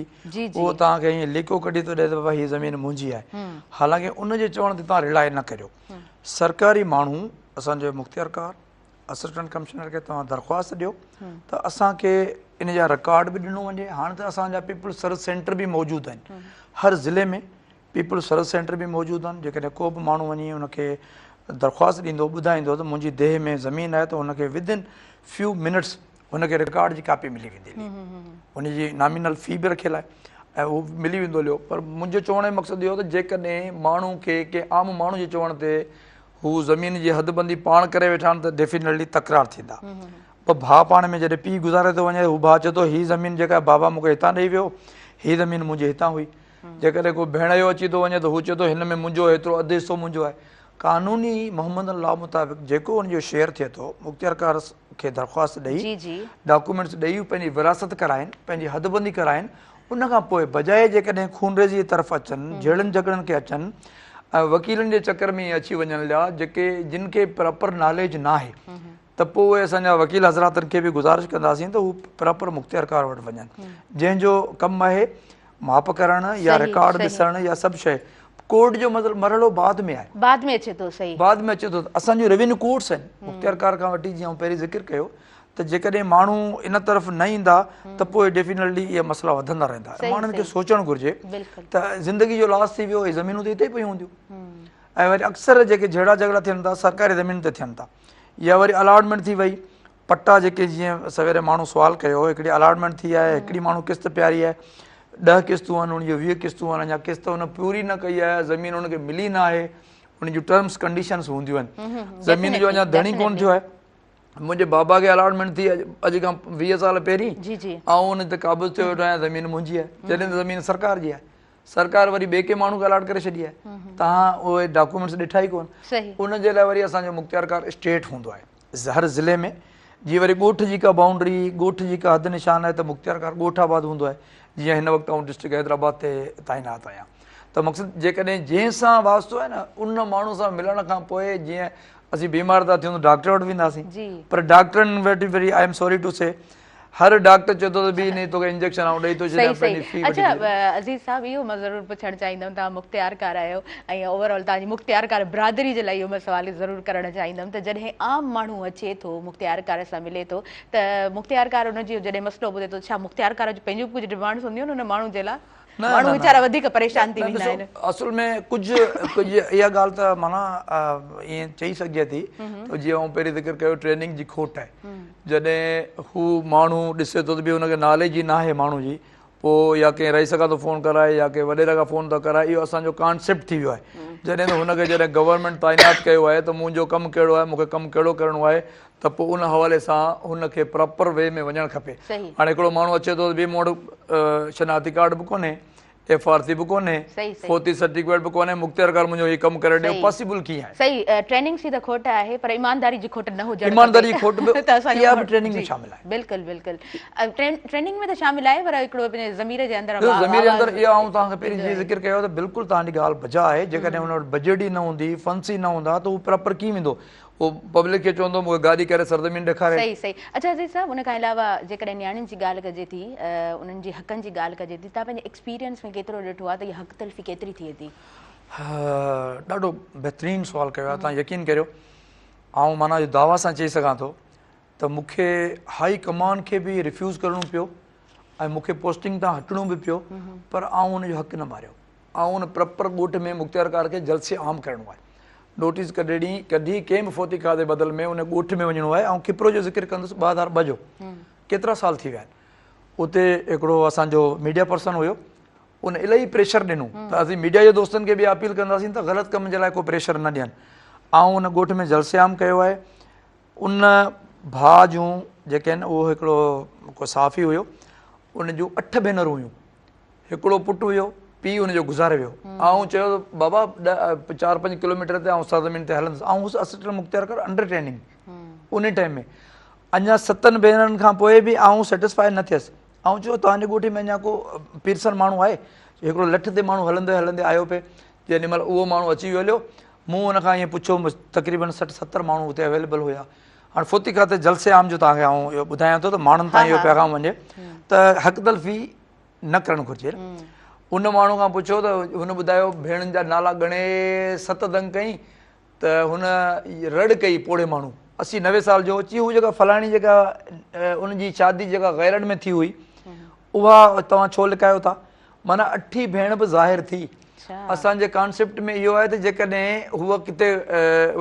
उहो तव्हांखे ईअं लिको कढी थो ॾिए त बाबा हीअ ज़मीन मुंहिंजी आहे, हालांकि उनजे चवण ते तव्हां रिलाए न करियो। सरकारी माण्हू असांजो मुख़्तियारकार असिस्टेंट कमिश्नर खे तव्हां दरख़्वास्त ॾियो त असांखे इन जा रिकॉर्ड बि ॾिनो वञे। हाणे त असांजा पीपल्स सर्विस सेंटर बि मौजूदु आहिनि, हर ज़िले में पीपल्स सर्विस सेंटर बि मौजूदु आहिनि। जेकॾहिं को बि माण्हू वञी उनखे दरख़्वास्त ॾींदो, ॿुधाईंदो त मुंहिंजी देह में ज़मीन आहे, त हुनखे विदिन फ्यू मिनट्स हुनखे रिकॉर्ड जी कापी मिली वेंदी, हुनजी नॉमिनल फ़ी बि रखियलु आहे ऐं उहो मिली वेंदो हलियो। पर मुंहिंजो चवण जो मक़सदु इहो त जेकॾहिं माण्हू खे के आम माण्हू जे चवण ते हू ज़मीन जी हदबंदी पाण करे वेठा आहिनि त डेफिनेटली तकरार थींदा। पोइ भाउ पाण में जॾहिं पीउ गुज़ारे थो वञे, हू भाउ चए थो हीअ ज़मीन जेका बाबा मूंखे हितां ॾेई वियो, हीअ ज़मीन मुंहिंजे हितां हुई। जेकॾहिं को भेण जो अची थो वञे त हू चए थो हिन में मुंहिंजो एतिरो अधु हिसो मुंहिंजो आहे। क़ानूनी मोहम्मद लॉ मुताबिक़ जेको हुनजो शेयर थिए थो, मुख़्तियारकार खे दरख़्वास्त ॾेई डॉक्यूमेंट्स ॾेई पंहिंजी विरासत कराइनि, पंहिंजी हदबंदी कराइनि। उन खां पोइ बजाए जेकॾहिं खूनरेज़ी जी तरफ़ अचनि, जहिड़नि झगड़नि खे अचनि ऐं वकीलनि जे चकर में अची वञण लाइ जेके जिन खे प्रॉपर नॉलेज न आहे, त पोइ उहे असांजा वकील हज़रातनि खे बि गुज़ारिश कंदासीं त हू प्रॉपर मुख़्तियारकार वटि वञनि, जंहिंजो कमु आहे माप करणु या रिकॉर्ड ॾिसणु या सभु शइ। कोर्ट जो मरहलो बाद में आहे, बाद में अचे थो। असांजो रेवेन्यू कोर्ट्स आहिनि मुख़्तियारकार खां वठी, जीअं पहिरीं ज़िक्र कयो त जेकॾहिं माण्हू इन तरफ़ न ईंदा त पोइ डेफिनेटली इहे मसइला वधंदा रहंदा। माण्हुनि खे सोचणु घुरिजे त ज़िंदगी जो लॉस थी वियो, इहे ज़मीनूं त हिते ई पियूं हूंदियूं। ऐं वरी अक्सर जेके झेड़ा झगड़ा थियनि था सरकारी ज़मीन ते थियनि था, या वरी अलॉटमेंट थी वई, पट्टा जेके जीअं सवेरे माण्हू सुवाल कयो, हिकिड़ी अलॉटमेंट थी आहे, हिकिड़ी माण्हू किस्त पियारी आहे, 10 किस्तूं आहिनि, उनजो 20 किस्तूं आहिनि, अञा किस्त हुन पूरी न कई आहे, ज़मीन हुनखे मिली न आहे, उन जूं टर्म्स कंडीशन्स हूंदियूं आहिनि, ज़मीन जो अञा धणी कोन थियो आहे। मुंहिंजे बाबा खे अलॉटमेंट थी अॼु खां 20 साल पहिरीं, ऐं उन ते क़ाबिज़ थियो वेठो आहियां, ज़मीन मुंहिंजी आहे, जॾहिं त ज़मीन सरकार जी आहे। सरकार वरी ॿिए के माण्हू खे अलॉट करे छॾी आहे, तव्हां उहे डॉक्यूमेंट्स ॾिठा ई कोन। उनजे लाइ वरी असांजो मुख़्तियारकार स्टेट हूंदो आहे हर ज़िले में। जीअं वरी ॻोठ जी का बाउंड्री, ॻोठ जी का हद निशान आहे त मुख़्तियारकार ॻोठाबाद हूंदो आहे। जीअं हिन वक़्तु आउं डिस्ट्रिक्ट हैदराबाद ते तैनात आहियां, त मक़सदु जेकॾहिं जंहिंसां वास्तो आहे न, उन माण्हू सां मिलण खां पोइ जीअं असीं बीमार था थियूं त डॉक्टर वटि वेंदासीं, पर डॉक्टरनि वटि worry I am sorry two से हर डॉक्टर चए थो त बि न तोखे इंजेक्शन ऐं ॾेई थो छॾियां पंहिंजी फी। अच्छा अज़ीज़ साहब, इहो मां ज़रूरु पुछणु चाहींदमि, तव्हां मुख़्तियारकार आहियो ऐं ओवरऑल तव्हांजी मुख़्तियारकार बिरादरी जे लाइ इहो मां सुवाल ज़रूरु करणु चाहींदमि त जॾहिं आम माण्हू अचे थो मुख़्तियारकार सां मिले थो त मुख़्तियारकार हुनजी जॾहिं मसइलो ॿुधे थो, छा मुख़्तियारकार जो पंहिंजूं कुझु डिमांड्स हूंदियूं आहिनि हुन माण्हू जे लाइ? माण्हू वीचारा वधीक परेशान थी वेंदा आहिनि। असल में कुझु इहा ॻाल्हि त माना ईअं चई सघिजे थी, जीअं आउं पहिरीं ज़िक्र कयो ट्रेनिंग जी खोट आहे। जॾहिं हू माण्हू ॾिसे थो त बि हुनखे नॉलेज ई न आहे माण्हू जी, पोइ या कंहिं रईस खां थो फ़ोन कराए या कंहिं वॾेर खां फ़ोन थो कराए, इहो असांजो कॉन्सेप्ट थी वियो आहे। जॾहिं त हुनखे जॾहिं गवर्नमेंट तैनात कयो आहे त मुंहिंजो कमु कहिड़ो आहे, मूंखे कमु कहिड़ो करिणो आहे, त पोइ उन हवाले सां हुनखे प्रॉपर वे में वञणु खपे। हाणे हिकिड़ो माण्हू अचे थो त बि मूं वटि शनाती कार्ड बि कोन्हे, FRC बि कोन्हे, फोती सर्टिफिकेट बि कोन्हे, मुख़्तियारकार मुंहिंजो हीउ कमु करे ॾियो, पॉसिबल कीअं आहे? सही, ट्रेनिंग जी त खोट आहे, पर ईमानदारी जी खोट न हुजणु। ईमानदारी जी खोट बि इहा बि ट्रेनिंग में शामिल आहे। बिल्कुलु बिल्कुलु, ट्रेनिंग में त शामिल आहे, पर हिकिड़ो पंहिंजे ज़मीर जे अंदरि इहा आउं तव्हांखे पहिरीं जीअं ज़िक्र कयो त बिल्कुलु तव्हांजी ॻाल्हि बजा आहे। जेकॾहिं हुन वटि बजट ई न हूंदी, फंड्स ई न हूंदा, त उहो प्रॉपर कीअं वेंदो? उहो पब्लिक खे चवंदो मूंखे गाॾी करे सरज़मीन ॾेखारे। सही। अच्छा अज़ीज़ साहब, उन खां अलावा जेकॾहिं नियाणियुनि जी ॻाल्हि कजे थी, उन्हनि जी हक़नि जी ॻाल्हि कजे थी, तव्हां पंहिंजे एक्सपीरियंस में केतिरो ॾिठो आहे त इहा हक़ तलफ़ी केतिरी थिए थी? ॾाढो बहितरीनु सुवालु कयो आहे तव्हां। यकीन करियो, ऐं माना इहो दावा सां चई सघां थो त मूंखे हाई कमान खे बि रिफ्यूज़ करिणो पियो ऐं मूंखे पोस्टिंग तां हटणो बि पियो, पर आउं उनजो हक़ न मारियो। ऐं उन प्रॉपर ॻोठ में मुख़्तियारकार खे जलसे आम करिणो आहे। नोटिस कढी कंहिं बि फोती खाधे बदल में उन ॻोठ में वञिणो आहे। ऐं किपरो जो ज़िक्र कंदुसि 2002 जो, केतिरा साल थी विया आहिनि। उते हिकिड़ो असांजो मीडिया पर्सन हुयो, उन इलाही प्रेशर ॾिनो त असीं मीडिया जे दोस्तनि खे बि अपील कंदासीं त ग़लति कम जे लाइ को प्रेशर न ॾियनि। ऐं उन ॻोठ में जलसे आम कयो आहे। उन भाउ जूं जेके आहिनि, उहो हिकिड़ो को साफ़ी हुयो, उन जूं 8 भेनरूं हुयूं, हिकिड़ो पुटु हुयो, पीउ हुनजो गुज़ारे वियो। ऐं चयो बाबा 4-5 किलोमीटर ते ऐं सरज़मीन ते हलंदुसि। ऐं असिस्टेंट मुख़्तियारकार अंडर ट्रेनिंग उन टाइम में। अञा 7 भेनरनि खां पोइ बि आउं सेटिस्फाई न थियसि। ऐं चयो तव्हांजे ॻोठ में अञा को पीरसन माण्हू आहे? हिकिड़ो लठ ते माण्हू हलंदे हलंदे आयो पिए, जेॾी महिल उहो माण्हू अची वियो हलियो, मूं हुन खां ईअं पुछो, तक़रीबन 60-70 माण्हू हुते अवेलेबल हुया। हाणे फोती खाते जलसे आम जो तव्हांखे आउं इहो ॿुधायां थो त माण्हुनि ताईं इहो पैगाम वञे त हक़ तलफ़ी न करणु घुरिजे। उन माण्हू खां पुछो त हुन ॿुधायो भेणुनि जा नाला ॻणे 7 दंग कई त हुन रड़ कई पोड़े माण्हू 80-90 साल जो अची, हू जेका फलाणी जेका उनजी शादी जेका गैरनि में थी हुई, उहा तव्हां छो लिकायो था? माना 8 भेण बि ज़ाहिर थी असांजे कॉन्सेप्ट में इहो आहे त जेकॾहिं हूअ किथे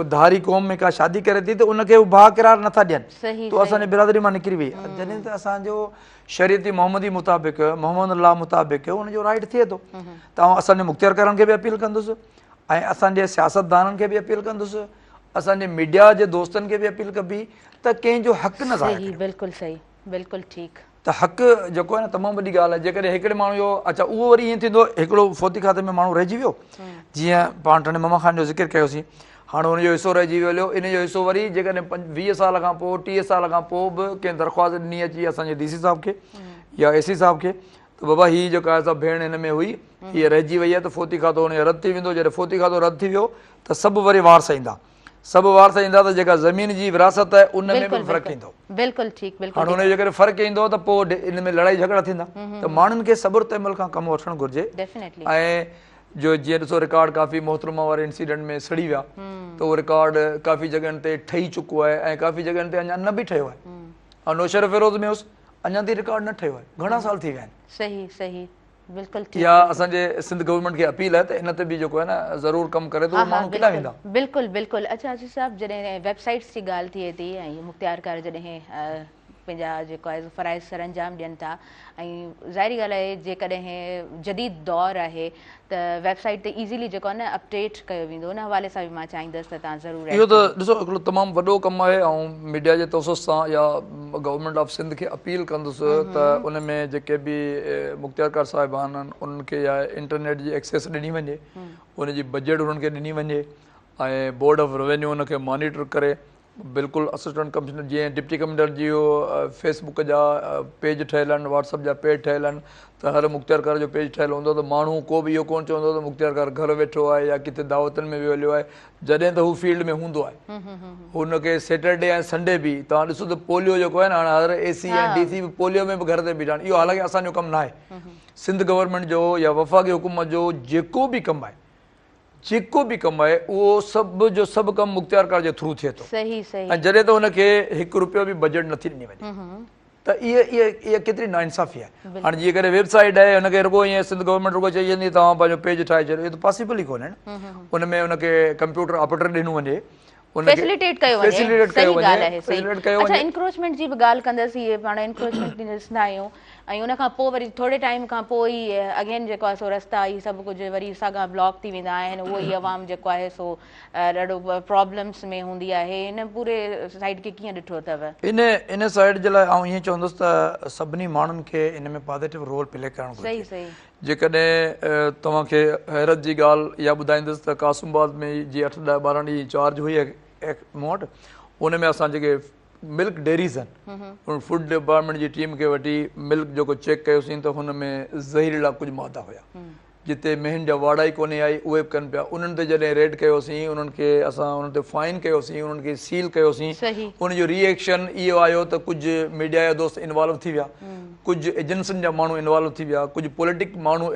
धारी क़ौम में का शादी करे थी त उनखे हू भाउ किरार नथा ॾियनि तो असांजे बिरादरी मां निकिरी वई जॾहिं त असांजो शरीयती मोहम्मदी मुताबिक़ मोहम्मद अल्लाह मुताबिक़ उनजो राइट थिए थो त आउं असांजे मुख़्तियारकारनि खे बि अपील कंदुसि ऐं असांजे सियासतदाननि खे बि अपील कंदुसि असांजे मीडिया जे दोस्तनि खे बि अपील कबी त कंहिंजो हक़ न ज़ाहिर कयो। बिल्कुलु सही, बिल्कुलु ठीकु। त हक़ जेको आहे न तमामु वॾी ॻाल्हि आहे जेकॾहिं हिकिड़े माण्हू जो अच्छा उहो वरी ईअं थींदो हिकिड़ो फोती खाते में माण्हू रहिजी वियो जीअं पाण टने ममा ख़ान जो ज़िक्र कयोसीं हाणे हुनजो हिसो रहिजी वियो इन जो हिसो वरी जेकॾहिं 20 साल खां पोइ 30 साल खां पोइ बि कंहिं दरख़्वास्त ॾिनी अची असांजे DC साहिब खे या AC साहिब खे त बाबा हीअ जेका आहे असां भेण हिन में हुई हीअ रहिजी वई आहे त फोती खातो हुनजो रद्द थी वेंदो जॾहिं फोती खातो रद्द थी वियो त सभु वरी वारस ईंदा सभु वारस ईंदा त जेका ज़मीन जी विरासत आहे उन में बि फ़र्क़ु ईंदो। बिल्कुलु ठीकु बिल्कुलु हाणे हुनजो जेकॾहिं फ़र्क़ु ईंदो त पोइ इन में लड़ाई झगड़ा थींदा त माण्हुनि खे सब्र तहमुल खां कमु वठणु घुरिजे ऐं जो जीअं ॾिसो रिकॉर्ड काफ़ी मोहतरमा वारे इंसिडेंट में सड़ी विया त उहो रिकॉर्ड काफ़ी जॻहनि ते ठही चुको आहे ऐं काफ़ी जॻहनि ते अञा न बि ठहियो आहे ऐं नौशर फिरोज़ में हुउसि अञा ताईं रिकॉर्ड न ठहियो आहे घणा साल थी विया आहिनि। सही सही बिल्कुलु या असांजे सिंध गवर्नमेंट खे अपील आहे त इन ते बि जेको आहे न ज़रूरु कमु करे थो माण्हू केॾा वेंदा। बिल्कुलु बिल्कुलु। अच्छा आसिफ़ साहिबु जॾहिं वेबसाइट्स जी ॻाल्हि थिए थी ऐं मुख़्तियारकार जॾहिं पंहिंजा जेको आहे फ़राइज़ सरअंजाम ॾियनि था ऐं ज़ाहिरी ॻाल्हि आहे जेकॾहिं जदीद दौरु आहे त वेबसाइट ते ईज़ीली जेको आहे न अपडेट कयो वेंदो उन हवाले सां बि मां चाहींदसि त तव्हां ज़रूरु इहो त ॾिसो हिकिड़ो तमामु वॾो कमु आहे ऐं मीडिया जे तौसुस सां या गवर्नमेंट ऑफ सिंध खे अपील कंदुसि त उन में जेके बि मुख़्तियारकार साहिबान आहिनि उन्हनि खे या इंटरनेट जी एक्सेस ॾिनी वञे उनजी बजट उन्हनि खे ॾिनी वञे ऐं बोर्ड ऑफ रेवेन्यू उनखे मॉनिटर करे बिल्कुलु असिस्टेंट कमिश्नर जीअं डिप्टी कमिश्नर जी फेसबुक जा पेज ठहियल आहिनि व्हाट्सअप जा पेज ठहियल आहिनि त हर मुख़्तियारकार जो पेज ठहियलु हूंदो त माण्हू को बि इहो कोन्ह चवंदो त मुख़्तियारकार घर वेठो आहे या किथे दावतनि में बि हलियो आहे जॾहिं त हू फील्ड में हूंदो आहे हुनखे सैटरडे ऐं संडे बि तव्हां ॾिसो त पोलियो जेको आहे न हाणे हर AC ऐं DC बि पोलियो में बि घर ते बीठा आहिनि इहो हालांकि असांजो कमु न आहे सिंध गवर्नमेंट जो या वफ़ाक़ी हुकूमत जो जेको बि कमु आहे उहो सभु जो सभु कमु मुख़्तियारकार जे थ्रू थिए थो ऐं जॾहिं त हुनखे ₹1 बि बजट नथी ॾिनी वञे त इहा केतिरी नाइंसाफ़ी आहे। हाणे जीअं करे वेबसाइट आहे हुनखे रुॻो ईअं सिंध गवर्नमेंट रुॻो चई वेंदी तव्हां पंहिंजो पेज ठाहे छॾियो इहो त पॉसिबल ई कोन्हे न हुन में हुनखे कंप्यूटर ऑपरेटर ॾिनो वञे फैसिलिटेट कयो वञे सही ॻाल्हि आहे सही। अच्छा इंक्रोचमेंट जी बि ॻाल्हि कंदसि इहे पाण इंक्रोचमेंट ॾिसंदा आहियूं ऐं उनखां पोइ वरी थोरे टाइम खां पोइ ई अगेन जेको आहे सो रस्ता ई सभु कुझु वरी साॻा ब्लॉक थी वेंदा आहिनि उहो ई अवाम जेको आहे सो ॾाढो प्रॉब्लम्स में हूंदी आहे इन पूरे साइड खे कीअं ॾिठो अथव? इन साइड जे लाइ आउं ईअं चवंदुसि त सभिनी माण्हुनि खे इन में पॉज़िटिव रोल प्ले करणु घुरिजे। सही सही। जेकॾहिं तव्हांखे हैरत जी ॻाल्हि इहा ॿुधाईंदुसि त कासिमाबाद में जीअं 8-10-12 ॾींहं इंचार्ज हुई मूं वटि उन में असां जेके मिल्क डेरीज़ आहिनि फूड डिपार्टमेंट जी टीम खे वठी मिल्क जेको चेक कयोसीं त हुन में ज़हरीला कुझु मादा हुया जिते मेहन जा वाड़ा ई कोन्हे आई उहे बि कनि पिया उन्हनि ते जॾहिं रेड कयोसीं उन्हनि खे असां उन्हनि ते फाइन कयोसीं उन्हनि खे सील कयोसीं उनजो रिएक्शन इहो आयो त कुझु मीडिया जा दोस्त इन्वॉल्व थी विया कुझु एजेंसियुनि जा माण्हू इन्वॉल्व थी विया कुझु पॉलिटिक माण्हू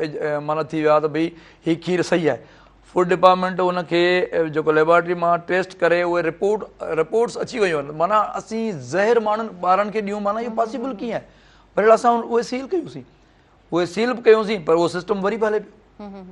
माना थी विया त भई हीअ खीर सही आहे। फूड डिपार्टमेंट उनखे जेको लेबोरेटरी मां टेस्ट करे उहे रिपोर्ट्स अची वियूं आहिनि माना असीं ज़हर माण्हुनि ॿारनि खे ॾियूं माना इहो पॉसिबल कीअं आहे पर असां उहे सील बि कयोसीं पर उहो सिस्टम वरी बि हले पियो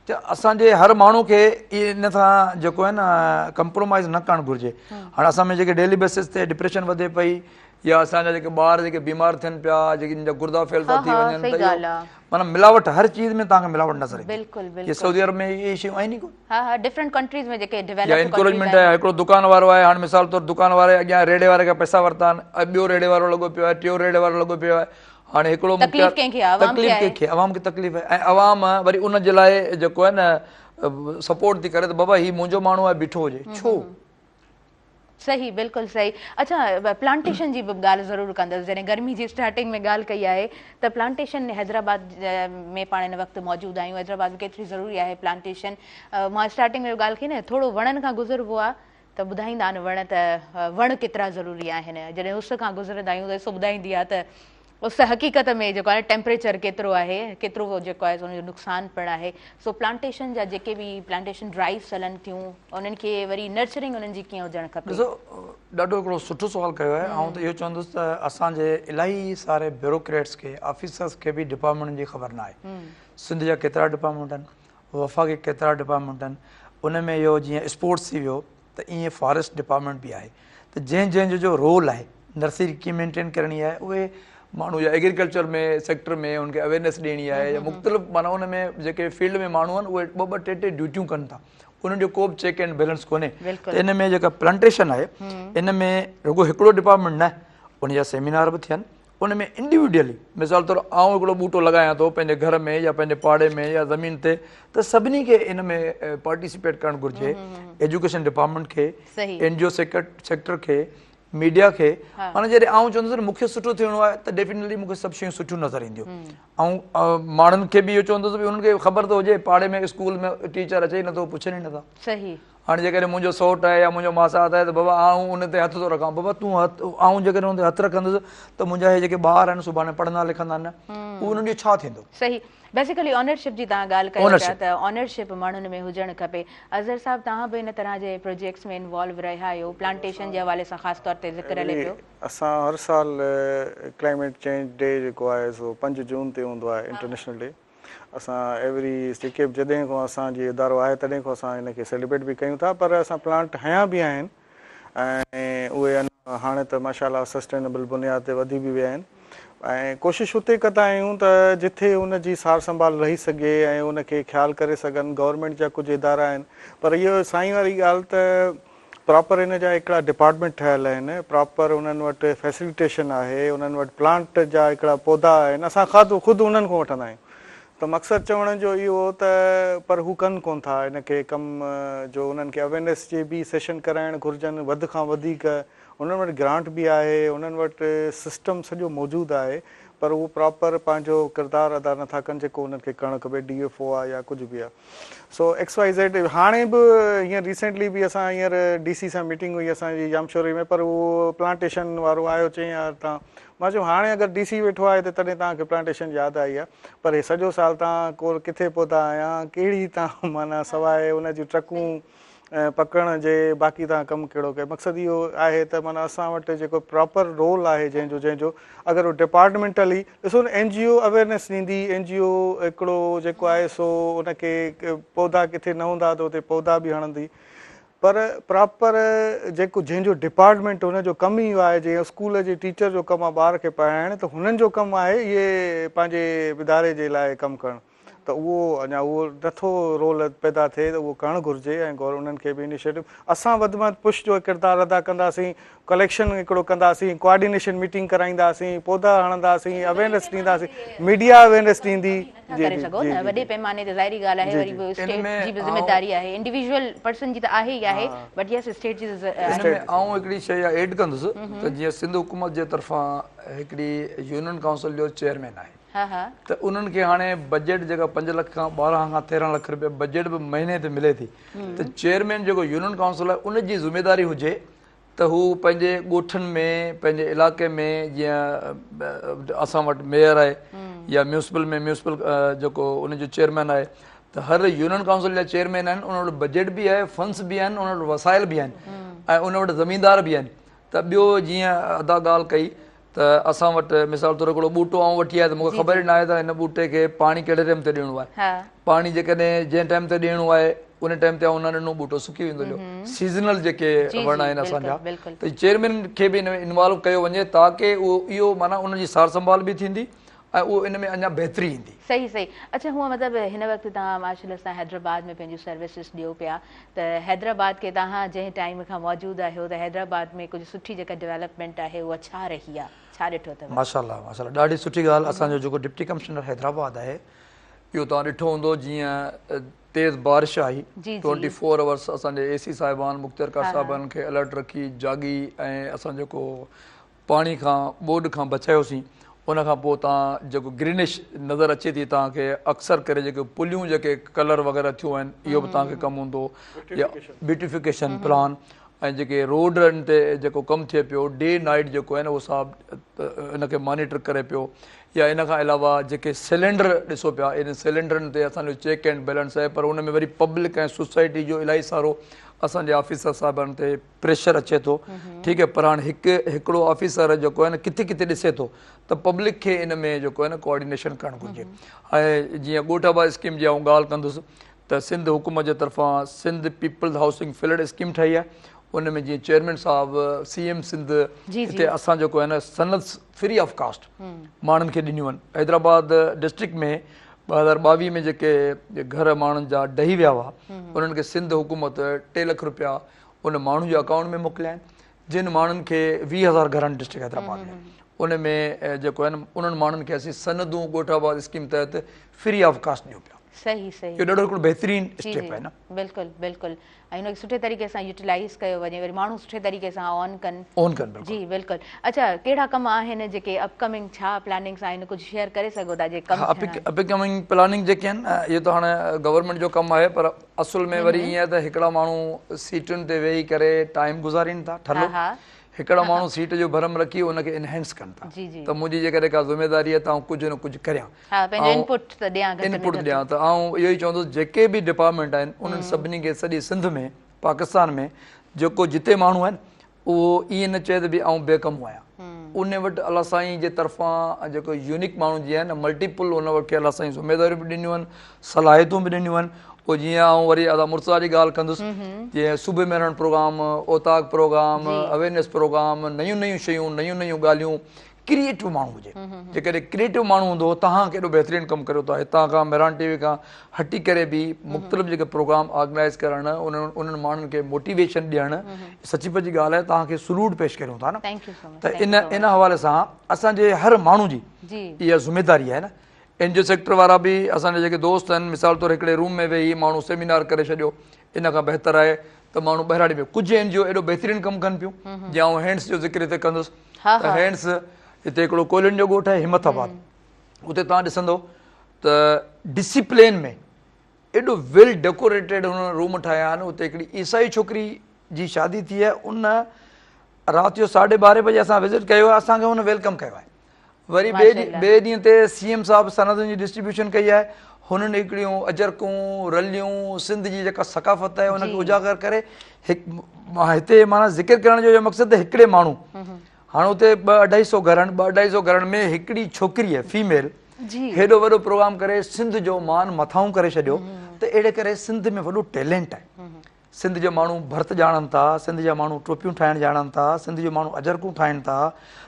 त असांजे हर माण्हू खे इन सां जेको आहे न कंप्रोमाइज़ न करणु घुरिजे। हाणे असां में जेके डेली बेसिस ते डिप्रेशन वधे पई या असांजा जेके ॿार जेके बीमार थियनि पिया जेके जिन जा गुर्दा फेल था थी वञनि त माना मिलावट हर चीज़ में तव्हांखे मिलावट नज़र ईंदी सऊदी अरब में इहे शयूं आहिनि ई कोन डिफरेंट कंट्रीज़ में जेके या इंकरेजमेंट आहे हिकिड़ो दुकान वारो आहे हाणे मिसाल तौरु दुकान वारे अॻियां रेड़े वारे खां पैसा वरिता आहिनि ॿियो रेड़े वारो लॻो पियो आहे टियों रेड़े वारो लॻो पियो आहे हाणे हिकिड़ो तकलीफ़ कंहिंखे अवाम खे तकलीफ़ आहे ऐं अवाम वरी उन जे लाइ जेको आहे न सपोर्ट थी करे त बाबा हीउ मुंहिंजो माण्हू आहे बीठो हुजे छो सही बिल्कुलु सही। अच्छा प्लांटेशन जी बि ॻाल्हि ज़रूरु कंदसि जॾहिं गर्मी जी स्टार्टिंग में ॻाल्हि कई आहे त प्लांटेशन हैदराबाद में पाण हिन वक़्तु मौजूदु आहियूं हैदराबाद में केतिरी ज़रूरी आहे प्लांटेशन मां स्टार्टिंग में ॻाल्हि कई न थोरो वणनि खां गुज़रबो आहे त ॿुधाईंदा आहिनि वण त वण केतिरा ज़रूरी आहिनि जॾहिं उस खां गुज़रंदा आहियूं त सो ॿुधाईंदी आहे त उस हक़ीक़त में जेको आहे टेम्परेचर केतिरो आहे केतिरो जेको आहे उनजो नुक़सानु पिणु आहे सो प्लांटेशन जा जेके बि प्लांटेशन ड्राइव्स हलनि थियूं उन्हनि खे वरी नर्चरिंग उन्हनि जी कीअं हुजणु खपे? ॾिसो ॾाढो हिकिड़ो सुठो सुवालु कयो आहे ऐं त इहो चवंदुसि त असांजे इलाही सारे ब्यूरोक्रेट्स खे ऑफिसर्स खे बि डिपार्टमेंट जी ख़बर न आहे सिंध जा केतिरा डिपार्टमेंट आहिनि वफ़ाक़ी केतिरा डिपार्टमेंट आहिनि, उन में इहो जीअं स्पोर्ट्स थी वियो त ईअं फॉरेस्ट डिपार्टमेंट बि आहे। त जंहिंजो जो रोल आहे नर्सरी कीअं मेंटेन करणी आहे, उहे माण्हू या एग्रीकल्चर में सेक्टर में उनखे अवेयरनेस ॾियणी आहे, या मुख़्तलिफ़ माना उन में जेके फील्ड में माण्हू आहिनि उहे ॿ टे ड्यूटियूं कनि था, उन्हनि जो को बि चेक एंड बैलेंस कोन्हे। त इन में जेका प्लांटेशन आहे इन में रुगो हिकिड़ो डिपार्टमेंट न, उन जा सेमिनार बि थियनि, उन में इंडिविजुअली मिसाल तौरु आउं हिकिड़ो ॿूटो लॻायां थो पंहिंजे घर में या पंहिंजे पाड़े में या ज़मीन ते, त सभिनी खे इन में पार्टिसिपेट करणु घुरिजे। एजुकेशन डिपार्टमेंट खे, NGO सेक्टर खे, मीडिया खे। माना जॾहिं आउं चवंदुसि मूंखे सुठो थियणो आहे त डेफिनेटली मूंखे सभु शयूं सुठियूं नज़र ईंदियूं। ऐं माण्हुनि खे बि इहो चवंदुसि भई उन्हनि खे ख़बर थो हुजे पाड़े में स्कूल में टीचर अचे ई नथो, पुछनि ई नथा। सही। हाणे जेकॾहिं मुंहिंजो सौटु आहे या मुंहिंजो मासात आहे त बाबा आउं उन ते हथु थो रखां, बाबा तूं हथु, आउं जेकॾहिं हुन ते हथु रखंदुसि त मुंहिंजा हे जेके ॿार आहिनि सुभाणे पढ़ंदा लिखंदा न, उहो उन्हनि जो छा थींदो। सही। बेसिकली ऑनरशिप जी तव्हां ॻाल्हि कयो था त ऑनरशिप माण्हुनि में हुजणु खपे। अज़हर साहब, तव्हां बि इन तरह जे प्रोजेक्ट्स में इन्वॉल्व रहिया आहियो, प्लांटेशन जे हवाले सां ख़ासि तौर ते ज़िक्र हले पियो। असां हर साल क्लाइमेट चेंज डे जेको आहे सो 5 जून ते हूंदो आहे, इंटरनेशनल डे। असां एवरी जेके बि जॾहिं खां असांजी इदारो आहे तॾहिं खां असां हिनखे सेलिब्रेट बि कयूं था, पर असां प्लांट हया बि आहिनि ऐं उहे हाणे त माशाल्लाह सस्टेनेबल बुनियाद ते वधी बि विया आहिनि। ऐं कोशिशि उते कंदा आहियूं त जिथे उनजी सार संभाल रही सघे ऐं उनखे ख़्यालु करे सघनि। गवर्नमेंट जा कुझु इदारा आहिनि, पर इहो साईं वारी ॻाल्हि त प्रॉपर इन जा हिकिड़ा डिपार्टमेंट ठहियल आहिनि, प्रॉपर उन्हनि वटि फैसिलिटेशन आहे, उन्हनि वटि प्लांट जा हिकिड़ा पौधा आहिनि, असां ख़ुदि उन्हनि खां वठंदा आहियूं। त मक़सदु चवण जो इहो त पर हू कनि कोन था इनखे कमु जो, उन्हनि खे अवेयरनेस जे बि सेशन कराइणु घुरिजनि वधि खां वधीक। उन्हनि वटि ग्रांट बि आहे, उन्हनि वटि सिस्टम सॼो मौजूदु आहे, पर उहो प्रॉपर पंहिंजो किरदारु अदा नथा कनि जेको उन्हनि खे करणु खपे। DFO आहे या कुझु बि आहे। सो XYZ हाणे बि हींअर रिसेंटली बि असां हींअर DC सां मीटिंग हुई असांजी जामशोरी में, पर उहो प्लांटेशन वारो आयो, चई यार तव्हां, मां चयो हाणे अगरि DC वेठो आहे त तॾहिं तव्हांखे प्लांटेशन यादि आई आहे, पर हे सॼो साल तव्हां को किथे पहुता आहियां, कहिड़ी तव्हां माना सवाइ उनजी ट्रकूं पकड़ण जे बाक़ी तव्हां कमु कहिड़ो कयो। मक़सदु इहो आहे त माना असां वटि जेको प्रॉपर रोल आहे जंहिंजो अगरि उहो डिपार्टमेंटली ॾिसो न, NGO अवेयरनेस ॾींदी, NGO हिकिड़ो जेको आहे सो उनखे पौधा किथे न हूंदा त उते पौधा बि हणंदी, पर प्रॉपर जेको जंहिंजो डिपार्टमेंट हुनजो कमु ई आहे, जीअं स्कूल जे टीचर जो कमु आहे ॿार खे पढ़ाइणु, त हुननि जो कमु आहे इहे पंहिंजे इदारे जे लाइ कमु करणु। त उहो अञा उहो नथो रोल पैदा थिए, त उहो करणु घुरिजे ऐं उन्हनि खे बि इनिशिएटिव असां वधि में वधि पुश जो किरदारु अदा कंदासीं, कलेक्शन हिकिड़ो कंदासीं, कोऑर्डिनेशन मीटिंग कराईंदासीं, पौधा हणंदासीं, अवेयरनेस ॾींदासीं, मीडिया अवेयरनेस ॾींदी। करे सघो न वॾे पैमाने ते ज़ाहिरी ॻाल्हि आहे, वरी बि स्टेट जी बि ज़िमेदारी आहे, इंडिविजुअल पर्सन जी त आहे ई आहे, बट यस स्टेट जी आऊं हिकिड़ी शइ एड कंदुसि त जीअं सिंध हुकूमत जे तरफ़ां हिकिड़ी यूनियन काउंसिल जो चेयरमैन आहे, त उन्हनि खे हाणे बजट जेका 5 लाख खां 12 खां 13 लाख रुपया बजट बि महीने ते मिले थी, त चेयरमैन जेको यूनियन काउंसिल आहे उनजी ज़िमेदारी हुजे त हू पंहिंजे ॻोठनि में, पंहिंजे इलाइक़े में, जीअं असां वटि मेयर आहे या म्यूनिसिपल में म्यूनिसिपल जेको उनजो चेयरमैन आहे, त हर यूनियन काउंसिल जा चेयरमैन आहिनि, उन वटि बजट बि आहे, फंड्स बि आहिनि, उन वटि वसाइल बि आहिनि ऐं उन वटि ज़मीनदार बि आहिनि। त ॿियो जीअं अदा ॻाल्हि कई त असां वटि मिसाल तौरु हिकिड़ो ॿूटो आऊं वठी आया त मूंखे ख़बर ई न आहे त हिन ॿूटे खे पाणी कहिड़े टाइम ते ॾियणो आहे। पाणी जेकॾहिं जंहिं टाइम ते ॾियणो आहे उन टाइम ते उन ॾिनो ॿूटो सुकी वेंदो हुयो। सीज़नल जेके वण आहिनि असांजा, त चेयरमैन खे बि हिन में इन्वॉल्व कयो वञे ताकी उहो इहो माना उनजी सार संभाल बि थींदी ऐं उहो इन में अञा बहितरी ईंदी। सही सही। अच्छा, हूअं मतिलबु हिन वक़्तु तव्हां माशाल्लाह सां हैदराबाद में पंहिंजूं सर्विसिस ॾियो पिया, त हैदराबाद खे तव्हां जंहिं टाइम खां मौजूदु आहियो त हैदराबाद में कुझु सुठी जेका डेवलपमेंट आहे उहा छा रही आहे, छा ॾिठो अथव? माशाल्लाह माशाल्लाह, ॾाढी सुठी ॻाल्हि। असांजो जेको डिप्टी कमिश्नर हैदराबाद आहे, इहो तव्हां ॾिठो हूंदो, जीअं तेज़ बारिश आई 24 आवर्स असांजे AC साहिबान मुख़्तियार साहिबान खे अलर्ट रखी जागी ऐं असां जेको पाणी खां ॿोॾि खां बचायोसीं। उनखां पोइ तव्हां जेको ग्रीनिश नज़र अचे थी तव्हांखे, अक्सर करे जेके पुलियूं जेके कलर वग़ैरह थियूं आहिनि इहो बि तव्हांखे कमु हूंदो, या ब्यूटिफिकेशन प्लान ऐं जेके रोडनि ते जेको कमु थिए पियो डे नाइट जेको आहे न उहो साहब इनखे मॉनिटर करे पियो। या इन खां अलावा जेके सिलेंडर ॾिसो पिया, इन सिलेंडरनि ते असांजो चेक एंड बैलेंस आहे, पर उन में वरी पब्लिक ऐं सोसाइटी जो इलाही सारो असांजे ऑफिसर साहिबनि ते प्रेशर अचे थो, ठीकु आहे। पर हाणे हिकिड़ो ऑफिसर जेको आहे न किथे किथे ॾिसे थो त पब्लिक खे इन में जेको आहे न कोऑर्डिनेशन करणु घुरिजे। ऐं जीअं ॻोठ आबादी स्कीम जी आऊं ॻाल्हि कंदुसि त त सिंध हुकूमत जे तरफ़ां Sindh peoples housing flood scheme ठही आहे, उन में जीअं चेयरमैन साहब CM सिंध हिते असां जेको आहे न सनद फ्री ऑफ कास्ट माण्हुनि खे ॾिनियूं आहिनि। हैदराबाद डिस्ट्रिक्ट में 2022 में जेके घर माण्हुनि जा ॾही विया हुआ उन्हनि खे सिंध हुकूमत 3 लख रुपया उन माण्हू जे अकाउंट में मोकिलिया आहिनि, जिन माण्हुनि खे 20,000 घर आहिनि डिस्ट्रिक्ट हैदराबाद में। उन में जेको आहे न उन्हनि माण्हुनि खे असीं सनदूं ॻोठाबाद स्कीम तहत फ्री ऑफ कास्ट ॾियूं पिया। सही सही, इहो ॾाढो हिकिड़ो बहितरीनु स्टेप आहे न। बिल्कुलु बिल्कुलु, ऐं हुनखे सुठे तरीक़े सां यूटिलाइज़ कयो वञे, वरी माण्हू सुठे तरीक़े सां ऑन कनि। जी बिल्कुल। अच्छा, कहिड़ा कम आहिनि जेके अपकमिंग, छा प्लानिंग्स आहिनि, कुझु शेयर करे सघो था जे कम? अपकमिंग प्लानिंग जेके आहिनि इहो त हाणे गवर्नमेंट जो कमु आहे, पर असुल में वरी ईअं त हिकिड़ा माण्हू सीटुनि ते वेही करे टाइम गुज़ारीनि था ठलो, हिकिड़ा माण्हू सीट जो भरम रखी उनखे इनहेंस कनि था। त मुंहिंजी जेकॾहिं का ज़िमेदारी आहे त आउं कुझु न कुझु करियां, इनपुट ॾियां। त आउं इहो ई चवंदुसि जेके बि डिपार्टमेंट आहिनि उन्हनि सभिनी खे सॼे सिंध में पाकिस्तान में जेको जिते माण्हू आहिनि उहो ईअं न चए त बि आउं बेकमु आहियां, उन वटि अलाह साईं जे तरफ़ां जेको यूनिक माण्हू जीअं आहे न मल्टीपल उन वटि अलाह साईं ज़िमेदारियूं बि ॾिनियूं आहिनि, सलाहियतूं बि ॾिनियूं आहिनि। पोइ जीअं आउं वरी अदा मुर्तज़ा जी ॻाल्हि कंदुसि, जीअं सूबे में रहण प्रोग्राम, ओताक प्रोग्राम, अवेयरनेस प्रोग्राम, नयूं नयूं शयूं, नयूं नयूं ॻाल्हियूं, क्रिएटिव माण्हू हुजे। जेकॾहिं क्रिएटिव माण्हू हूंदो तव्हां केॾो बहितरीनु कमु करियो था, हितां खां मेरान TV खां हटी करे बि मुख़्तलिफ़ जेके प्रोग्राम ऑर्गेनाइज़ करणु, उन्हनि माण्हुनि खे मोटिवेशन ॾियणु, सची पची ॻाल्हि आहे, तव्हांखे सलूट पेश करियूं था न। त इन हवाले सां असांजे हर माण्हू जी इहा ज़िमेदारी आहे न। NGO सेक्टर वारा बि असांजा जेके दोस्त आहिनि, मिसाल तौरु हिकिड़े रूम में वेही माण्हू सेमिनार करे छॾियो, इन खां बहितर आहे त माण्हू ॿाहिराड़ी में। कुझु NGO एॾो बहितरीनु कमु कनि पियूं, जीअं आउं हैंड्स जो ज़िक्र हिते कंदुसि, त हैंड्स हिते हिकिड़ो कोयलनि जो ॻोठु आहे हिमताबाद, उते तव्हां ॾिसंदो त डिसिप्लिन में एॾो वेल डेकोरेटेड हुन रूम ठाहिया आहिनि। उते हिकिड़ी ईसाई छोकिरी जी शादी थी आहे, उन राति जो 12:30 बजे असां विज़िट कयो आहे, असांखे हुन वेलकम कयो आहे। वरी ॿिए ॾींहं ते CM साहिबु सनदुनि जी डिस्ट्रीब्यूशन कई आहे, हुननि हिकिड़ियूं अजरकूं रलियूं सिंध जी जेका सकाफ़त आहे उनखे उजागर करे हिते माना ज़िक्र करण जो मक़सदु हिकिड़े माण्हू, हाणे उते 200-250 घर आहिनि, 250-250 घरनि में हिकिड़ी छोकिरी आहे फीमेल, हेॾो वॾो प्रोग्राम करे सिंध जो मान मथाऊं करे छॾियो। त अहिड़े करे सिंध में वॾो टैलेंट आहे। सिंध जा माण्हू भर्त ॼाणनि था, सिंध जा माण्हू टोपियूं ठाहिणु ॼाणनि था, सिंध जो माण्हू अजरकूं ठाहिनि था।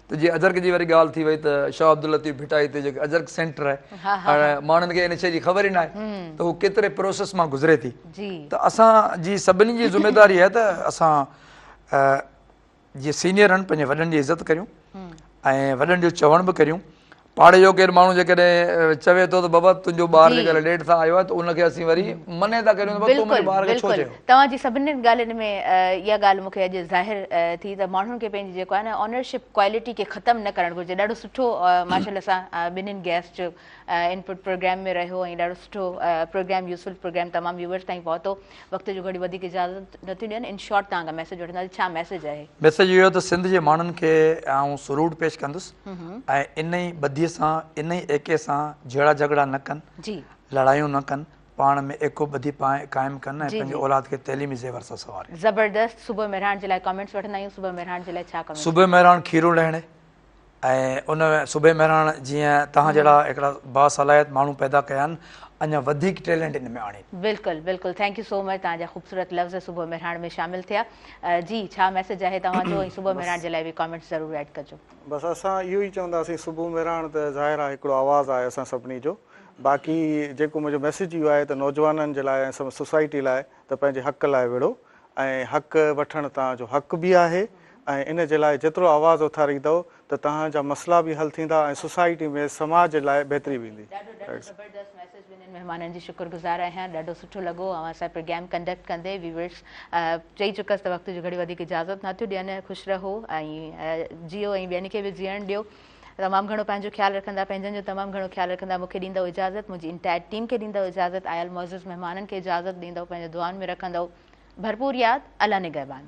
त जीअं अजरक जी वरी ॻाल्हि थी वई त शाह अब्दुल लतीफ़ भिटाई ते जेको अजरक सेंटर आहे, हाणे माण्हुनि खे इन शइ जी ख़बर ई न आहे त हू केतिरे प्रोसेस मां गुज़रे थी। त असांजी सभिनी जी ज़िमेदारी आहे त असां जीअं सीनियर आहिनि पंहिंजे वॾनि जी इज़त करियूं ऐं वॾनि जो चवण बि करियूं। पाड़े जो केरु माण्हू जेकॾहिं चवे थो त बाबा तुंहिंजो ॿारु जेकॾहिं लेट सां आयो आहे त उनखे असीं वरी मने था करियूं तव्हांजी सभिनी ॻाल्हियुनि में इहा ॻाल्हि मूंखे अॼु ज़ाहिर थी त माण्हुनि खे पंहिंजी जेको आहे न ऑनरशिप क्वालिटी खे ख़तमु न करणु घुरिजे। ॾाढो सुठो माशाल्लाह सां ॿिन्हिनि गेस्ट जो इनपुट प्रोग्राम में रहियो ऐं ॾाढो सुठो प्रोग्राम, यूज़फुल प्रोग्राम तमामु व्यूअर्स ताईं पहुतो। वक़्त जो घणी वधीक इजाज़त नथियूं ॾियनि, इन शॉर्ट तव्हां खां मैसेज वठंदासीं, छा मैसेज आहे? मैसेज इहो त सिंध जे माण्हुनि खे आउं सलूट पेश कंदुसि ऐं इन ई ॿधीअ सां इन ई एके सां जहिड़ा झगड़ा न कनि, लड़ायूं न कनि, पाण में एको ॿधी क़ाइमु कनि ऐं पंहिंजे औलाद खे तइलीमी ज़ेवर सां सवारनि। ज़बरदस्त। सुबुह मेहरान जे लाइ कमेंट्स वठंदा आहियूं, सुबुह मेहरान जे लाइ छा कमेंट? सुबुह मेहरान खीरो लहणे ऐं उन सुबुह मेहरान जीअं तव्हां जहिड़ा हिकिड़ा बासलाहियत माण्हू पैदा कया आहिनि, अञा वधीक टैलेंट इन में आणे। बिल्कुलु बिल्कुलु, थैंक यू सो मच, तव्हांजा ख़ूबसूरत लफ़्ज़ सुबुह मेहरान में शामिल थिया। जी, छा मैसेज आहे तव्हांजो ऐं सुबुह मेहरान जे लाइ बि कमेंट्स ज़रूरु ऐड कजो। बसि असां इहो ई चवंदासीं, सुबुह मेहरान त ज़ाहिर आहे हिकिड़ो आवाज़ु आहे असां सभिनी जो। बाक़ी जेको मुंहिंजो मैसेज इहो आहे त नौजवाननि जे लाइ ऐं सोसाइटी लाइ त पंहिंजे हक़ लाइ विढ़ो ऐं हक़ वठणु तव्हांजो हक़ बि आहे ऐं इन जे लाइ जेतिरो आवाज़ु उथारींदव त तव्हांजा मसइला बि हल थींदा ऐं सोसाइटी में समाज जे लाइ बहितरी वेंदी। महिमाननि जी शुक्रगुज़ार आहियां, ॾाढो सुठो लॻो ऐं असां प्रोग्राम कंडक्ट कंदे व्यूअर्स चई चुकसि त वक़्त जो घड़ी वधीक इजाज़त नथियूं ॾियनि। ख़ुशि रहो ऐं जियो ऐं ॿियनि खे बि जीअण ॾियो। तमामु घणो पंहिंजो ख़्यालु रखंदा, पंहिंजनि जो तमामु घणो ख़्यालु रखंदा। मूंखे ॾींदव इजाज़त, मुंहिंजी इंटायर टीम खे ॾींदव इजाज़त, आयल मुअज़्ज़िज़ महिमाननि खे इजाज़त ॾींदव, पंहिंजे दुआनि में रखंदव। भरपूर यादि, अल्लाह निगहबान।